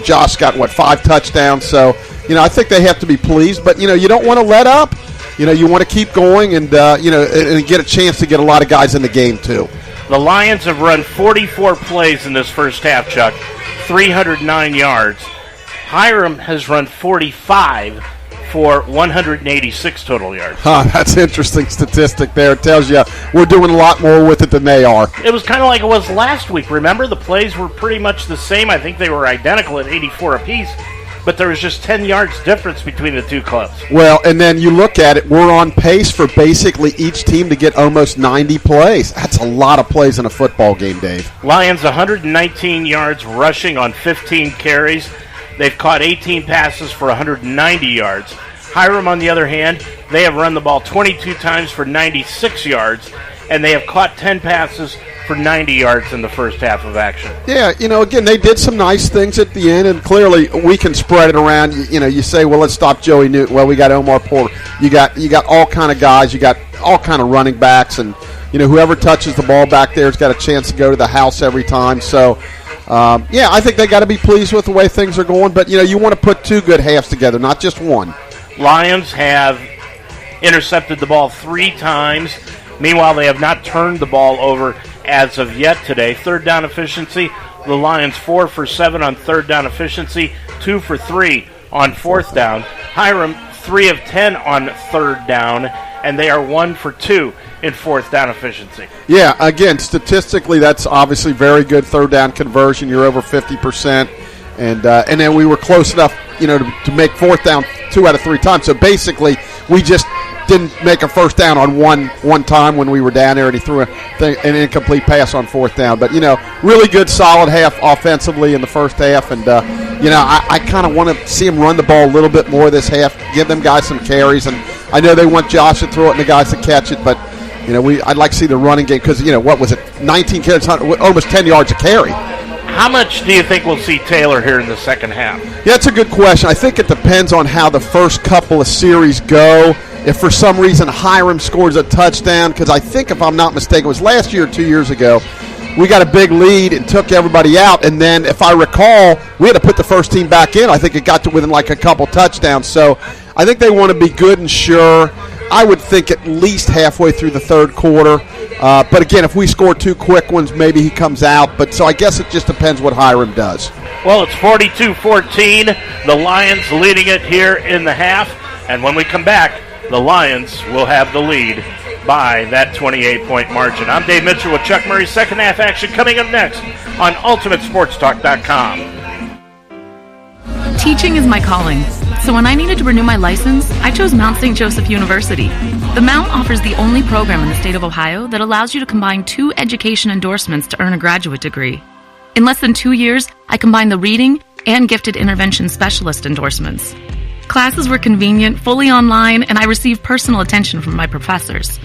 Josh got, 5 touchdowns. So, I think they have to be pleased. But, you don't want to let up. You want to keep going and, and get a chance to get a lot of guys in the game, too. The Lions have run 44 plays in this first half, Chuck, 309 yards. Hiram has run 45 for 186 total yards. That's an interesting statistic there. It tells you we're doing a lot more with it than they are. It was kind of like it was last week. Remember, the plays were pretty much the same. I think they were identical at 84 apiece, but there was just 10 yards difference between the two clubs. Well, and then you look at it, we're on pace for basically each team to get almost 90 plays. That's a lot of plays in a football game, Dave. Lions 119 yards rushing on 15 carries. They've caught 18 passes for 190 yards. Hiram, on the other hand, they have run the ball 22 times for 96 yards, and they have caught 10 passes for 90 yards in the first half of action. Yeah, again, they did some nice things at the end, and clearly we can spread it around. You say, well, let's stop Joey Newton. Well, we got Omar Porter. You got all kind of guys. You got all kind of running backs, and whoever touches the ball back there has got a chance to go to the house every time. So, I think they got to be pleased with the way things are going. But, you want to put two good halves together, not just one. Lions have intercepted the ball 3 times. Meanwhile, they have not turned the ball over as of yet today. Third down efficiency, the Lions 4 for 7 on third down efficiency, 2 for 3 on fourth down. Hiram 3 of 10 on third down, and they are 1 for 2 in fourth down efficiency. Yeah, again, statistically, that's obviously very good third down conversion. You're over 50%, and then we were close enough, to make fourth down 2 out of 3 times. So basically, we just didn't make a first down on one time when we were down there, and he threw an incomplete pass on fourth down. But, really good, solid half offensively in the first half. And, I kind of want to see him run the ball a little bit more this half, give them guys some carries. And I know they want Josh to throw it and the guys to catch it, but, I'd like to see the running game because, what was it, 19 carries, almost 10 yards a carry. How much do you think we'll see Taylor here in the second half? Yeah, that's a good question. I think it depends on how the first couple of series go. If for some reason Hiram scores a touchdown, because I think, if I'm not mistaken, it was last year or 2 years ago, we got a big lead and took everybody out, and then, if I recall, we had to put the first team back in. I think it got to within like a couple touchdowns. So I think they want to be good and sure. I would think at least halfway through the third quarter. But again, if we score 2 quick ones, maybe he comes out. But so I guess it just depends what Hiram does. Well, it's 42-14. The Lions leading it here in the half. And when we come back, the Lions will have the lead by that 28-point margin. I'm Dave Mitchell with Chuck Murray. Second half action coming up next on UltimateSportsTalk.com. Teaching is my calling. So when I needed to renew my license, I chose Mount St. Joseph University. The Mount offers the only program in the state of Ohio that allows you to combine 2 education endorsements to earn a graduate degree. In less than 2 years, I combined the reading and gifted intervention specialist endorsements. Classes were convenient, fully online, and I received personal attention from my professors.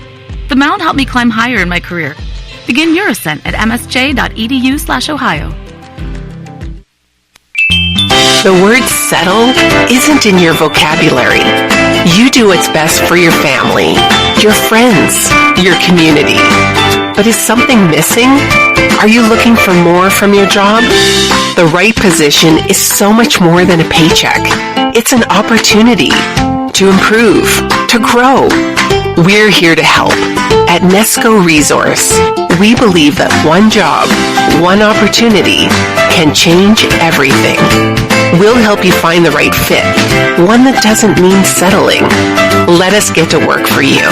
The Mount helped me climb higher in my career. Begin your ascent at msj.edu/Ohio. The word settle isn't in your vocabulary. You do what's best for your family, your friends, your community. But is something missing? Are you looking for more from your job? The right position is so much more than a paycheck. It's an opportunity to improve, to grow. We're here to help. At Nesco Resource, we believe that one job, one opportunity can change everything. We'll help you find the right fit, one that doesn't mean settling. Let us get to work for you.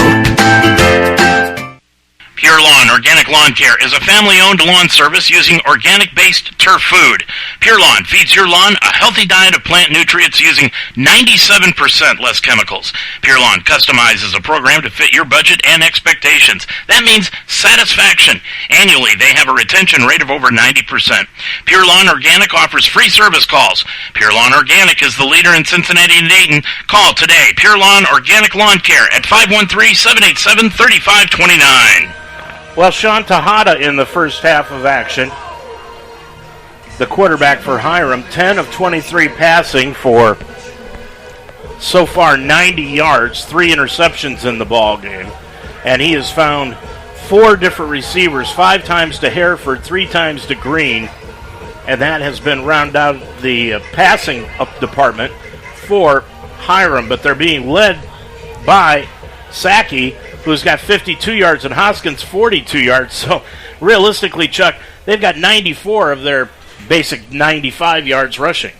Pure Lawn Organic Lawn Care is a family-owned lawn service using organic-based turf food. Pure Lawn feeds your lawn a healthy diet of plant nutrients using 97% less chemicals. Pure Lawn customizes a program to fit your budget and expectations. That means satisfaction. Annually, they have a retention rate of over 90%. Pure Lawn Organic offers free service calls. Pure Lawn Organic is the leader in Cincinnati and Dayton. Call today. Pure Lawn Organic Lawn Care at 513-787-3529. Well, Sean Tejada in the first half of action, the quarterback for Hiram, 10 of 23 passing for so far 90 yards, 3 interceptions in the ball game, and he has found 4 different receivers, 5 times to Hereford, 3 times to Green, and that has been round out the passing department for Hiram, but they're being led by Sackey, who's got 52 yards, and Hoskins 42 yards. So realistically, Chuck, they've got 94 of their basic 95 yards rushing.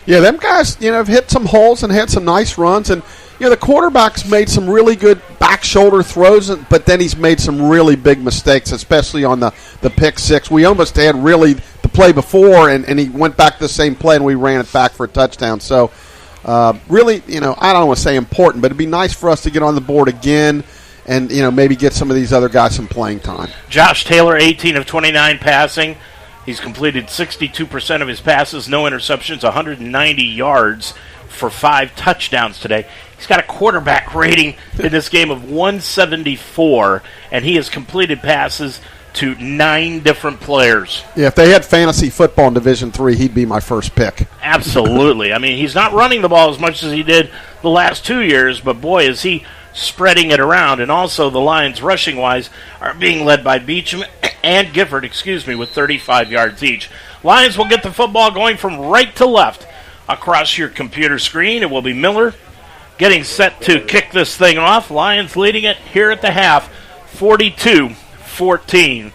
Yeah, them guys, have hit some holes and had some nice runs. And, the quarterback's made some really good back shoulder throws, but then he's made some really big mistakes, especially on the pick six. We almost had really the play before, and he went back to the same play, and we ran it back for a touchdown. So, really, I don't want to say important, but it'd be nice for us to get on the board again and, maybe get some of these other guys some playing time. Josh Taylor, 18 of 29 passing. He's completed 62% of his passes, no interceptions, 190 yards for 5 touchdowns today. He's got a quarterback rating in this game of 174, and he has completed passes to 9 different players. Yeah, if they had fantasy football in Division III, he'd be my first pick. Absolutely. I mean, he's not running the ball as much as he did the last 2 years, but boy, is he spreading it around. And also the Lions, rushing-wise, are being led by Beecham and Gifford, with 35 yards each. Lions will get the football going from right to left across your computer screen. It will be Miller getting set to kick this thing off. Lions leading it here at the half, 42-14.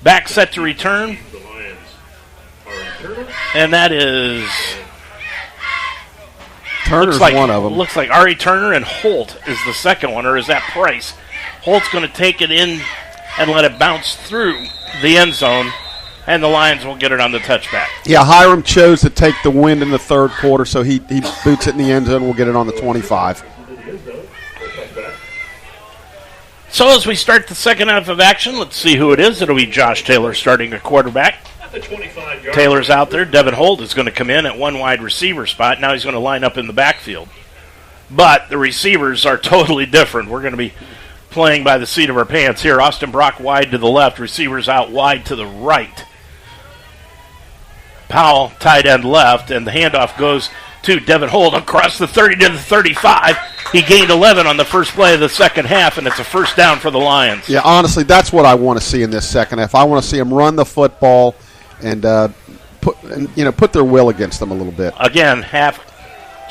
Back set to return. And that is... Turner's one of them. Looks like Ari Turner, and Holt is the second one, or is that Price? Holt's going to take it in and let it bounce through the end zone, and the Lions will get it on the touchback. Yeah, Hiram chose to take the wind in the third quarter, so he boots it in the end zone. We'll get it on the 25. So as we start the second half of action, let's see who it is. It'll be Josh Taylor starting at quarterback. Taylor's out there. Devin Holt is going to come in at one wide receiver spot. Now he's going to line up in the backfield. But the receivers are totally different. We're going to be playing by the seat of our pants here. Austin Brock wide to the left. Receivers out wide to the right. Powell tight end left, and the handoff goes to Devin Holt across the 30 to the 35. He gained 11 on the first play of the second half, and it's a first down for the Lions. Yeah, honestly, that's what I want to see in this second half. I want to see them run the football and put their will against them a little bit. Again, half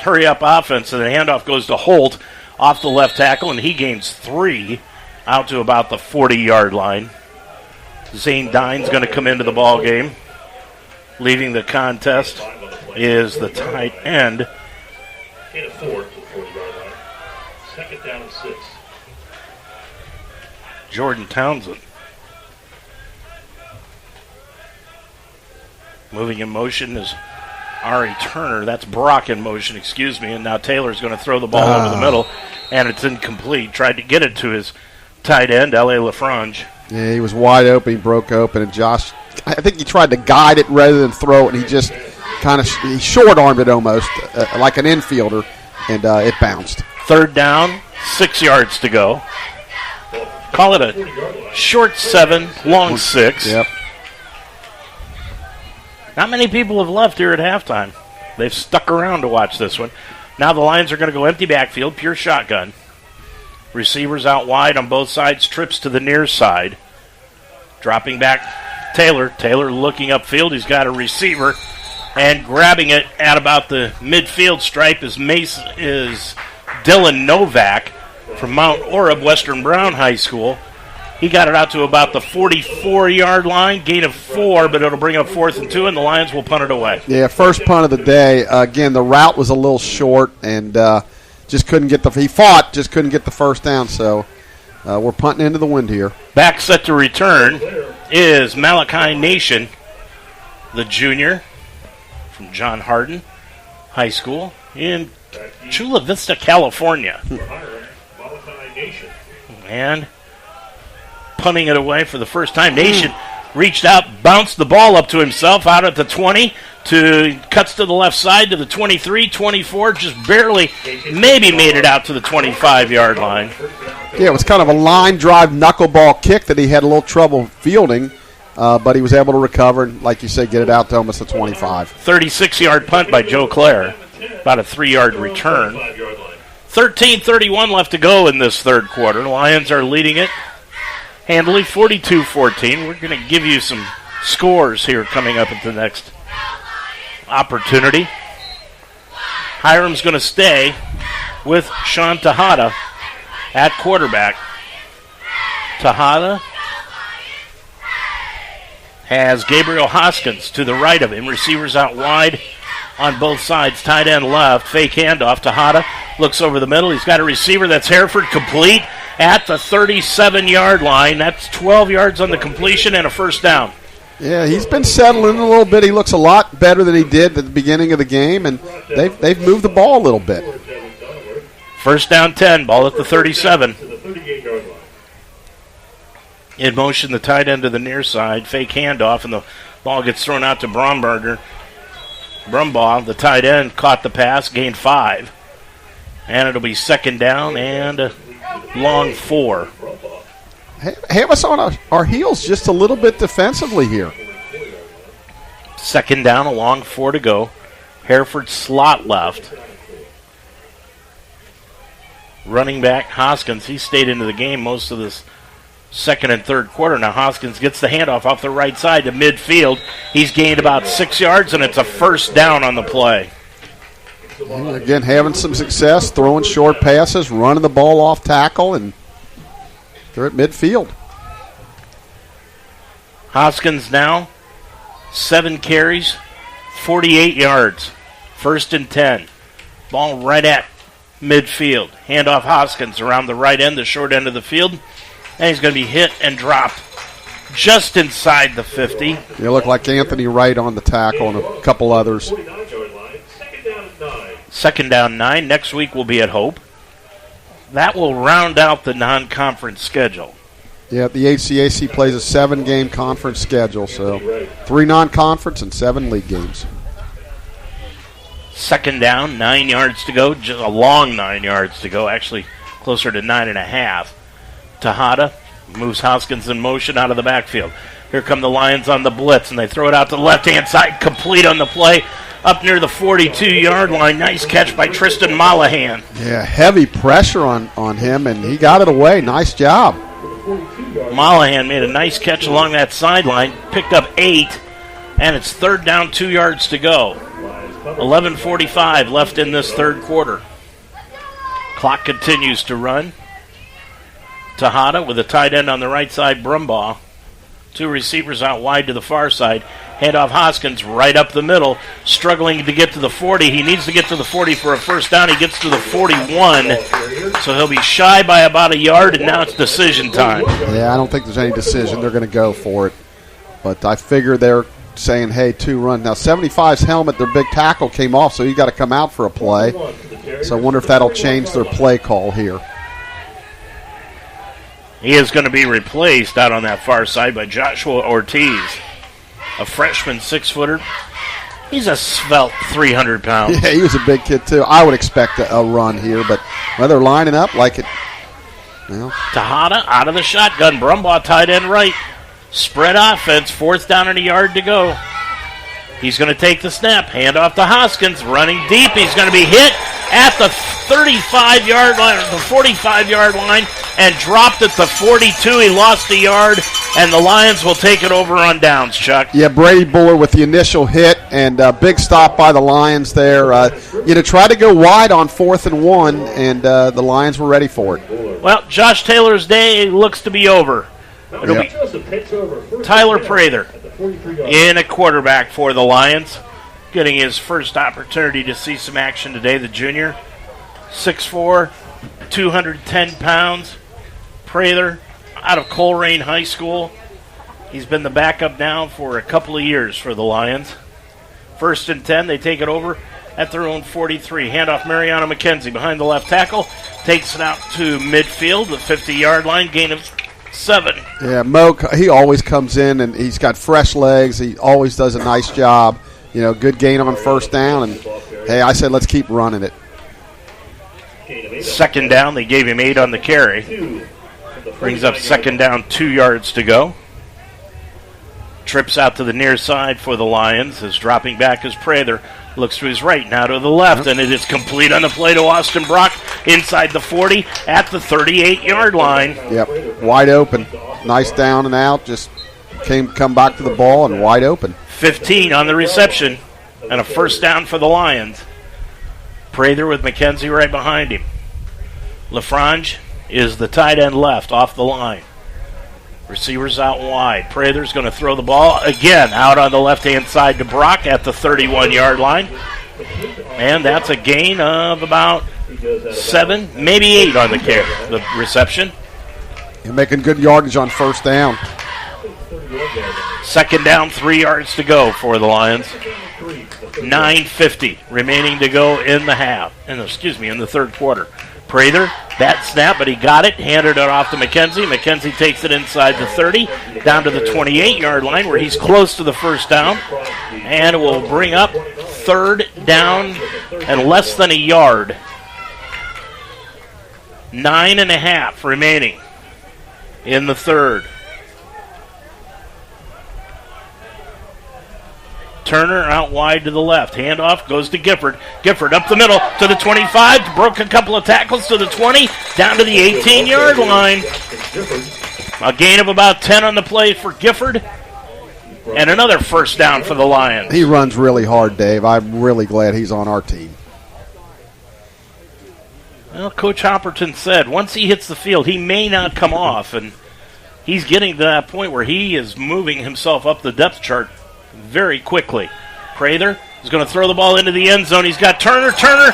hurry-up offense, and the handoff goes to Holt off the left tackle, and he gains 3 out to about the 40-yard line. Zane Dine's going to come into the ball game. Leading the contest is the tight end. Gain of 4 to the 40-yard line. Second down and 6. Jordan Townsend. Moving in motion is Ari Turner. That's Brock in motion, excuse me. And now Taylor's going to throw the ball over the middle, and it's incomplete. Tried to get it to his tight end, L.A. LaFrange. Yeah, he was wide open. He broke open, and Josh, I think he tried to guide it rather than throw it, and he just kind of he short-armed it almost like an infielder, and it bounced. Third down, 6 yards to go. Call it a short 7, long 6. Yep. Not many people have left here at halftime. They've stuck around to watch this one. Now the Lions are going to go empty backfield, pure shotgun. Receivers out wide on both sides, trips to the near side. Dropping back Taylor. Taylor looking upfield. He's got a receiver. And grabbing it at about the midfield stripe is Dylan Novak from Mount Orab Western Brown High School. He got it out to about the 44-yard line, gain of 4, but it'll bring up 4th and 2, and the Lions will punt it away. Yeah, first punt of the day. Again, the route was a little short, and just couldn't get just couldn't get the first down, so we're punting into the wind here. Back set to return is Malachi Nation, the junior from John Hardin High School in Chula Vista, California. And punting it away for the first time. Nation reached out, bounced the ball up to himself out at the 20, cuts to the left side to the 23, 24, just barely, maybe made it out to the 25-yard line. Yeah, it was kind of a line drive knuckleball kick that he had a little trouble fielding, but he was able to recover and, like you said, get it out to almost the 25. 36-yard punt by Joe Clare, about a 3-yard return. 13:31 left to go in this third quarter. The Lions are leading it handily, 42-14. We're going to give you some scores here coming up at the next opportunity. Hiram's going to stay with Sean Tejada at quarterback. Tejada has Gabriel Hoskins to the right of him. Receivers out wide on both sides. Tight end left. Fake handoff. Tejada looks over the middle. He's got a receiver. That's Hereford, complete at the 37-yard line. That's 12 yards on the completion and a first down. Yeah, he's been settling a little bit. He looks a lot better than he did at the beginning of the game, and they've moved the ball a little bit. First down 10, ball at the 37. In motion, the tight end to the near side. Fake handoff, and the ball gets thrown out to Brumbaugh, the tight end, caught the pass, gained 5. And it'll be second down and a long 4. Have us on our heels just a little bit defensively here. Second down, a long 4 to go. Hereford slot left. Running back Hoskins, he stayed into the game most of this second and third quarter. Now Hoskins gets the handoff off the right side to midfield. He's gained about 6 yards, and it's a first down on the play. Again, having some success, throwing short passes, running the ball off tackle, and they're at midfield. Hoskins now 7 carries, 48 yards. First and 10. Ball right at midfield. Handoff Hoskins around the right end, the short end of the field. And he's going to be hit and dropped just inside the 50. You look like Anthony Wright on the tackle and a couple others. Second down 9. Next week will be at Hope. That will round out the non-conference schedule. Yeah, the HCAC plays a 7-game conference schedule, so 3 non-conference and 7 league games. Second down, 9 yards to go, just a long 9 yards to go, actually closer to 9.5. Tejada moves Hoskins in motion out of the backfield. Here come the Lions on the blitz, and they throw it out to the left-hand side, complete on the play, up near the 42-yard line. Nice catch by Tristan Mollahan. Yeah, heavy pressure on him, and he got it away. Nice job. Mollahan made a nice catch along that sideline, picked up 8, and it's third down, 2 yards to go. 11:45 left in this third quarter. Clock continues to run. Tejada with a tight end on the right side, Brumbaugh. 2 receivers out wide to the far side. Handoff Hoskins right up the middle, struggling to get to the 40. He needs to get to the 40 for a first down. He gets to the 41, so he'll be shy by about a yard, and now it's decision time. Yeah, I don't think there's any decision. They're going to go for it. But I figure they're saying, hey, 2 run. Now, 75's helmet, their big tackle came off, so he's got to come out for a play. So I wonder if that'll change their play call here. He is going to be replaced out on that far side by Joshua Ortiz, a freshman 6-footer. He's a svelte 300 pounds. Yeah, he was a big kid, too. I would expect a run here, but they're lining up like it. Well. Tejada out of the shotgun. Brumbaugh tight end right. Spread offense, 4th down and a yard to go. He's going to take the snap. Hand off to Hoskins, running deep. He's going to be hit at the 35-yard line, the 45-yard line, and dropped at the 42. He lost a yard, and the Lions will take it over on downs, Chuck. Yeah, Brady Buller with the initial hit, and big stop by the Lions there. Try to go wide on 4th and 1, and the Lions were ready for it. Well, Josh Taylor's day looks to be over. It'll be Tyler Prather in a quarterback for the Lions, getting his first opportunity to see some action today, the junior. 6'4", 210 pounds. Prather out of Coleraine High School. He's been the backup now for a couple of years for the Lions. 1st and 10, they take it over at their own 43. Handoff Mariano McKenzie behind the left tackle. Takes it out to midfield, the 50-yard line, gain of 7. Yeah, Mo, he always comes in, and he's got fresh legs. He always does a nice job. Good gain on first down. And, hey, I said let's keep running it. Second down, they gave him 8 on the carry. Brings up second down, 2 yards to go. Trips out to the near side for the Lions. As dropping back is Prather. Looks to his right, now to the left, and it is complete on the play to Austin Brock inside the 40 at the 38-yard line. Yep, wide open. Nice down and out. Just come back to the ball and wide open. 15 on the reception, and a first down for the Lions. Prather with McKenzie right behind him. LaFrange is the tight end left off the line. Receivers out wide. Prather's going to throw the ball again out on the left-hand side to Brock at the 31-yard line. And that's a gain of about 7, maybe 8 on the reception. You're making good yardage on first down. Second down, 3 yards to go for the Lions. 9:50 remaining to go in the third quarter. Prather, that snap, but he got it, handed it off to McKenzie. McKenzie takes it inside the 30, down to the 28-yard line where he's close to the first down. And it will bring up third down and less than a yard. 9.5 remaining in the third. Turner out wide to the left. Handoff goes to Gifford. Gifford up the middle to the 25. Broke a couple of tackles to the 20. Down to the 18-yard line. A gain of about 10 on the play for Gifford. And another first down for the Lions. He runs really hard, Dave. I'm really glad he's on our team. Well, Coach Hopperton said once he hits the field, he may not come off. And he's getting to that point where he is moving himself up the depth chart very quickly. Prather is going to throw the ball into the end zone. He's got Turner. Turner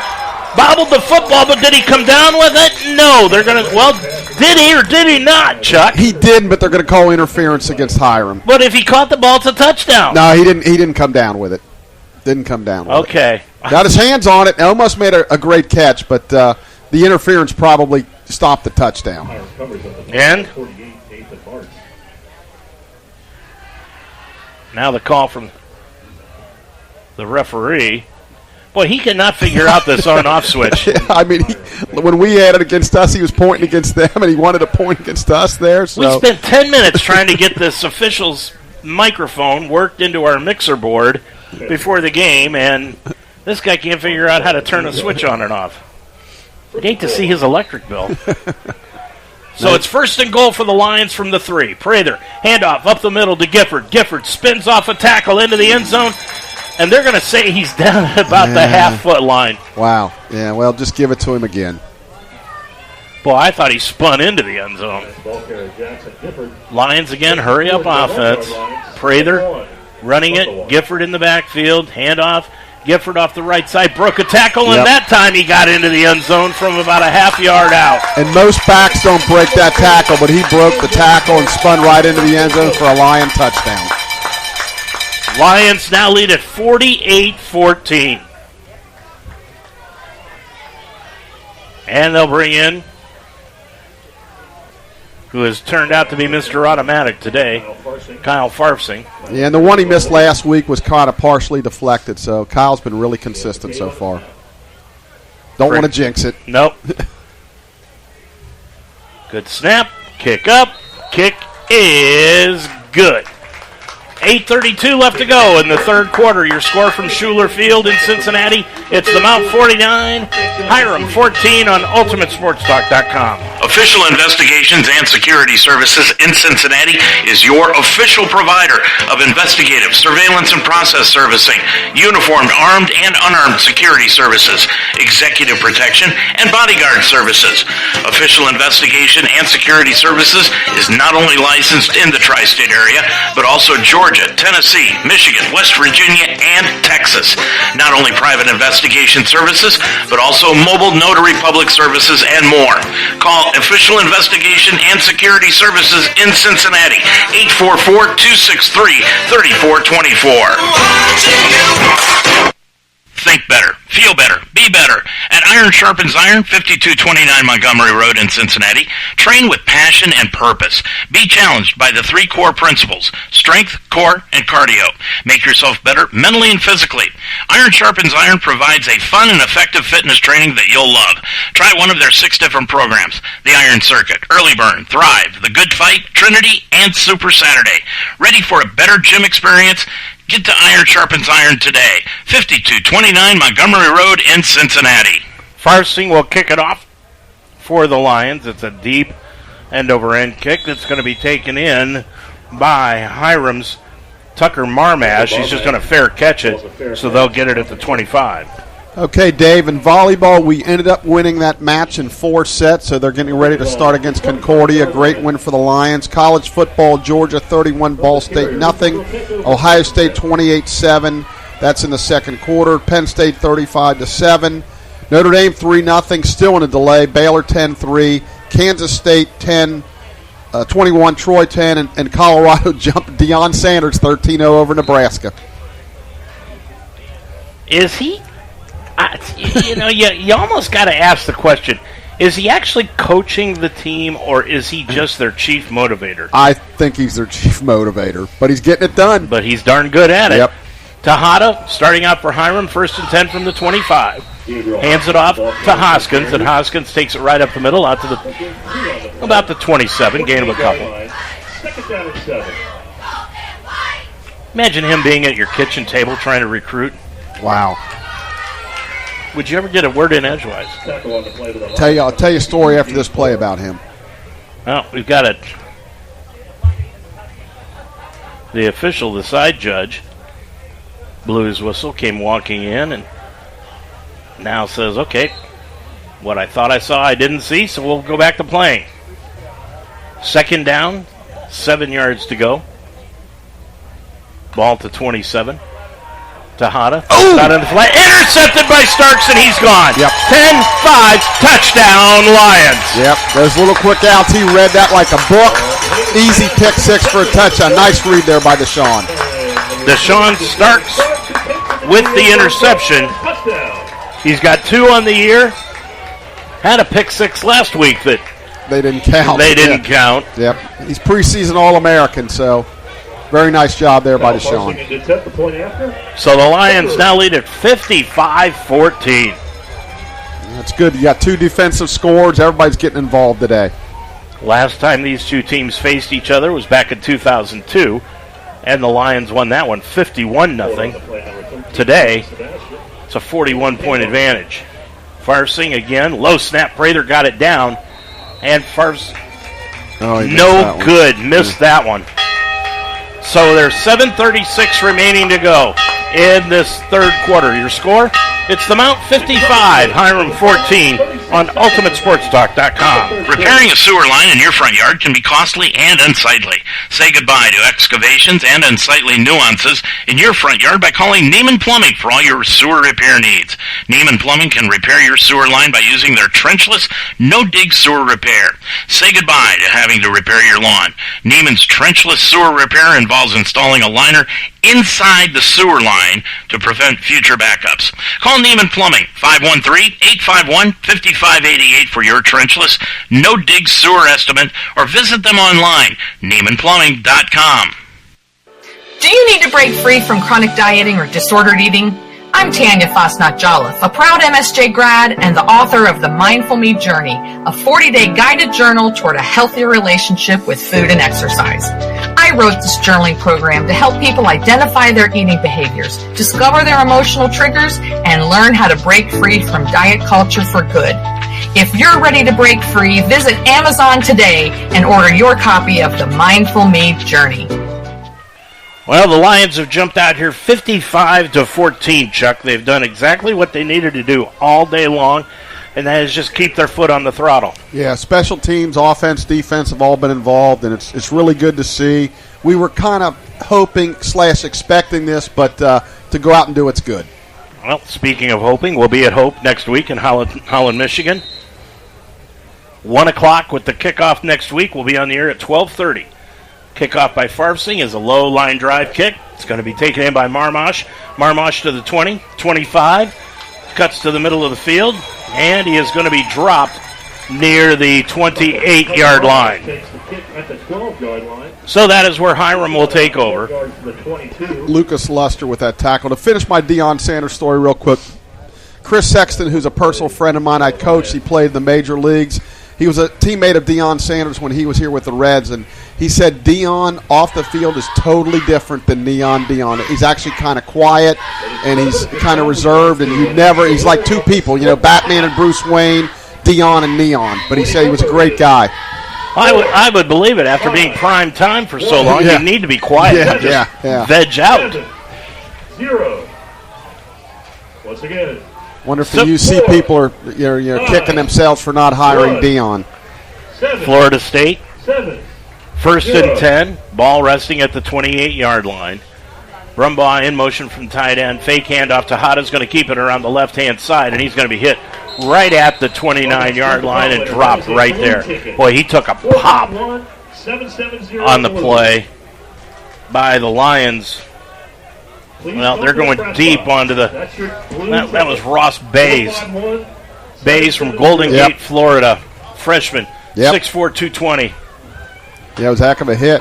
bobbled the football, but did he come down with it? No. They're going to, well, did he or did he not, Chuck? He didn't, but they're going to call interference against Hiram. But if he caught the ball, it's a touchdown. No, he didn't. He didn't come down with it. Didn't come down with it. Okay. Got his hands on it. Almost made a great catch, but the interference probably stopped the touchdown. And now the call from the referee. Boy, he cannot figure out this on-off switch. I mean, when we had it against us, he was pointing against them, and he wanted to point against us there. So. We spent 10 minutes trying to get this official's microphone worked into our mixer board before the game, and this guy can't figure out how to turn a switch on and off. I'd hate to see his electric bill. So it's first and goal for the Lions from the 3. Prather, handoff up the middle to Gifford. Gifford spins off a tackle into the end zone. And they're going to say he's down at about the half-foot line. Wow. Yeah, well, just give it to him again. Boy, I thought he spun into the end zone. Lions again, hurry up offense. Prather running it. Gifford in the backfield. Handoff. Gifford off the right side. Broke a tackle, and that time he got into the end zone from about a half yard out. And most backs don't break that tackle, but he broke the tackle and spun right into the end zone for a Lion touchdown. Lions now lead at 48-14. And they'll bring in, who has turned out to be Mr. Automatic today, Kyle Farfsing. Yeah, and the one he missed last week was kind of partially deflected, so Kyle's been really consistent so far. Don't want to jinx it. Nope. Good snap. Kick up. Kick is good. 8:32 left to go in the third quarter. Your score from Schuler Field in Cincinnati. It's the Mount 49, Hiram 14 on UltimateSportsTalk.com. Official Investigations and Security Services in Cincinnati is your official provider of investigative, surveillance, and process servicing, uniformed, armed, and unarmed security services, executive protection, and bodyguard services. Official Investigation and Security Services is not only licensed in the tri-state area, but also Georgia, Tennessee, Michigan, West Virginia, and Texas. Not only private investigation services, but also mobile notary public services and more. Call Official Investigation and Security Services in Cincinnati, 844-263-3424. Think better, feel better, be better. At Iron Sharpens Iron, 5229 Montgomery Road in Cincinnati, train with passion and purpose. Be challenged by the 3 core principles: strength, core, and cardio. Make yourself better mentally and physically. Iron Sharpens Iron provides a fun and effective fitness training that you'll love. Try one of their 6 different programs: the Iron Circuit, Early Burn, Thrive, the Good Fight, Trinity, and Super Saturday. Ready for a better gym experience? Get to Iron Sharpens Iron today, 5229 Montgomery Road in Cincinnati. Farsing will kick it off for the Lions. It's a deep end-over-end kick that's going to be taken in by Hiram's Tucker Marmash. He's just going to fair catch it, so they'll get it at the 25. Okay, Dave, in volleyball, we ended up winning that match in 4 sets, so they're getting ready to start against Concordia. Great win for the Lions. College football, Georgia 31, Ball State nothing. Ohio State 28-7. That's in the second quarter. Penn State 35-7. Notre Dame 3-0, still in a delay. Baylor 10-3. Kansas State 10-21. Troy 10, and Colorado jumped Deion Sanders 13-0 over Nebraska. Is he? You almost got to ask the question, is he actually coaching the team, or is he just their chief motivator? I think he's their chief motivator, but he's getting it done. But he's darn good at it. Yep. Tejada starting out for Hiram, 1st and 10 from the 25. Hands it off to Hoskins, and Hoskins takes it right up the middle out to about the 27, gain of a couple. Imagine him being at your kitchen table trying to recruit. Wow. Would you ever get a word in edgewise? I'll tell you a story after this play about him. Well, we've got it. The official, the side judge, blew his whistle, came walking in, and now says, okay, what I thought I saw I didn't see, so we'll go back to playing. Second down, 7 yards to go. Ball to 27. Tejada. Out in the flat. Intercepted by Starks, and he's gone. Yep. 10-5, touchdown Lions. Yep. Those little quick outs, he read that like a book. Easy pick six for a touchdown. Nice read there by Deshaun. Deshaun Starks with the interception. He's got 2 on the year. Had a pick six last week that they didn't count. They didn't count. Yep. He's preseason All-American, so very nice job there by Deshaun. So the Lions now lead at 55-14. That's good. You got 2 defensive scores. Everybody's getting involved today. Last time these two teams faced each other was back in 2002, and the Lions won that one 51-0. Today, it's a 41-point advantage. Farsing again, low snap. Prather got it down, and Fars no good, missed that one. So there's 7:36 remaining to go in this third quarter. Your score? It's the Mount 55, Hiram 14 on UltimateSportsTalk.com. Repairing a sewer line in your front yard can be costly and unsightly. Say goodbye to excavations and unsightly nuances in your front yard by calling Neiman Plumbing for all your sewer repair needs. Neiman Plumbing can repair your sewer line by using their trenchless, no-dig sewer repair. Say goodbye to having to repair your lawn. Neiman's trenchless sewer repair involves installing a liner inside the sewer line to prevent future backups. Call Neiman Plumbing, 513-851-5588 for your trenchless, no-dig sewer estimate, or visit them online, NeimanPlumbing.com. Do you need to break free from chronic dieting or disordered eating? I'm Tanya Fosnat-Jolliffe, a proud MSJ grad and the author of The Mindful Me Journey, a 40-day guided journal toward a healthier relationship with food and exercise. I wrote this journaling program to help people identify their eating behaviors, discover their emotional triggers, and learn how to break free from diet culture for good. If you're ready to break free, visit Amazon today and order your copy of The Mindful Me Journey. Well, the Lions have jumped out here 55-14, Chuck. They've done exactly what they needed to do all day long, and that is just keep their foot on the throttle. Yeah, special teams, offense, defense have all been involved, and it's really good to see. We were kind of hoping / expecting this, but to go out and do it's good. Well, speaking of hoping, we'll be at Hope next week in Holland, Michigan. 1 o'clock with the kickoff next week. We'll be on the air at 12:30. Kickoff by Farsing is a low line drive kick. It's going to be taken in by Marmosh. Marmosh to the 20, 25, cuts to the middle of the field, and he is going to be dropped near the 28-yard line. So that is where Hiram will take over. Lucas Luster with that tackle. To finish my Deion Sanders story real quick, Chris Sexton, who's a personal friend of mine, I coached, he played in the major leagues. He was a teammate of Deion Sanders when he was here with the Reds, and he said Deion off the field is totally different than Deion. He's actually kind of quiet, and he's kind of reserved, and he's like two people, Batman and Bruce Wayne, Deion and Neon. But he said he was a great guy. I would believe it. After being prime time for so long, you need to be quiet. Veg out. 0. Once again. Wonder if the UC people are kicking themselves for not hiring Deion. Florida State. 1st and 10. Ball resting at the 28-yard line. Brumbaugh in motion from tight end. Fake handoff to Hada's going to keep it around the left-hand side, and he's going to be hit right at the 29-yard line and dropped right there. Boy, he took a pop on the play by the Lions. Well, they're going deep onto the... That was Ross Bays. Bays from Golden Gate, Florida. Freshman, 6'4", 220. Yeah, it was a heck of a hit.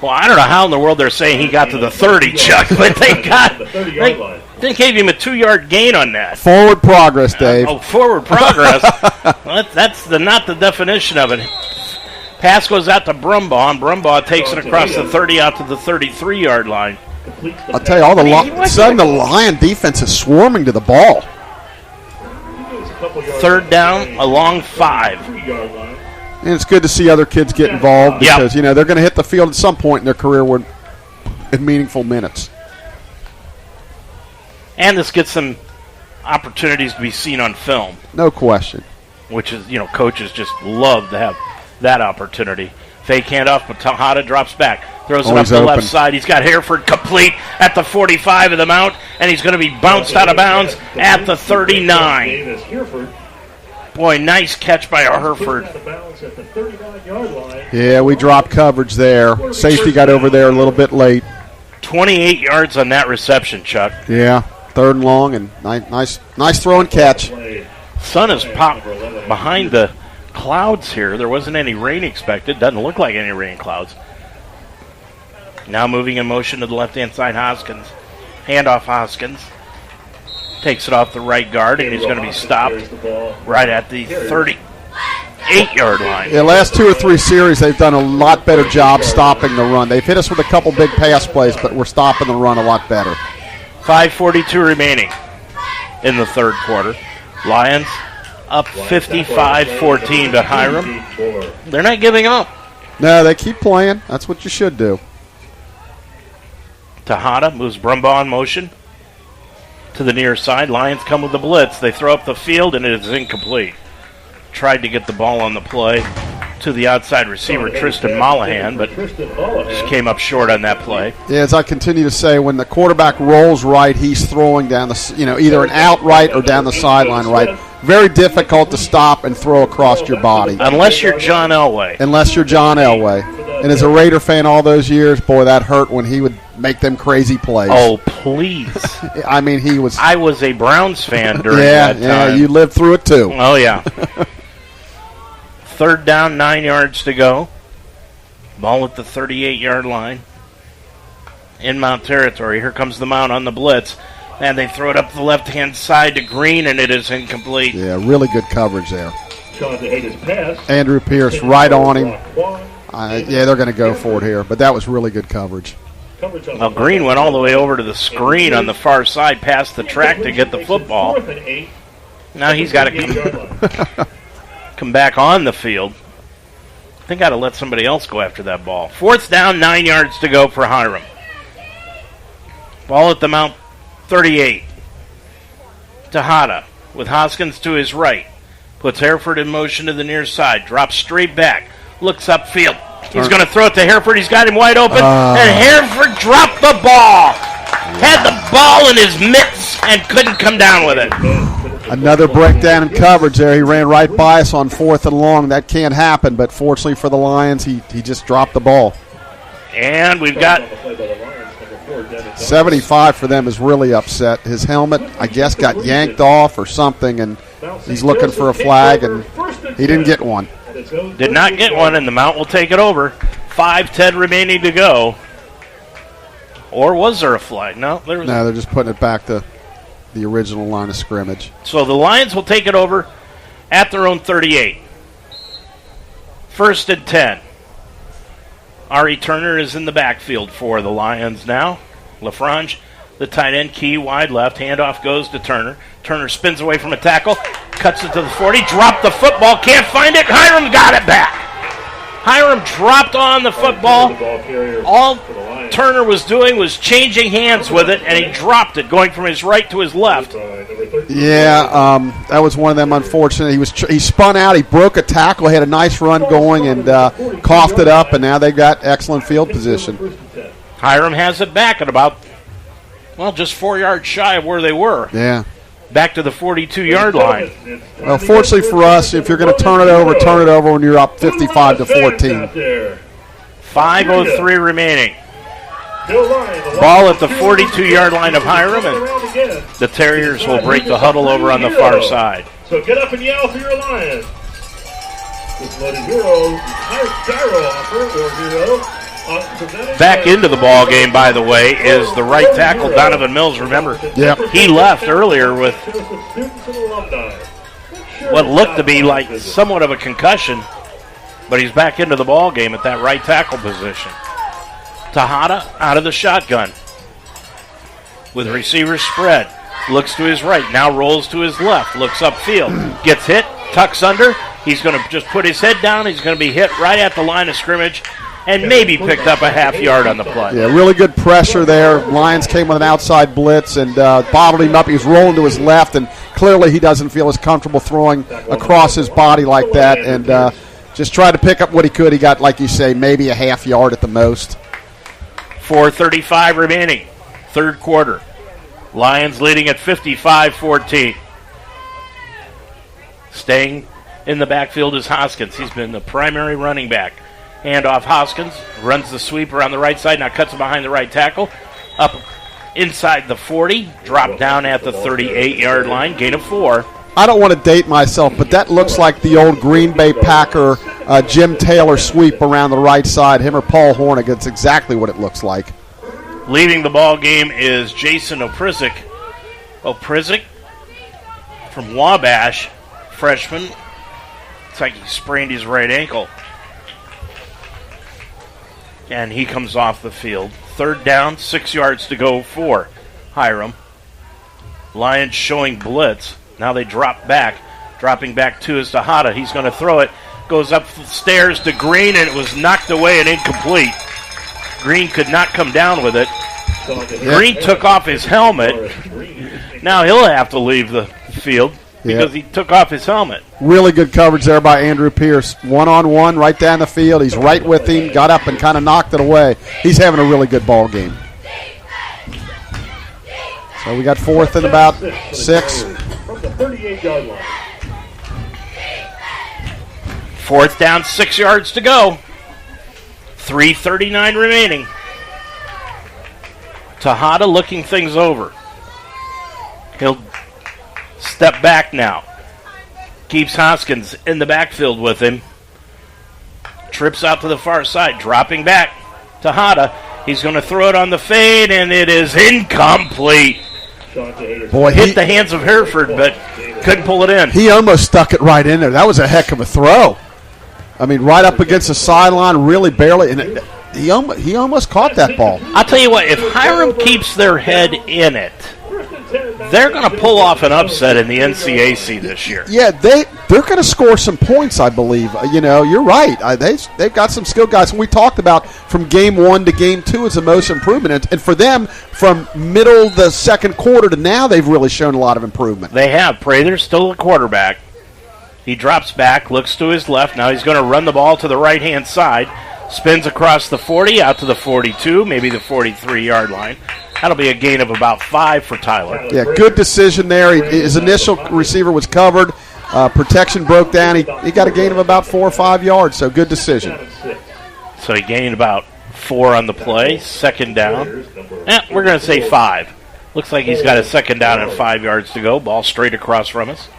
Well, I don't know how in the world they're saying he got to the 30, Chuck, but they gave him a 2-yard gain on that. Forward progress, Dave. Forward progress. Well, that's not the definition of it. Pass goes out to Brumbaugh, and Brumbaugh takes it across the 30 out to the 33-yard line. I'll tell you, all the Lion defense is swarming to the ball. 3rd down, a long 5. And it's good to see other kids get involved because, they're going to hit the field at some point in their career in meaningful minutes. And this gets them opportunities to be seen on film. No question. Which is, coaches just love to have that opportunity. Fake handoff, but Tejada drops back. Throws it up the left side. He's got Hereford complete at the 45 of the mount, and he's going to be bounced out of bounds at the 39. Boy, nice catch by Hereford. Yeah, we dropped coverage there. Safety got over there a little bit late. 28 yards on that reception, Chuck. Yeah, 3rd and long, and nice throw and catch. Sun has popped behind the clouds here. There wasn't any rain expected. Doesn't look like any rain clouds. Now moving in motion to the left-hand side, Hoskins. Handoff Hoskins. Takes it off the right guard, and he's going to be stopped right at the 38-yard line. Yeah, last 2 or 3 series, they've done a lot better job stopping the run. They've hit us with a couple big pass plays, but we're stopping the run a lot better. 5:42 remaining in the 3rd quarter. Lions up 55-14 to Hiram. They're not giving up. No, they keep playing. That's what you should do. Tejada moves Brumbaugh in motion to the near side. Lions come with the blitz. They throw up the field, and it is incomplete. Tried to get the ball on the play to the outside receiver, Tristan Mollahan, but just came up short on that play. Yeah, as I continue to say, when the quarterback rolls right, he's throwing down the, either an out right or down the sideline right. Very difficult to stop and throw across your body. Unless you're John Elway. And as a Raider fan all those years, boy, that hurt when he would make them crazy plays. Oh, please. I mean, he was... I was a Browns fan during that time. Yeah, you lived through it too. Oh, yeah. 3rd down, 9 yards to go. Ball at the 38-yard line. In Mount territory. Here comes the Mount on the blitz. And they throw it up the left-hand side to Green, and it is incomplete. Yeah, really good coverage there. Andrew Pierce right on him. Yeah, they're going to go for it here, but that was really good coverage. Well, Green went all the way over to the screen on the far side, past the track to get the football. Now he's got to come back on the field. I think I got to let somebody else go after that ball. 4th down, 9 yards to go for Hiram. Ball at the Mount 38. Tejada with Hoskins to his right. Puts Hereford in motion to the near side. Drops straight back. Looks upfield. He's going to throw it to Hereford. He's got him wide open. And Hereford dropped the ball. Had the ball in his mitts and couldn't come down with it. Another breakdown in coverage there. He ran right by us on 4th and long. That can't happen, but fortunately for the Lions, he just dropped the ball. And we've got 75 for them is really upset. His helmet, I guess, got yanked off or something, and he's looking for a flag, and he didn't get one. Did not get one, and the Mount will take it over. 5:10 remaining to go. Or was there a flag? No, there was. No, they're just putting it back to the original line of scrimmage. So the Lions will take it over at their own 38. 1st and 10. Ari Turner is in the backfield for the Lions now. LaFrange, the tight end, key wide left. Handoff goes to Turner. Turner spins away from a tackle, cuts it to the 40, dropped the football, can't find it. Hiram got it back. Hiram dropped on the football. All Turner was doing was changing hands with it, and he dropped it, going from his right to his left. Yeah, that was one of them unfortunate. He spun out, he broke a tackle, had a nice run going, and coughed it up, and now they've got excellent field position. Hiram has it back at about, just 4 yards shy of where they were. Yeah. Back to the 42-yard line. Well, fortunately for us, if you're going to turn it over when you're up 55-14. 5:03 remaining. Ball at the 42-yard line of Hiram, and the Terriers will break the huddle over on the far side. So get up and yell for your Lions. Just let a hero, gyro offer or hero. Back into the ball game, by the way, is the right tackle, Donovan Mills. Remember, he left earlier with what looked to be like somewhat of a concussion, but he's back into the ball game at that right tackle position. Tejada out of the shotgun with receivers spread. Looks to his right, now rolls to his left, looks upfield, gets hit, tucks under, He's going to just put his head down. He's going to be hit right at the line of scrimmage and maybe picked up a half yard on the play. Yeah, really good pressure there. Lions came with an outside blitz and bottled him up. He was rolling to his left, and clearly he doesn't feel as comfortable throwing across his body like that, and just tried to pick up what he could. He got, like you say, maybe a half yard at the most. 4:35 remaining, third quarter. Lions leading at 55-14. Staying in the backfield is Hoskins. He's been the primary running back. Hand off Hoskins, runs the sweep around the right side, now cuts it behind the right tackle. Up inside the 40, drop down at the 38-yard line, gain of 4. I don't want to date myself, but that looks like the old Green Bay Packer Jim Taylor sweep around the right side. Him or Paul Hornig, it's exactly what it looks like. Leading the ball game is Jason Oprizik. Oprizik from Wabash, freshman. Looks like he sprained his right ankle. And he comes off the field. Third down, 6 yards to go for Hiram. Lions showing blitz. Now they drop back. Dropping back to is Tejada. He's going to throw it. Goes up the stairs to Green, and it was knocked away and incomplete. Green could not come down with it. Green took off his helmet. Now he'll have to leave the field because he took off his helmet. Really good coverage there by Andrew Pierce. One-on-one right down the field. He's right with him, got up and kind of knocked it away. He's having a really good ball game. So we got fourth and about 6. From the 38-yard line. Fourth down, 6 yards to go. 3:39 remaining. Tejada looking things over. He'll step back now. Keeps Hoskins in the backfield with him. Trips out to the far side, dropping back. Tejada, he's going to throw it on the fade, and it is incomplete. Boy, hit the hands of Hereford, but couldn't pull it in. He almost stuck it right in there. That was a heck of a throw. I mean, right up against the sideline, really barely, and he almost caught that ball. I'll tell you what, if Hiram keeps their head in it, they're going to pull off an upset in the NCAC this year. Yeah, they're going to score some points, I believe. You're right. They've got some skilled guys. And we talked about from game 1 to game 2 is the most improvement. And for them, from middle the second quarter to now, they've really shown a lot of improvement. They have. Prather's still the quarterback. He drops back, looks to his left. Now he's going to run the ball to the right-hand side. Spins across the 40, out to the 42, maybe the 43-yard line. That'll be a gain of about 5 for Tyler. Yeah, good decision there. His initial receiver was covered. Protection broke down. He got a gain of about 4 or 5 yards, so good decision. So he gained about 4 on the play. Second down. We're going to say 5. Looks like he's got a second down and 5 yards to go. Ball straight across from us.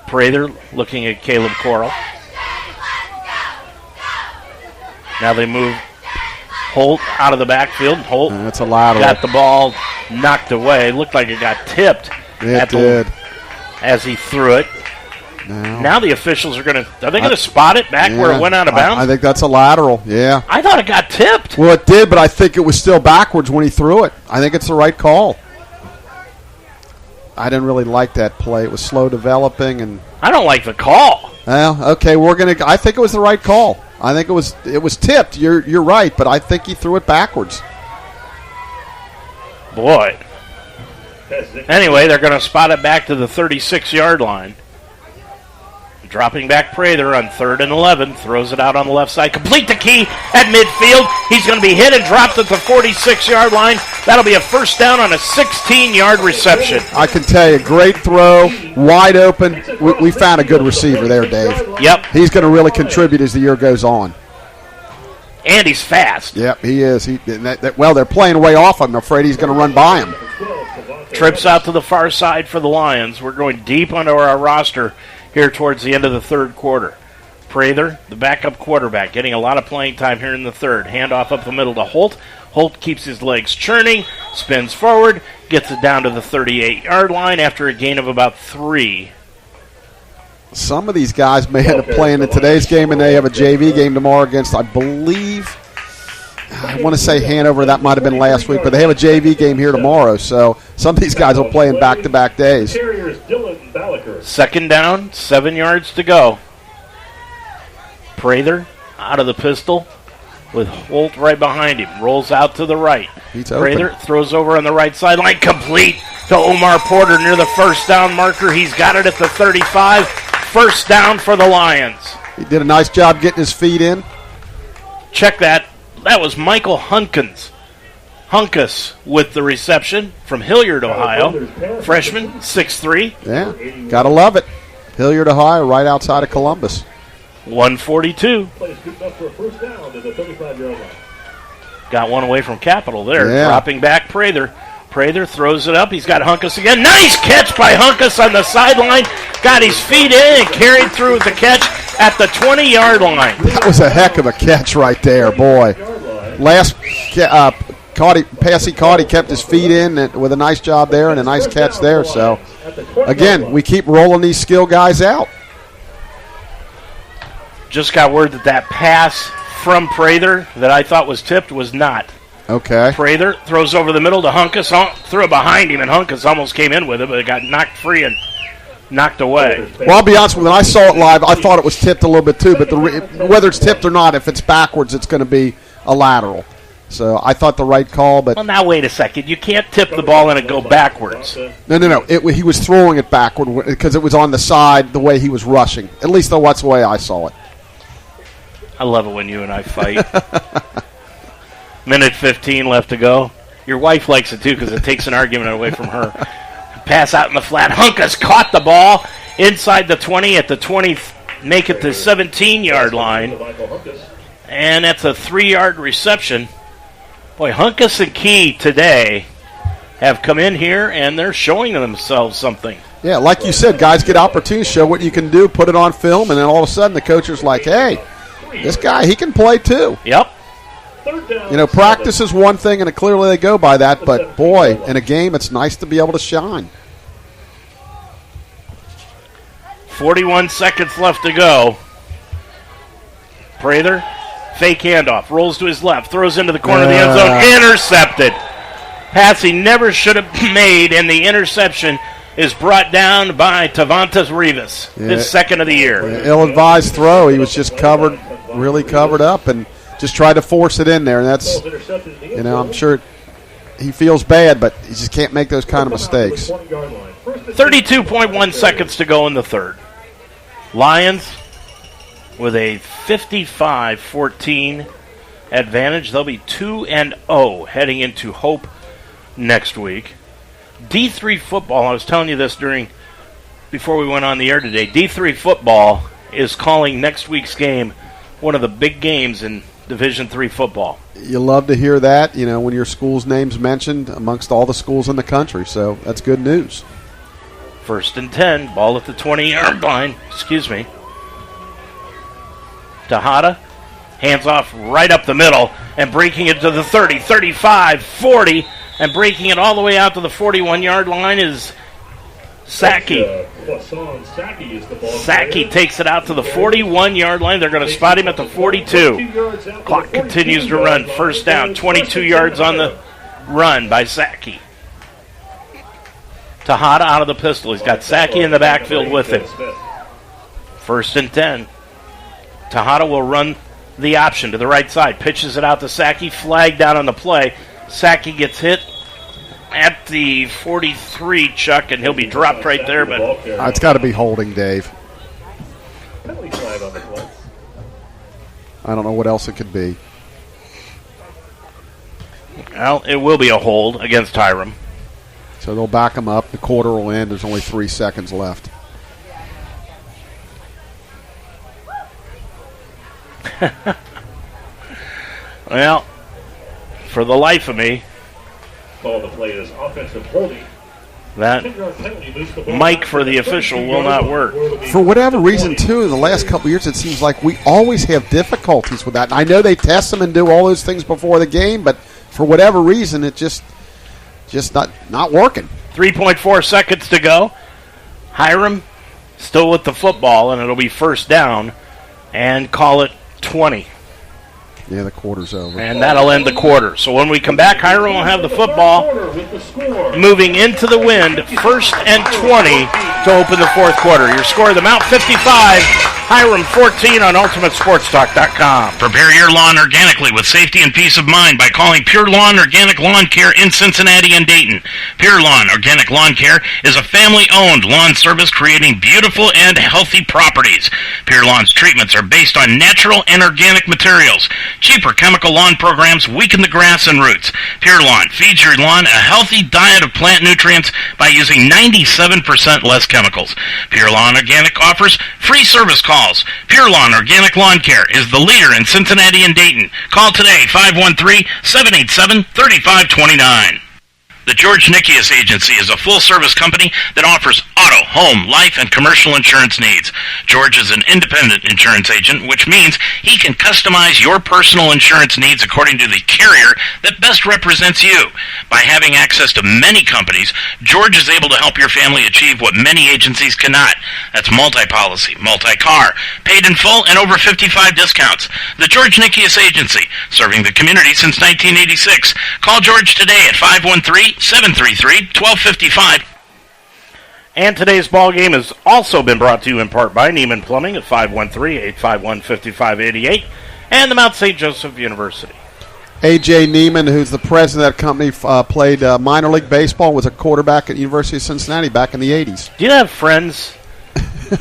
Prather looking at Caleb Corral. Now they move Holt out of the backfield. Holt that's a lateral. Got the ball knocked away. Looked like it got tipped. It did. As he threw it. Now the officials are going to spot it back where it went out of bounds? I think that's a lateral, yeah. I thought it got tipped. Well, it did, but I think it was still backwards when he threw it. I think it's the right call. I didn't really like that play. It was slow developing, and I don't like the call. Well, okay, I think it was the right call. I think it was tipped. You're right, but I think he threw it backwards. Boy. Anyway, they're going to spot it back to the 36-yard line. Dropping back Prather on 3rd and 11. Throws it out on the left side. Complete the key at midfield. He's going to be hit and dropped at the 46-yard line. That'll be a first down on a 16-yard reception. I can tell you, great throw, wide open. We found a good receiver there, Dave. Yep. He's going to really contribute as the year goes on. And he's fast. Yep, he is. Well, they're playing way off him. I'm afraid he's going to run by him. Trips out to the far side for the Lions. We're going deep onto our roster here towards the end of the third quarter. Prather, the backup quarterback, getting a lot of playing time here in the third. Handoff up the middle to Holt. Holt keeps his legs churning, spins forward, gets it down to the 38-yard line after a gain of about 3. Some of these guys may end up playing in today's game, and they have a JV game tomorrow against, I believe, I want to say Hanover. That might have been last week, but they have a JV game here tomorrow, so some of these guys will play in back-to-back days. Second down, 7 yards to go. Prather out of the pistol with Holt right behind him. Rolls out to the right. Prather throws over on the right sideline. Complete to Omar Porter near the first down marker. He's got it at the 35. First down for the Lions. He did a nice job getting his feet in. Check that. That was Michael Hunkus with the reception from Hilliard, Ohio. Freshman, 6'3". Yeah, gotta love it. Hilliard, Ohio, right outside of Columbus. 142. Got one away from Capital there. Yeah. Dropping back Prather. Prather throws it up. He's got Hunkus again. Nice catch by Hunkus on the sideline. Got his feet in and carried through with the catch at the 20-yard line. That was a heck of a catch right there, boy. Last pass he caught, he kept his feet in with a nice job there and a nice catch there. So, again, we keep rolling these skill guys out. Just got word that pass from Prather that I thought was tipped was not. Okay. Prather throws over the middle to Hunkus, threw it behind him, and Hunkus almost came in with it, but it got knocked free and knocked away. Well, I'll be honest with you, when I saw it live, I thought it was tipped a little bit too, but whether it's tipped or not, if it's backwards, it's going to be a lateral. So I thought the right call, but... Well, now wait a second. You can't tip the ball and it go backwards. No. He was throwing it backward because it was on the side the way he was rushing. At least that's the way I saw it. I love it when you and I fight. Minute 15 left to go. Your wife likes it, too, because it takes an argument away from her. Pass out in the flat. Hunkus caught the ball inside the 20 at the 20, make it the 17-yard line. And that's a 3-yard reception. Boy, Hunkus and Key today have come in here, and they're showing themselves something. Yeah, like you said, guys get opportunities, show what you can do, put it on film, and then all of a sudden the coach is like, hey, this guy, he can play too. Yep. You know, practice is one thing, and clearly they go by that, but boy, in a game, it's nice to be able to shine. 41 seconds left to go. Prather, fake handoff, rolls to his left, throws into the corner of the end zone, intercepted. Pass he never should have made, and the interception is brought down by Tavantas Rivas, his second of the year. Ill-advised throw. He was just covered, really covered up, and just tried to force it in there. And that's, you know, I'm sure he feels bad, but he just can't make those kind of mistakes. 32.1 seconds to go in the third. Lions with a 55-14 advantage. They'll be 2-0 heading into Hope next week. D3 football, I was telling you this before we went on the air today, D3 football is calling next week's game one of the big games in Division III football. You love to hear that, you know, when your school's name's mentioned amongst all the schools in the country, so that's good news. 1st and 10, ball at the 20-yard line, Tejada, hands off right up the middle and breaking it to the 30, 35, 40, and breaking it all the way out to the 41-yard line is Saki. Saki takes it out to the 41-yard line. They're going to spot him at the 42. Clock continues to run. First down, 22 yards on the run by Saki. Tejada out of the pistol. He's got Saki in the backfield with him. 1st and 10. Tejada will run the option to the right side. Pitches it out to Saki. Flag down on the play. Saki gets hit at the 43, Chuck, and he'll be dropped right there. But it's got to be holding, Dave. I don't know what else it could be. Well, it will be a hold against Hiram. So they'll back him up. The quarter will end. There's only 3 seconds left. Well, for the life of me, the play is offensive holding. That mic for the official will not work. For whatever reason, too, in the last couple of years, it seems like we always have difficulties with that. And I know they test them and do all those things before the game, but for whatever reason, it just not working. 3.4 seconds to go. Hiram still with the football, and it'll be first down, and call it 20. Yeah, the quarter's over. And that'll end the quarter. So when we come back, Hiram will have the football moving into the wind, 1st and 20 to open the fourth quarter. Your score, the Mount 55, Hiram 14 on UltimateSportsTalk.com. Prepare your lawn organically with safety and peace of mind by calling Pure Lawn Organic Lawn Care in Cincinnati and Dayton. Pure Lawn Organic Lawn Care is a family-owned lawn service creating beautiful and healthy properties. Pure Lawn's treatments are based on natural and organic materials. Cheaper chemical lawn programs weaken the grass and roots. Pure Lawn feeds your lawn a healthy diet of plant nutrients by using 97% less chemicals. Pure Lawn Organic offers free service calls. Pure Lawn Organic Lawn Care is the leader in Cincinnati and Dayton. Call today, 513-787-3529. The George Nikias Agency is a full-service company that offers auto, home, life, and commercial insurance needs. George is an independent insurance agent, which means he can customize your personal insurance needs according to the carrier that best represents you. By having access to many companies, George is able to help your family achieve what many agencies cannot. That's multi-policy, multi-car, paid in full, and over 55 discounts. The George Nikias Agency, serving the community since 1986. Call George today at 513-733-1255. And today's ball game has also been brought to you in part by Neiman Plumbing at 513-851-5588 and the Mount St. Joseph University. A.J. Neiman, who's the president of that company, played minor league baseball, was a quarterback at University of Cincinnati back in the 80s. Do you have friends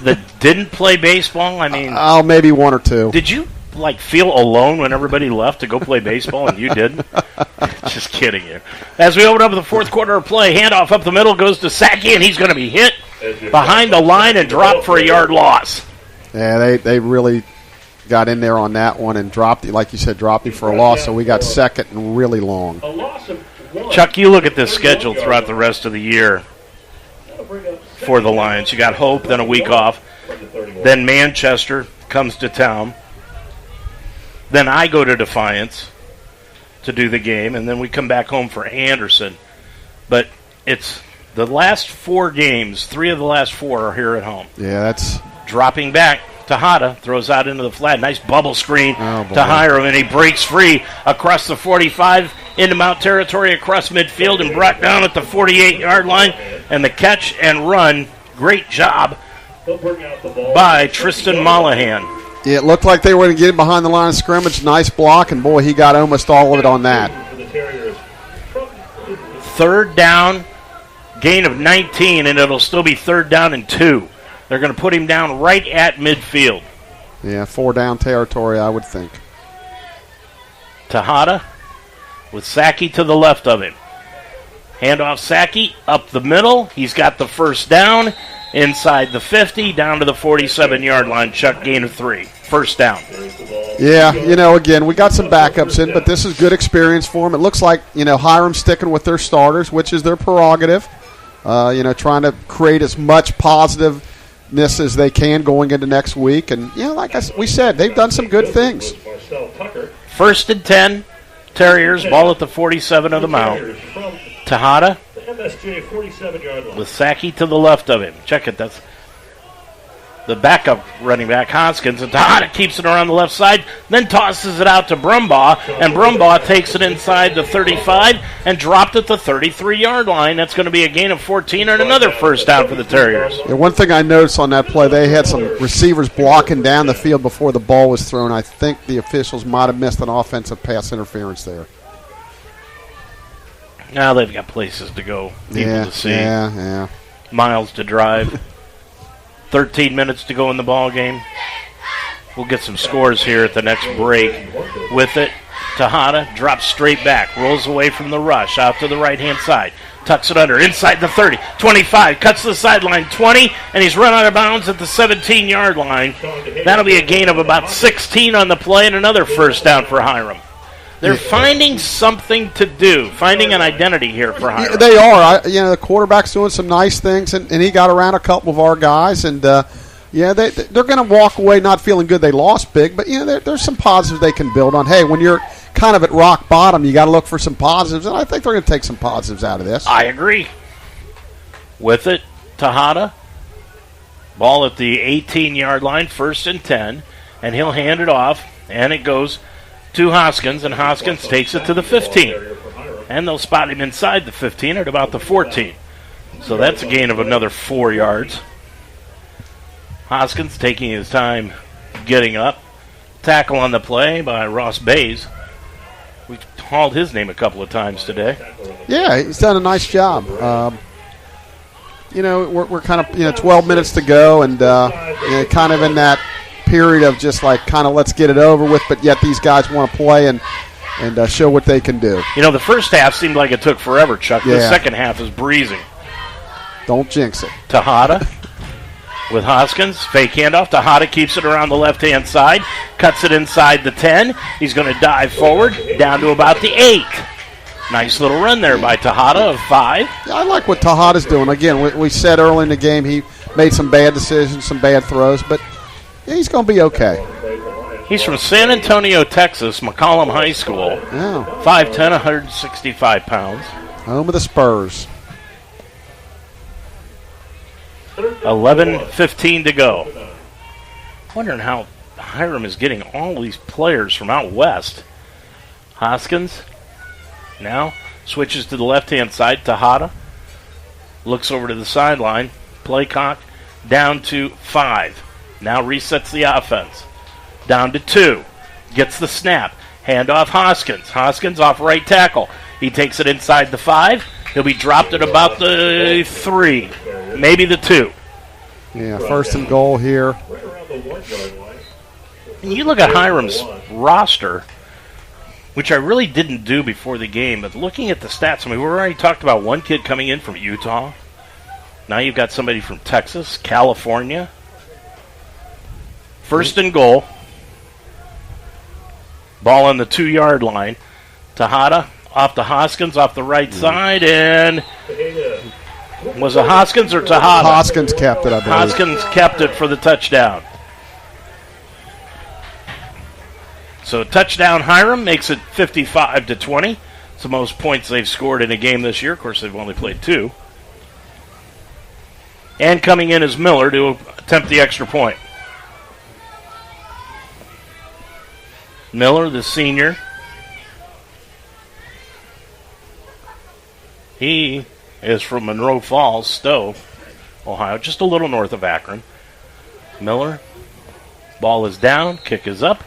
that didn't play baseball? I mean, maybe one or two. Did you feel alone when everybody left to go play baseball and you didn't? Just kidding you. As we open up the fourth quarter of play, handoff up the middle goes to Sackey, and he's going to be hit behind the line and dropped for a yard loss. Yeah, they really got in there on that one and dropped it, like you said, dropped him for a loss, so we got second and really long. Chuck, you look at this schedule throughout the rest of the year for the Lions. You got Hope, then a week off. Then Manchester comes to town. Then I go to Defiance to do the game, and then we come back home for Anderson. But it's the last four games, 3 of the last 4 are here at home. Yeah, that's dropping back. Tejada throws out into the flat. Nice bubble screen to Hiram, and he breaks free across the 45 into Mount territory across midfield and brought down at the 48-yard line. And the catch and run, great job by Tristan Mollahan. Yeah, it looked like they were going to get him behind the line of scrimmage. Nice block, and boy, he got almost all of it on that. Third down, gain of 19, and it'll still be third down and 2. They're going to put him down right at midfield. Yeah, 4 down territory, I would think. Tejada with Sackey to the left of him. Handoff Sackey up the middle. He's got the first down inside the 50, down to the 47-yard line. Chuck, gain of 3. First down. Yeah, again, we got some backups in, but this is good experience for them. It looks like, Hiram's sticking with their starters, which is their prerogative. Trying to create as much positiveness as they can going into next week. And, like we said, they've done some good things. First and 10, Terriers, ball at the 47 of the Mount. Tejada with Sackey to the left of him. Check it, that's the backup running back, Hoskins, and Tejada keeps it around the left side, then tosses it out to Brumbaugh, and Brumbaugh takes it inside the 35 and dropped at the 33-yard line. That's going to be a gain of 14 and another first down for the Terriers. Yeah, one thing I noticed on that play, they had some receivers blocking down the field before the ball was thrown. I think the officials might have missed an offensive pass interference there. Now they've got places to go, people to see. Yeah. Miles to drive. 13 minutes to go in the ball game. We'll get some scores here at the next break. With it, Tejada drops straight back, rolls away from the rush, out to the right-hand side, tucks it under, inside the 30, 25, cuts to the sideline, 20, and he's run out of bounds at the 17-yard line. That'll be a gain of about 16 on the play and another first down for Hiram. They're finding something to do, finding an identity here for Hiram. They are. The quarterback's doing some nice things, and he got around a couple of our guys. And, they're going to walk away not feeling good they lost big, but, there's some positives they can build on. Hey, when you're kind of at rock bottom, you got to look for some positives, and I think they're going to take some positives out of this. I agree. With it, Tejada. Ball at the 18-yard line, first and 10, and he'll hand it off, and it goes to Hoskins, and Hoskins takes it to the 15. And they'll spot him inside the 15 at about the 14. So that's a gain of another 4 yards. Hoskins taking his time getting up. Tackle on the play by Ross Bays. We've called his name a couple of times today. Yeah, he's done a nice job. We're kind of 12 minutes to go, and kind of in that period of just like kind of let's get it over with, but yet these guys want to play and show what they can do. The first half seemed like it took forever, Chuck. Yeah. The second half is breezing. Don't jinx it. Tejada with Hoskins. Fake handoff. Tejada keeps it around the left-hand side. Cuts it inside the 10. He's going to dive forward down to about the 8. Nice little run there by Tejada of 5. Yeah, I like what Tejada's doing. Again, we said early in the game he made some bad decisions, some bad throws, but he's going to be okay. He's from San Antonio, Texas, McCollum High School. Yeah. 5'10", 165 pounds. Home of the Spurs. 11:15 to go. Wondering how Hiram is getting all these players from out west. Hoskins now switches to the left-hand side. Tejada looks over to the sideline. Play clock down to 5. Now resets the offense. Down to 2. Gets the snap. Handoff Hoskins. Hoskins off right tackle. He takes it inside the 5. He'll be dropped at about the 3. Maybe the 2. Yeah, first and goal here. And you look at Hiram's roster, which I really didn't do before the game, but looking at the stats, we already talked about one kid coming in from Utah. Now you've got somebody from Texas, California. First and goal. Ball on the 2-yard line. Tejada off to Hoskins off the right side, and was it Hoskins or Tejada? Hoskins kept it, I believe. Hoskins kept it for the touchdown. So touchdown Hiram makes it 55-20. It's the most points they've scored in a game this year. Of course, they've only played 2. And coming in is Miller to attempt the extra point. Miller, the senior. He is from Monroe Falls, Stowe, Ohio, just a little north of Akron. Miller, ball is down, kick is up,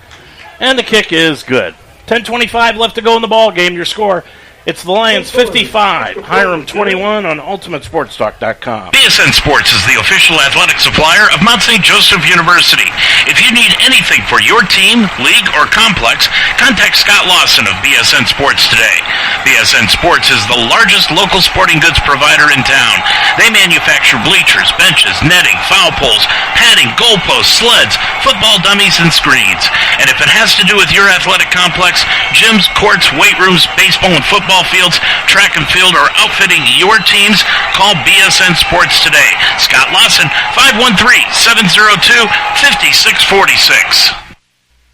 and the kick is good. 10:25 left to go in the ball game. Your score, it's the Lions 55, Hiram 21 on UltimateSportsTalk.com. BSN Sports is the official athletic supplier of Mount St. Joseph University. If you need anything for your team, league, or complex, contact Scott Lawson of BSN Sports today. BSN Sports is the largest local sporting goods provider in town. They manufacture bleachers, benches, netting, foul poles, padding, goalposts, sleds, football dummies, and screens. And if it has to do with your athletic complex, gyms, courts, weight rooms, baseball and football fields, track and field, or outfitting your teams, call BSN Sports today. Scott Lawson, 513-702-5646.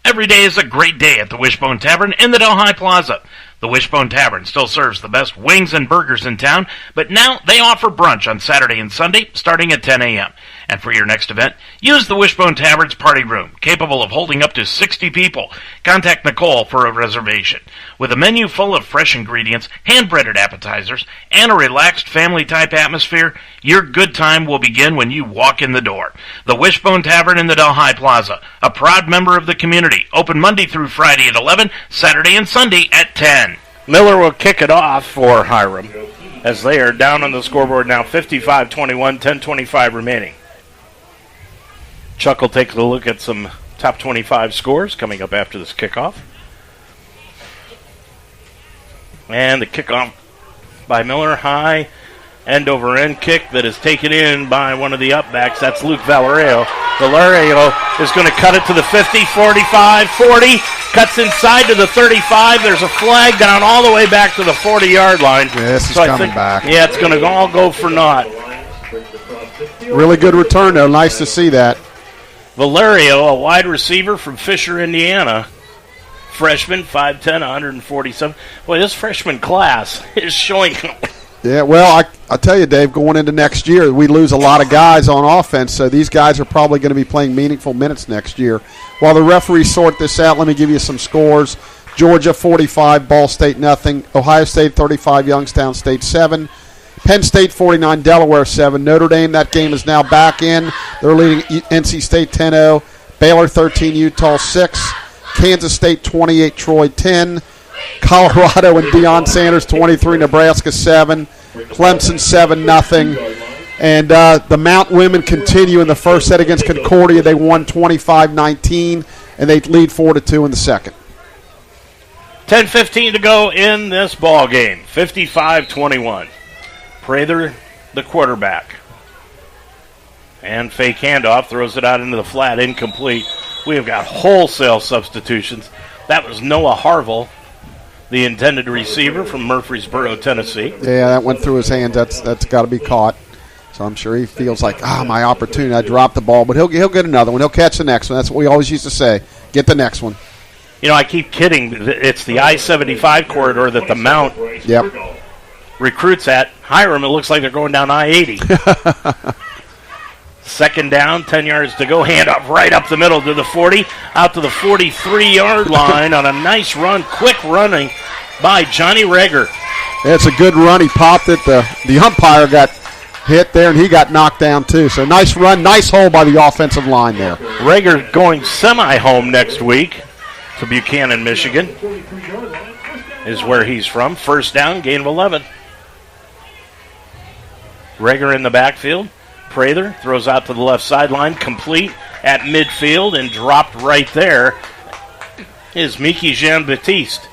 Every day is a great day at the Wishbone Tavern in the Delhi Plaza. The Wishbone Tavern still serves the best wings and burgers in town, but now they offer brunch on Saturday and Sunday starting at 10 a.m. And for your next event, use the Wishbone Tavern's party room, capable of holding up to 60 people. Contact Nicole for a reservation. With a menu full of fresh ingredients, hand-breaded appetizers, and a relaxed family-type atmosphere, your good time will begin when you walk in the door. The Wishbone Tavern in the Delhi Plaza, a proud member of the community, open Monday through Friday at 11, Saturday and Sunday at 10. Miller will kick it off for Hiram as they are down on the scoreboard now, 55-21, 10:25 remaining. Chuck will take a look at some top 25 scores coming up after this kickoff. And the kickoff by Miller, high end-over-end kick that is taken in by one of the upbacks. That's Luke Valerio. Valerio is going to cut it to the 50, 45, 40. Cuts inside to the 35. There's a flag down all the way back to the 40-yard line. Yeah, this is coming back. Yeah, it's going to all go for naught. Really good return, though. Nice to see that. Valerio, a wide receiver from Fisher, Indiana. Freshman, 5'10", 147. Boy, this freshman class is showing. Yeah, well, I tell you, Dave, going into next year, we lose a lot of guys on offense, so these guys are probably going to be playing meaningful minutes next year. While the referees sort this out, let me give you some scores. Georgia, 45, Ball State, nothing. Ohio State, 35, Youngstown State, 7. Penn State 49, Delaware 7. Notre Dame, that game is now back in. They're leading NC State 10-0. Baylor 13, Utah 6. Kansas State 28, Troy 10. Colorado and Deion Sanders 23, Nebraska 7. Clemson 7-0. And the Mount women continue in the first set against Concordia. They won 25-19, and they lead 4-2 in the second. 10:15 to go in this ball game. 55-21. Prather, the quarterback. And fake handoff, throws it out into the flat, incomplete. We have got wholesale substitutions. That was Noah Harville, the intended receiver from Murfreesboro, Tennessee. Yeah, that went through his hands. That's got to be caught. So I'm sure he feels like, my opportunity. I dropped the ball, but he'll get another one. He'll catch the next one. That's what we always used to say. Get the next one. You know, I keep kidding. It's the I-75 corridor that the Mount recruits at. Hiram, it looks like they're going down I-80. Second down, 10 yards to go. Handoff right up the middle to the 40, out to the 43-yard line on a nice run, quick running by Johnny Reger. It's a good run. He popped it. The umpire got hit there, and he got knocked down too. So nice run, nice hole by the offensive line there. Reger going semi-home next week to Buchanan, Michigan, is where he's from. First down, gain of 11. Reger in the backfield. Prather throws out to the left sideline, complete at midfield, and dropped right there is Miki Jean-Baptiste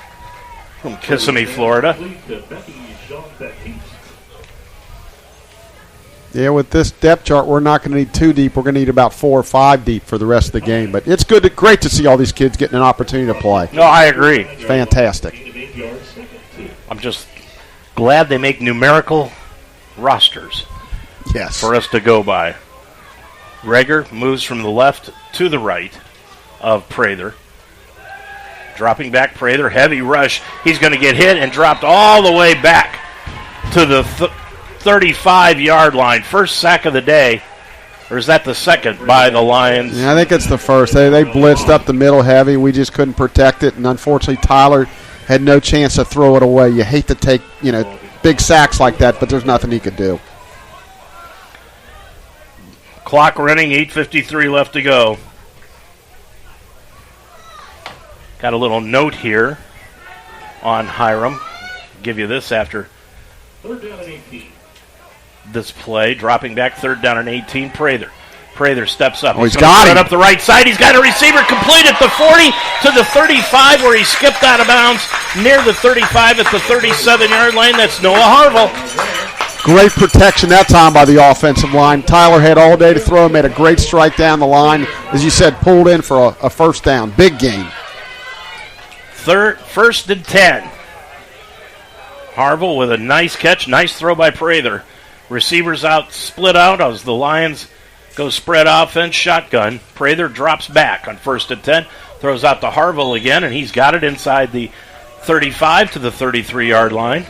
from Kissimmee, Florida. Yeah, with this depth chart, we're not going to need 2 deep. We're going to need about 4 or 5 deep for the rest of the game. But it's great to see all these kids getting an opportunity to play. No, I agree. It's fantastic. I'm just glad they make numerical rosters. Yes. For us to go by. Reger moves from the left to the right of Prather. Dropping back, Prather, heavy rush. He's going to get hit and dropped all the way back to the 35-yard line. First sack of the day. Or is that the second by the Lions? Yeah, I think it's the first. They blitzed up the middle heavy. We just couldn't protect it. And unfortunately, Tyler had no chance to throw it away. You hate to take, big sacks like that, but there's nothing he could do. Clock running, 8:53 left to go. Got a little note here on Hiram. Give you this after this play. Dropping back, third down and 18. Prather steps up. He's got it. Up the right side. He's got a receiver complete at the 40 to the 35 where he skipped out of bounds near the 35 at the 37-yard line. That's Noah Harville. Great protection that time by the offensive line. Tyler had all day to throw, made a great strike down the line. As you said, pulled in for a first down. Big gain. First and 10. Harville with a nice catch. Nice throw by Prather. Receivers out, split out as the Lions go spread offense, shotgun. Prather drops back on first and 10. Throws out to Harville again, and he's got it inside the 35 to the 33-yard line.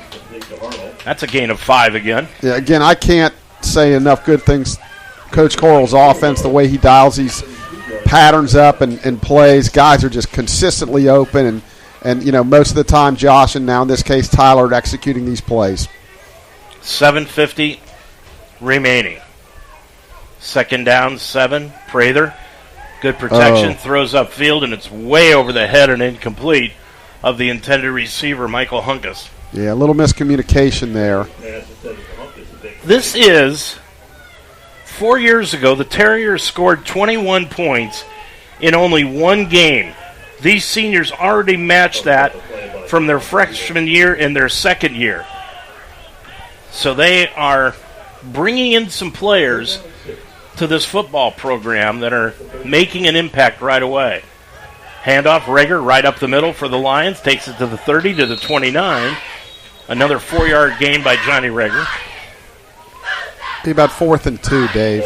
That's a gain of 5 again. Yeah, again, I can't say enough good things. Coach Coral's offense, the way he dials these patterns up and plays, guys are just consistently open. And most of the time, Josh, and now in this case, Tyler, are executing these plays. 7:50 remaining. Second down, 7. Prather, good protection, throws upfield, and it's way over the head and incomplete of the intended receiver, Michael Hunkus. Yeah, a little miscommunication there. This is 4 years ago. The Terriers scored 21 points in only one game. These seniors already matched that from their freshman year and their second year. So they are bringing in some players to this football program that are making an impact right away. Handoff, Reger right up the middle for the Lions. Takes it to the 30, to the 29. Another 4-yard gain by Johnny Reger. Be about 4th and 2, Dave.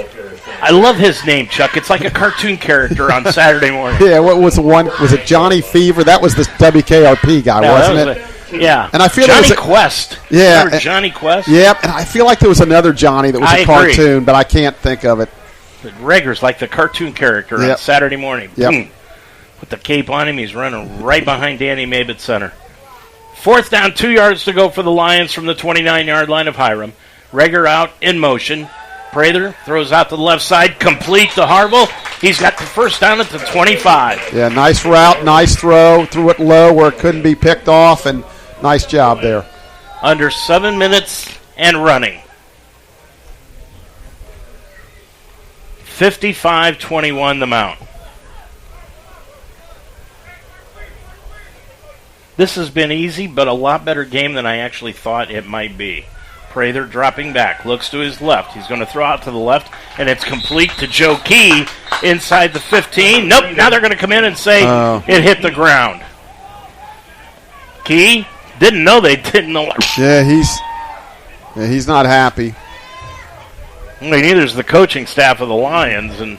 I love his name, Chuck. It's like a cartoon character on Saturday morning. Yeah, what was the one? Was it Johnny Fever? That was the WKRP guy, wasn't it? Yeah. And I feel Johnny Quest. Yeah. Remember Johnny Quest? Yep, and I feel like there was another Johnny that was a cartoon, but I can't think of it. Reger's like the cartoon character on Saturday morning. Yep. Put the cape on him. He's running right behind Danny Mabe at center. 4th down, 2 yards to go for the Lions from the 29-yard line of Hiram. Rager out in motion. Prather throws out to the left side, complete to Harville. He's got the first down at the 25. Yeah, nice route, nice throw. Threw it low where it couldn't be picked off, and nice job there. Under 7 minutes and running. 55-21 the Mount. This has been easy, but a lot better game than I actually thought it might be. Prather dropping back, looks to his left. He's going to throw out to the left, and it's complete to Joe Key inside the 15. Nope, now they're going to come in and say it hit the ground. Key didn't know they didn't know. Yeah, he's not happy. I mean, neither is the coaching staff of the Lions, and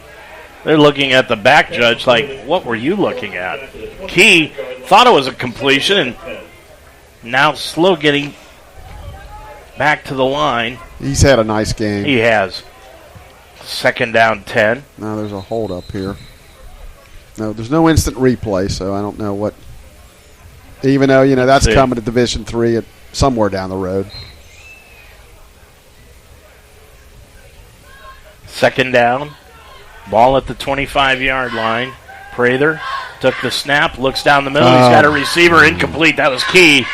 they're looking at the back judge like, what were you looking at? Key thought it was a completion, and now slow getting back to the line. He's had a nice game. He has. Second down 10. Now there's a hold up here. No, there's no instant replay, so I don't know what. Even though, that's coming to Division III at somewhere down the road. Second down. Ball at the 25-yard line. Prather took the snap, looks down the middle. He's got a receiver incomplete. That was Key.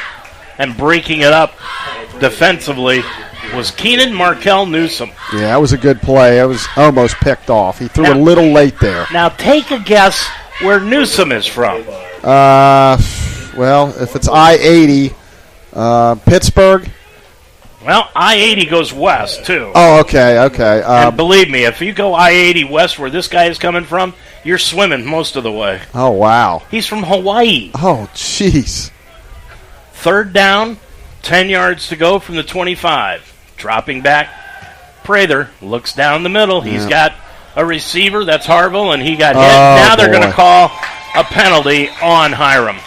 And breaking it up defensively was Keenan Markel Newsom. Yeah, that was a good play. It was almost picked off. He threw a little late there. Now take a guess where Newsom is from. Well, if it's I-80, Pittsburgh. Well, I-80 goes west, too. Oh, okay. And believe me, if you go I-80 west where this guy is coming from, you're swimming most of the way. Oh, wow. He's from Hawaii. Oh, jeez. Third down, 10 yards to go from the 25. Dropping back, Prather looks down the middle. He's got a receiver. That's Harville, and he got hit. Now they're going to call a penalty on Hiram.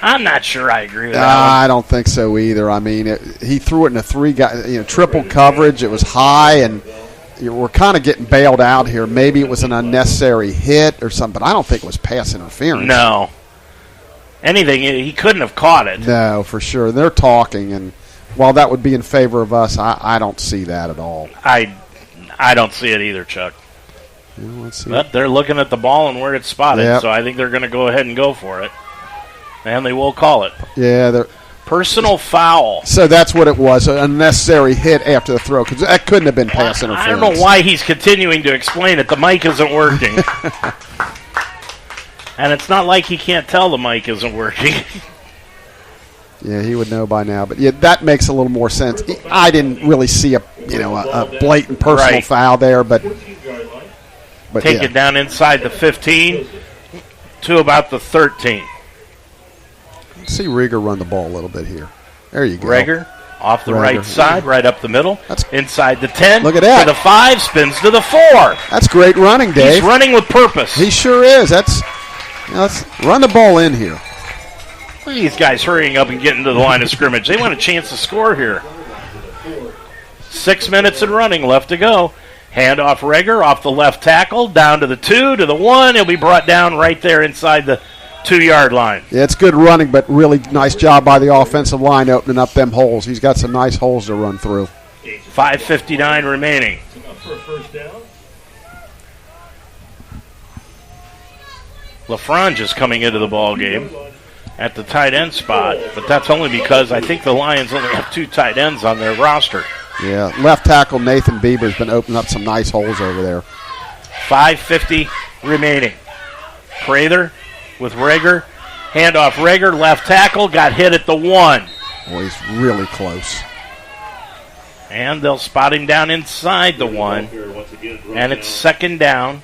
I'm not sure I agree with that one. I don't think so either. I mean, he threw it in a three-guy, triple coverage. It was high, and we're kind of getting bailed out here. Maybe it was an unnecessary hit or something, but I don't think it was pass interference. No. Anything, he couldn't have caught it. No, for sure. They're talking, and while that would be in favor of us, I don't see that at all. I don't see it either, Chuck. Yeah, let's see. But they're looking at the ball and where it's spotted, so I think they're going to go ahead and go for it. And they will call it. Yeah, personal foul. So that's what it was, an unnecessary hit after the throw, because that couldn't have been pass interference. I don't know why he's continuing to explain it. The mic isn't working. And it's not like he can't tell the mic isn't working. Yeah, he would know by now. But, yeah, that makes a little more sense. I didn't really see a blatant personal foul there, but take it down inside the 15 to about the 13. Let's see Rieger run the ball a little bit here. There you go. Rieger off the right side, right up the middle. That's inside the 10. Look at that. To the 5, spins to the 4. That's great running, Dave. He's running with purpose. He sure is. Let's run the ball in here. Look at these guys hurrying up and getting to the line of scrimmage. They want a chance to score here. 6 minutes and running left to go. Hand off Rieger off the left tackle, down to the 2, to the 1. He'll be brought down right there inside the 2-yard line. Yeah, it's good running, but really nice job by the offensive line opening up them holes. He's got some nice holes to run through. 5:59 remaining. LaFrange is coming into the ball game at the tight end spot, but that's only because I think the Lions only have 2 tight ends on their roster. Yeah, left tackle Nathan Bieber's been opening up some nice holes over there. 5:50 remaining. Prather with Rieger. Handoff Rieger, left tackle, got hit at the 1. Boy, he's really close. And they'll spot him down inside the 1. And it's second down.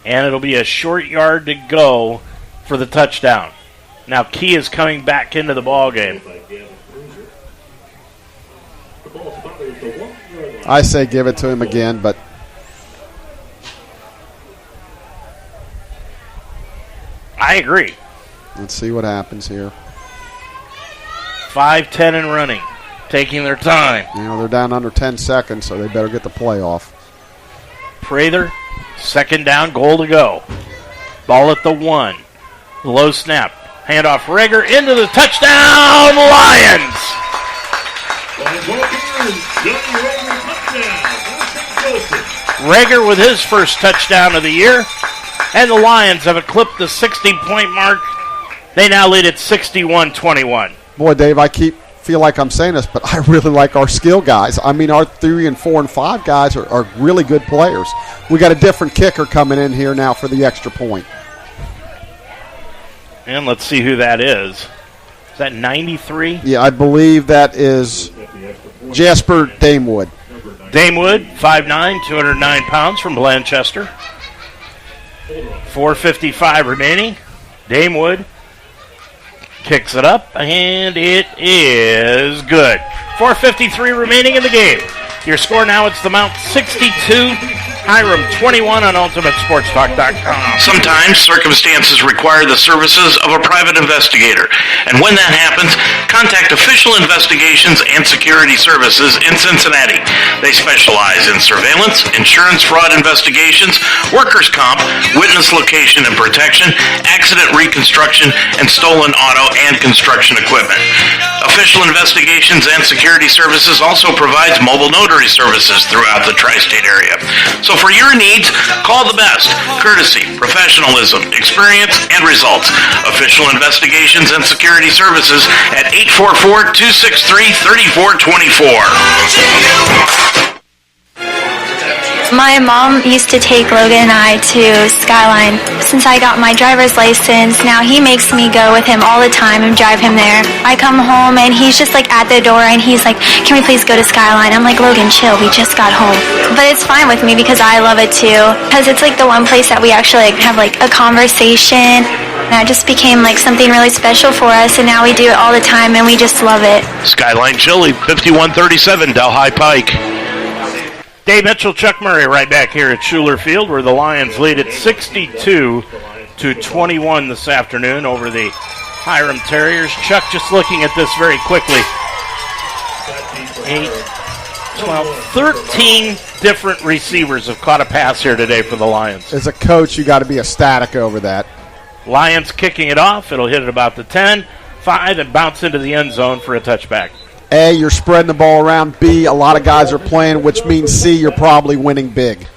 And it'll be a short yard to go for the touchdown. Now Key is coming back into the ball game. I say give it to him again, but I agree. Let's see what happens here. 5:10 and running, taking their time. They're down under 10 seconds, so they better get the play off. Prather, second down, goal to go. Ball at the 1. Low snap. Handoff Rieger into the touchdown, Lions! Rager with his first touchdown of the year. And the Lions have eclipsed the 60-point mark. They now lead at 61-21. Boy, Dave, I feel like I'm saying this, but I really like our skill guys. I mean, our 3 and 4 and 5 guys are really good players. We got a different kicker coming in here now for the extra point. And let's see who that is. Is that 93? Yeah, I believe that is Jasper Damewood. Damewood, 5'9", 209 pounds from Blanchester. 4:55 remaining. Damewood kicks it up, and it is good. 4:53 remaining in the game. Your score now, it's the Mount 62, Hiram 21 on UltimateSportsTalk.com. Sometimes circumstances require the services of a private investigator, and when that happens, contact Official Investigations and Security Services in Cincinnati. They specialize in surveillance, insurance fraud investigations, workers' comp, witness location and protection, accident reconstruction, and stolen auto and construction equipment. Official Investigations and Security Services also provides mobile notary services throughout the tri-state area. So for your needs, call the best. Courtesy, professionalism, experience, and results. Official Investigations and Security Services at 844-263-3424. My mom used to take Logan and I to Skyline. Since I got my driver's license, now he makes me go with him all the time and drive him there. I come home and he's just like at the door and he's like, can we please go to Skyline? I'm like, Logan, chill, we just got home. But it's fine with me because I love it too. Because it's like the one place that we actually like have like a conversation. And it just became like something really special for us, and now we do it all the time and we just love it. Skyline Chili, 5137 Delhi Pike. Dave Mitchell, Chuck Murray right back here at Schuler Field, where the Lions lead at 62-21 this afternoon over the Hiram Terriers. Chuck, just looking at this very quickly. 8, 12, 13 different receivers have caught a pass here today for the Lions. As a coach, you got to be ecstatic over that. Lions kicking it off. It'll hit at about the 10, 5, and bounce into the end zone for a touchback. A, you're spreading the ball around. B, a lot of guys are playing, which means C, you're probably winning big.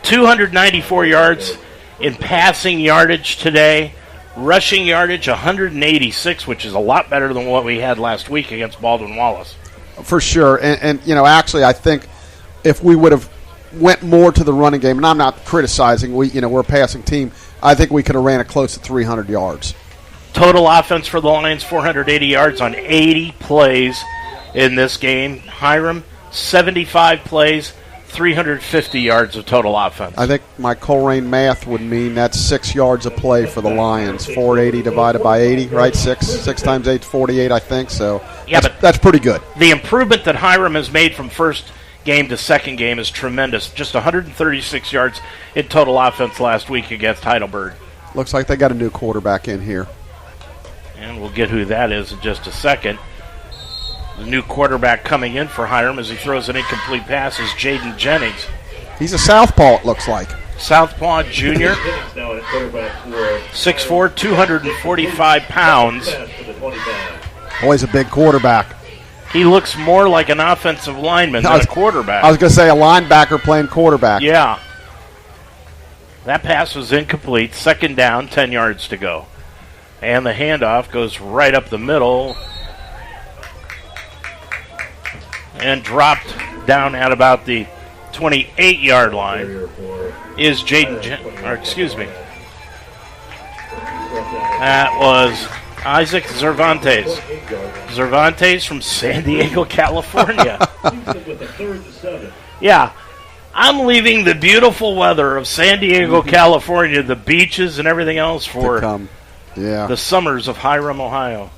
294 yards in passing yardage today. Rushing yardage, 186, which is a lot better than what we had last week against Baldwin Wallace. For sure. And you know, actually, I think if we would have went more to the running game, and I'm not criticizing, we're a passing team, I think we could have ran it close to 300 yards. Total offense for the Lions, 480 yards on 80 plays in this game. Hiram, 75 plays, 350 yards of total offense. I think my Coleraine math would mean that's 6 yards a play for the Lions. 480 divided by 80, right? 6 times 8 is 48, I think. So yeah, that's pretty good. The improvement that Hiram has made from first game to second game is tremendous. Just 136 yards in total offense last week against Heidelberg. Looks like they got a new quarterback in here. And we'll get who that is in just a second. The new quarterback coming in for Hiram as he throws an incomplete pass is Jaden Jennings. He's a southpaw, it looks like. Southpaw junior. 6'4", 245 pounds. Boy, he's a big quarterback. He looks more like an offensive lineman than a quarterback. I was going to say a linebacker playing quarterback. Yeah. That pass was incomplete. Second down, 10 yards to go. And the handoff goes right up the middle and dropped down at about the 28-yard line is that was Isaac Cervantes. Cervantes from San Diego, California. Yeah. I'm leaving the beautiful weather of San Diego, California, the beaches and everything else for the summers of Hiram, Ohio.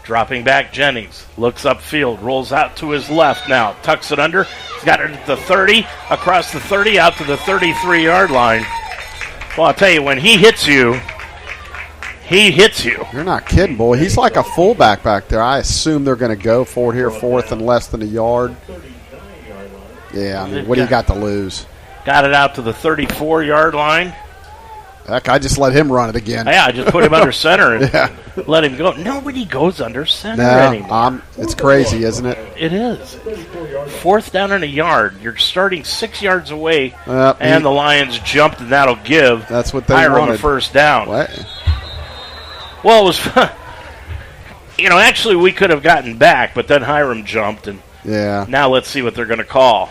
Dropping back, Jennings looks upfield, rolls out to his left now, tucks it under. He's got it at the 30, across the 30, out to the 33-yard line. Well, I'll tell you, when he hits you, he hits you. You're not kidding, boy. He's like a fullback back there. I assume they're going to go for it here, fourth and less than a yard. Yeah, I mean, what do you got to lose? Got it out to the 34-yard line. Heck, I just let him run it again. Yeah, I just put him under center and let him go. Nobody goes under center anymore. It's crazy, isn't it? It is. 4th down and a yard. You're starting 6 yards away, and the Lions jumped, and that'll give. That's what they Hiram wanted. a first down. What? Well, it was fun. Actually, we could have gotten back, but then Hiram jumped, and now let's see what they're going to call.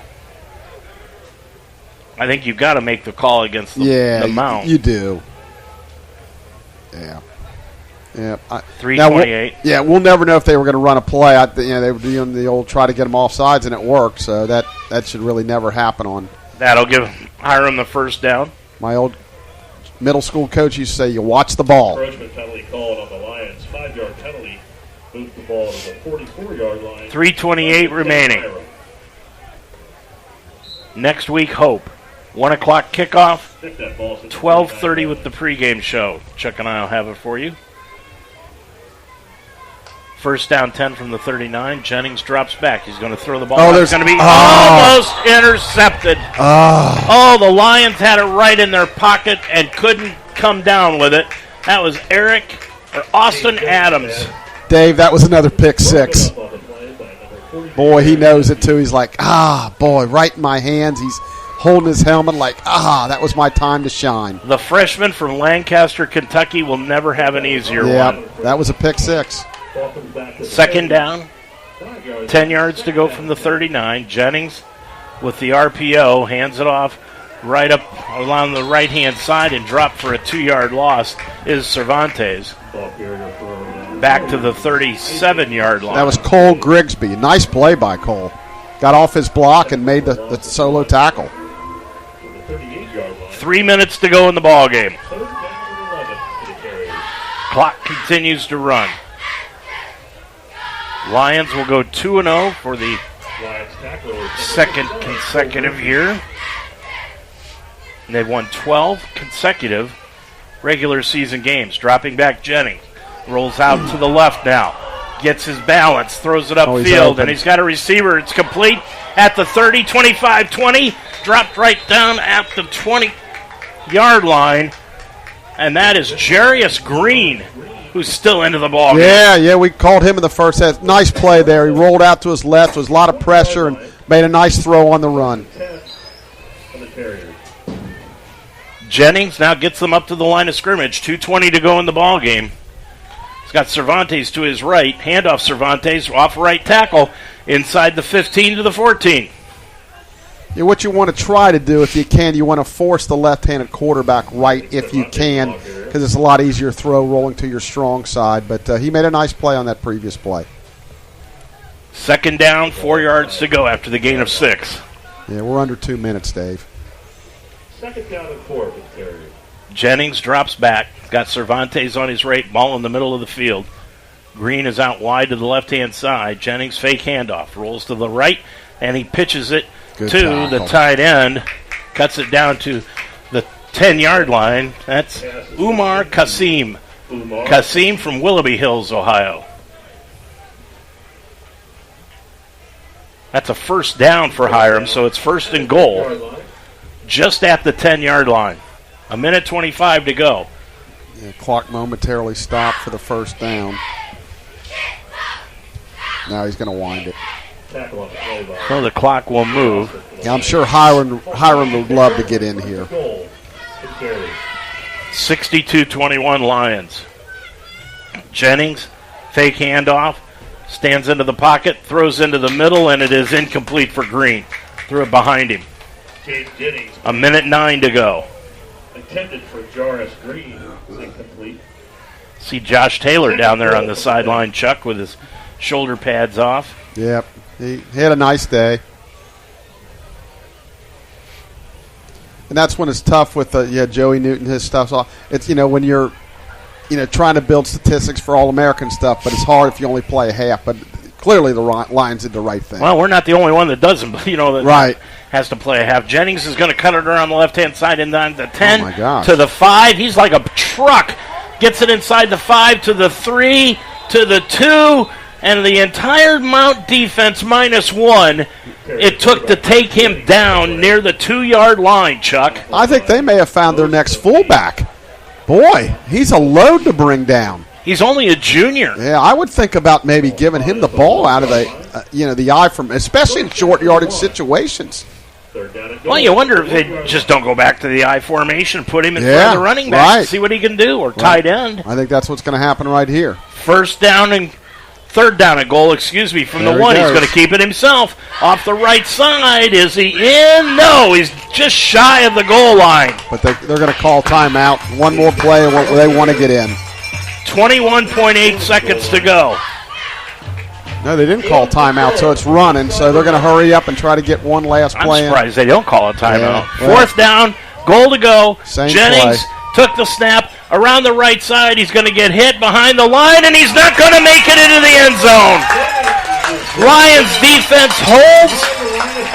I think you've got to make the call against the Mount. You do. Yeah. 3:28. We'll never know if they were going to run a play. They were doing the old try to get them offsides, and it worked. So that should really never happen on. That'll give Hiram the first down. My old middle school coach used to say, "You watch the ball." Encouragement penalty called on the Lions. 5-yard penalty. Moves the ball to the 44-yard line. 3:28 remaining. Next week, Hope. 1 o'clock kickoff. 12:30 with the pregame show. Chuck and I will have it for you. First down 10 from the 39. Jennings drops back. He's going to throw the ball. It's going to be almost intercepted. The Lions had it right in their pocket and couldn't come down with it. That was Austin Adams. Dave, that was another pick six. Boy, he knows it too. He's like, right in my hands. He's holding his helmet like, that was my time to shine. The freshman from Lancaster, Kentucky will never have an easier one. Yeah, that was a pick six. Second down, 10 yards to go from the 39. Jennings with the RPO, hands it off right up along the right-hand side and dropped for a 2-yard loss is Cervantes. Back to the 37-yard line. That was Cole Grigsby. Nice play by Cole. Got off his block and made the solo tackle. 3 minutes to go in the ball game. Clock continues to run. Lions will go 2-0 for the second consecutive year. And they've won 12 consecutive regular season games. Dropping back Jennings. Rolls out to the left now. Gets his balance. Throws it upfield. And he's got a receiver. It's complete at the 30, 25, 20. Dropped right down at the 20-yard line. And that is Jarius Green, who's still into the ball game. Yeah, we called him in the first half. Nice play there. He rolled out to his left. There was a lot of pressure and made a nice throw on the run. Jennings now gets them up to the line of scrimmage. 2:20 to go in the ball game. He's got Cervantes to his right. Handoff Cervantes off right tackle inside the 15 to the 14. Yeah, what you want to try to do if you can, you want to force the left-handed quarterback right if you can, because it's a lot easier throw rolling to your strong side. But he made a nice play on that previous play. Second down, 4 yards to go after the gain of 6. Yeah, we're under 2 minutes, Dave. Second down and 4 for the Terriers. Jennings drops back. Got Cervantes on his right, ball in the middle of the field. Green is out wide to the left-hand side. Jennings fake handoff, rolls to the right, and he pitches it to the tight end. Cuts it down to the 10-yard line. That's Umar Kasim. Kasim from Willoughby Hills, Ohio. That's a first down for Hiram, so it's first and goal. Just at the 10-yard line. 1:25 to go. Yeah, clock momentarily stopped for the first down. Now he's going to wind it. So the clock will move. Yeah, I'm sure Hiram would love to get in here. 62-21 Lions. Jennings, fake handoff, stands into the pocket, throws into the middle, and it is incomplete for Green. Threw it behind him. 1:09 to go. Intended for Jarius Green. Incomplete. See Josh Taylor down there on the sideline, Chuck, with his shoulder pads off. Yep. He had a nice day. And that's when it's tough with Joey Newton, his stuff. So it's, when you're, trying to build statistics for All-American stuff, but it's hard if you only play a half. But clearly the Lions did the right thing. Well, we're not the only one that doesn't, that right. Has to play a half. Jennings is going to cut it around the left-hand side and down the 10 to the 5. He's like a truck. Gets it inside the 5 to the 3 to the 2. And the entire Mount defense -1 it took to take him down near the 2-yard line, Chuck. I think they may have found their next fullback. Boy, he's a load to bring down. He's only a junior. Yeah, I would think about maybe giving him the ball out of the eye from, especially in short yardage situations. Well, you wonder if they just don't go back to the I formation, put him in front of the running back, and see what he can do, or tight end. I think that's what's going to happen right here. Third down and goal, from the one. He's going to keep it himself. Off the right side. Is he in? No, he's just shy of the goal line. But they're going to call timeout. One more play, and they want to get in. 21.8 seconds to go. No, they didn't call timeout, so it's running. So they're going to hurry up and try to get one last play. I'm surprised they don't call a timeout. Yeah. Fourth down, goal to go. Same Jennings play. took the snap around the right side. He's going to get hit behind the line, and he's not going to make it into the end zone. Lions defense holds,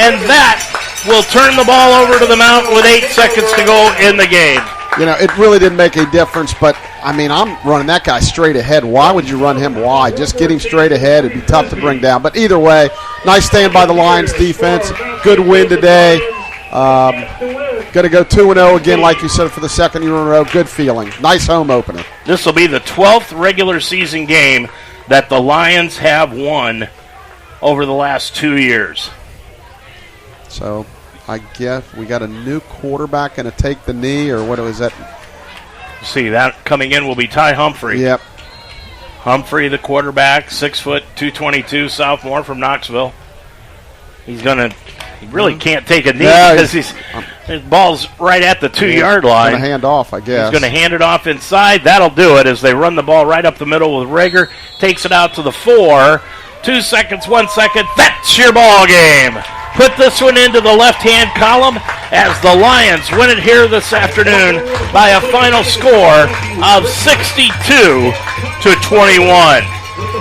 and that will turn the ball over to the Mountain with 8 seconds to go in the game. You know, it really didn't make a difference, but, I mean, I'm running that guy straight ahead. Why would you run him wide? Just get him straight ahead. It'd be tough to bring down. But either way, nice stand by the Lions defense. Good win today. Going to go 2-0 again, like you said, for the second year in a row. Good feeling. Nice home opener. This will be the 12th regular season game that the Lions have won over the last 2 years. So I guess we got a new quarterback going to take the knee, or what was that? See, that coming in will be Ty Humphrey. Yep. Humphrey, the quarterback, 6 foot, 222, sophomore from Knoxville. He really can't take a knee because his ball's right at the 2-yard line. Going to hand off, I guess. He's going to hand it off inside. That'll do it as they run the ball right up the middle with Rager. Takes it out to the 4. 2 seconds, 1 second. That's your ball game. Put this one into the left-hand column as the Lions win it here this afternoon by a final score of 62-21.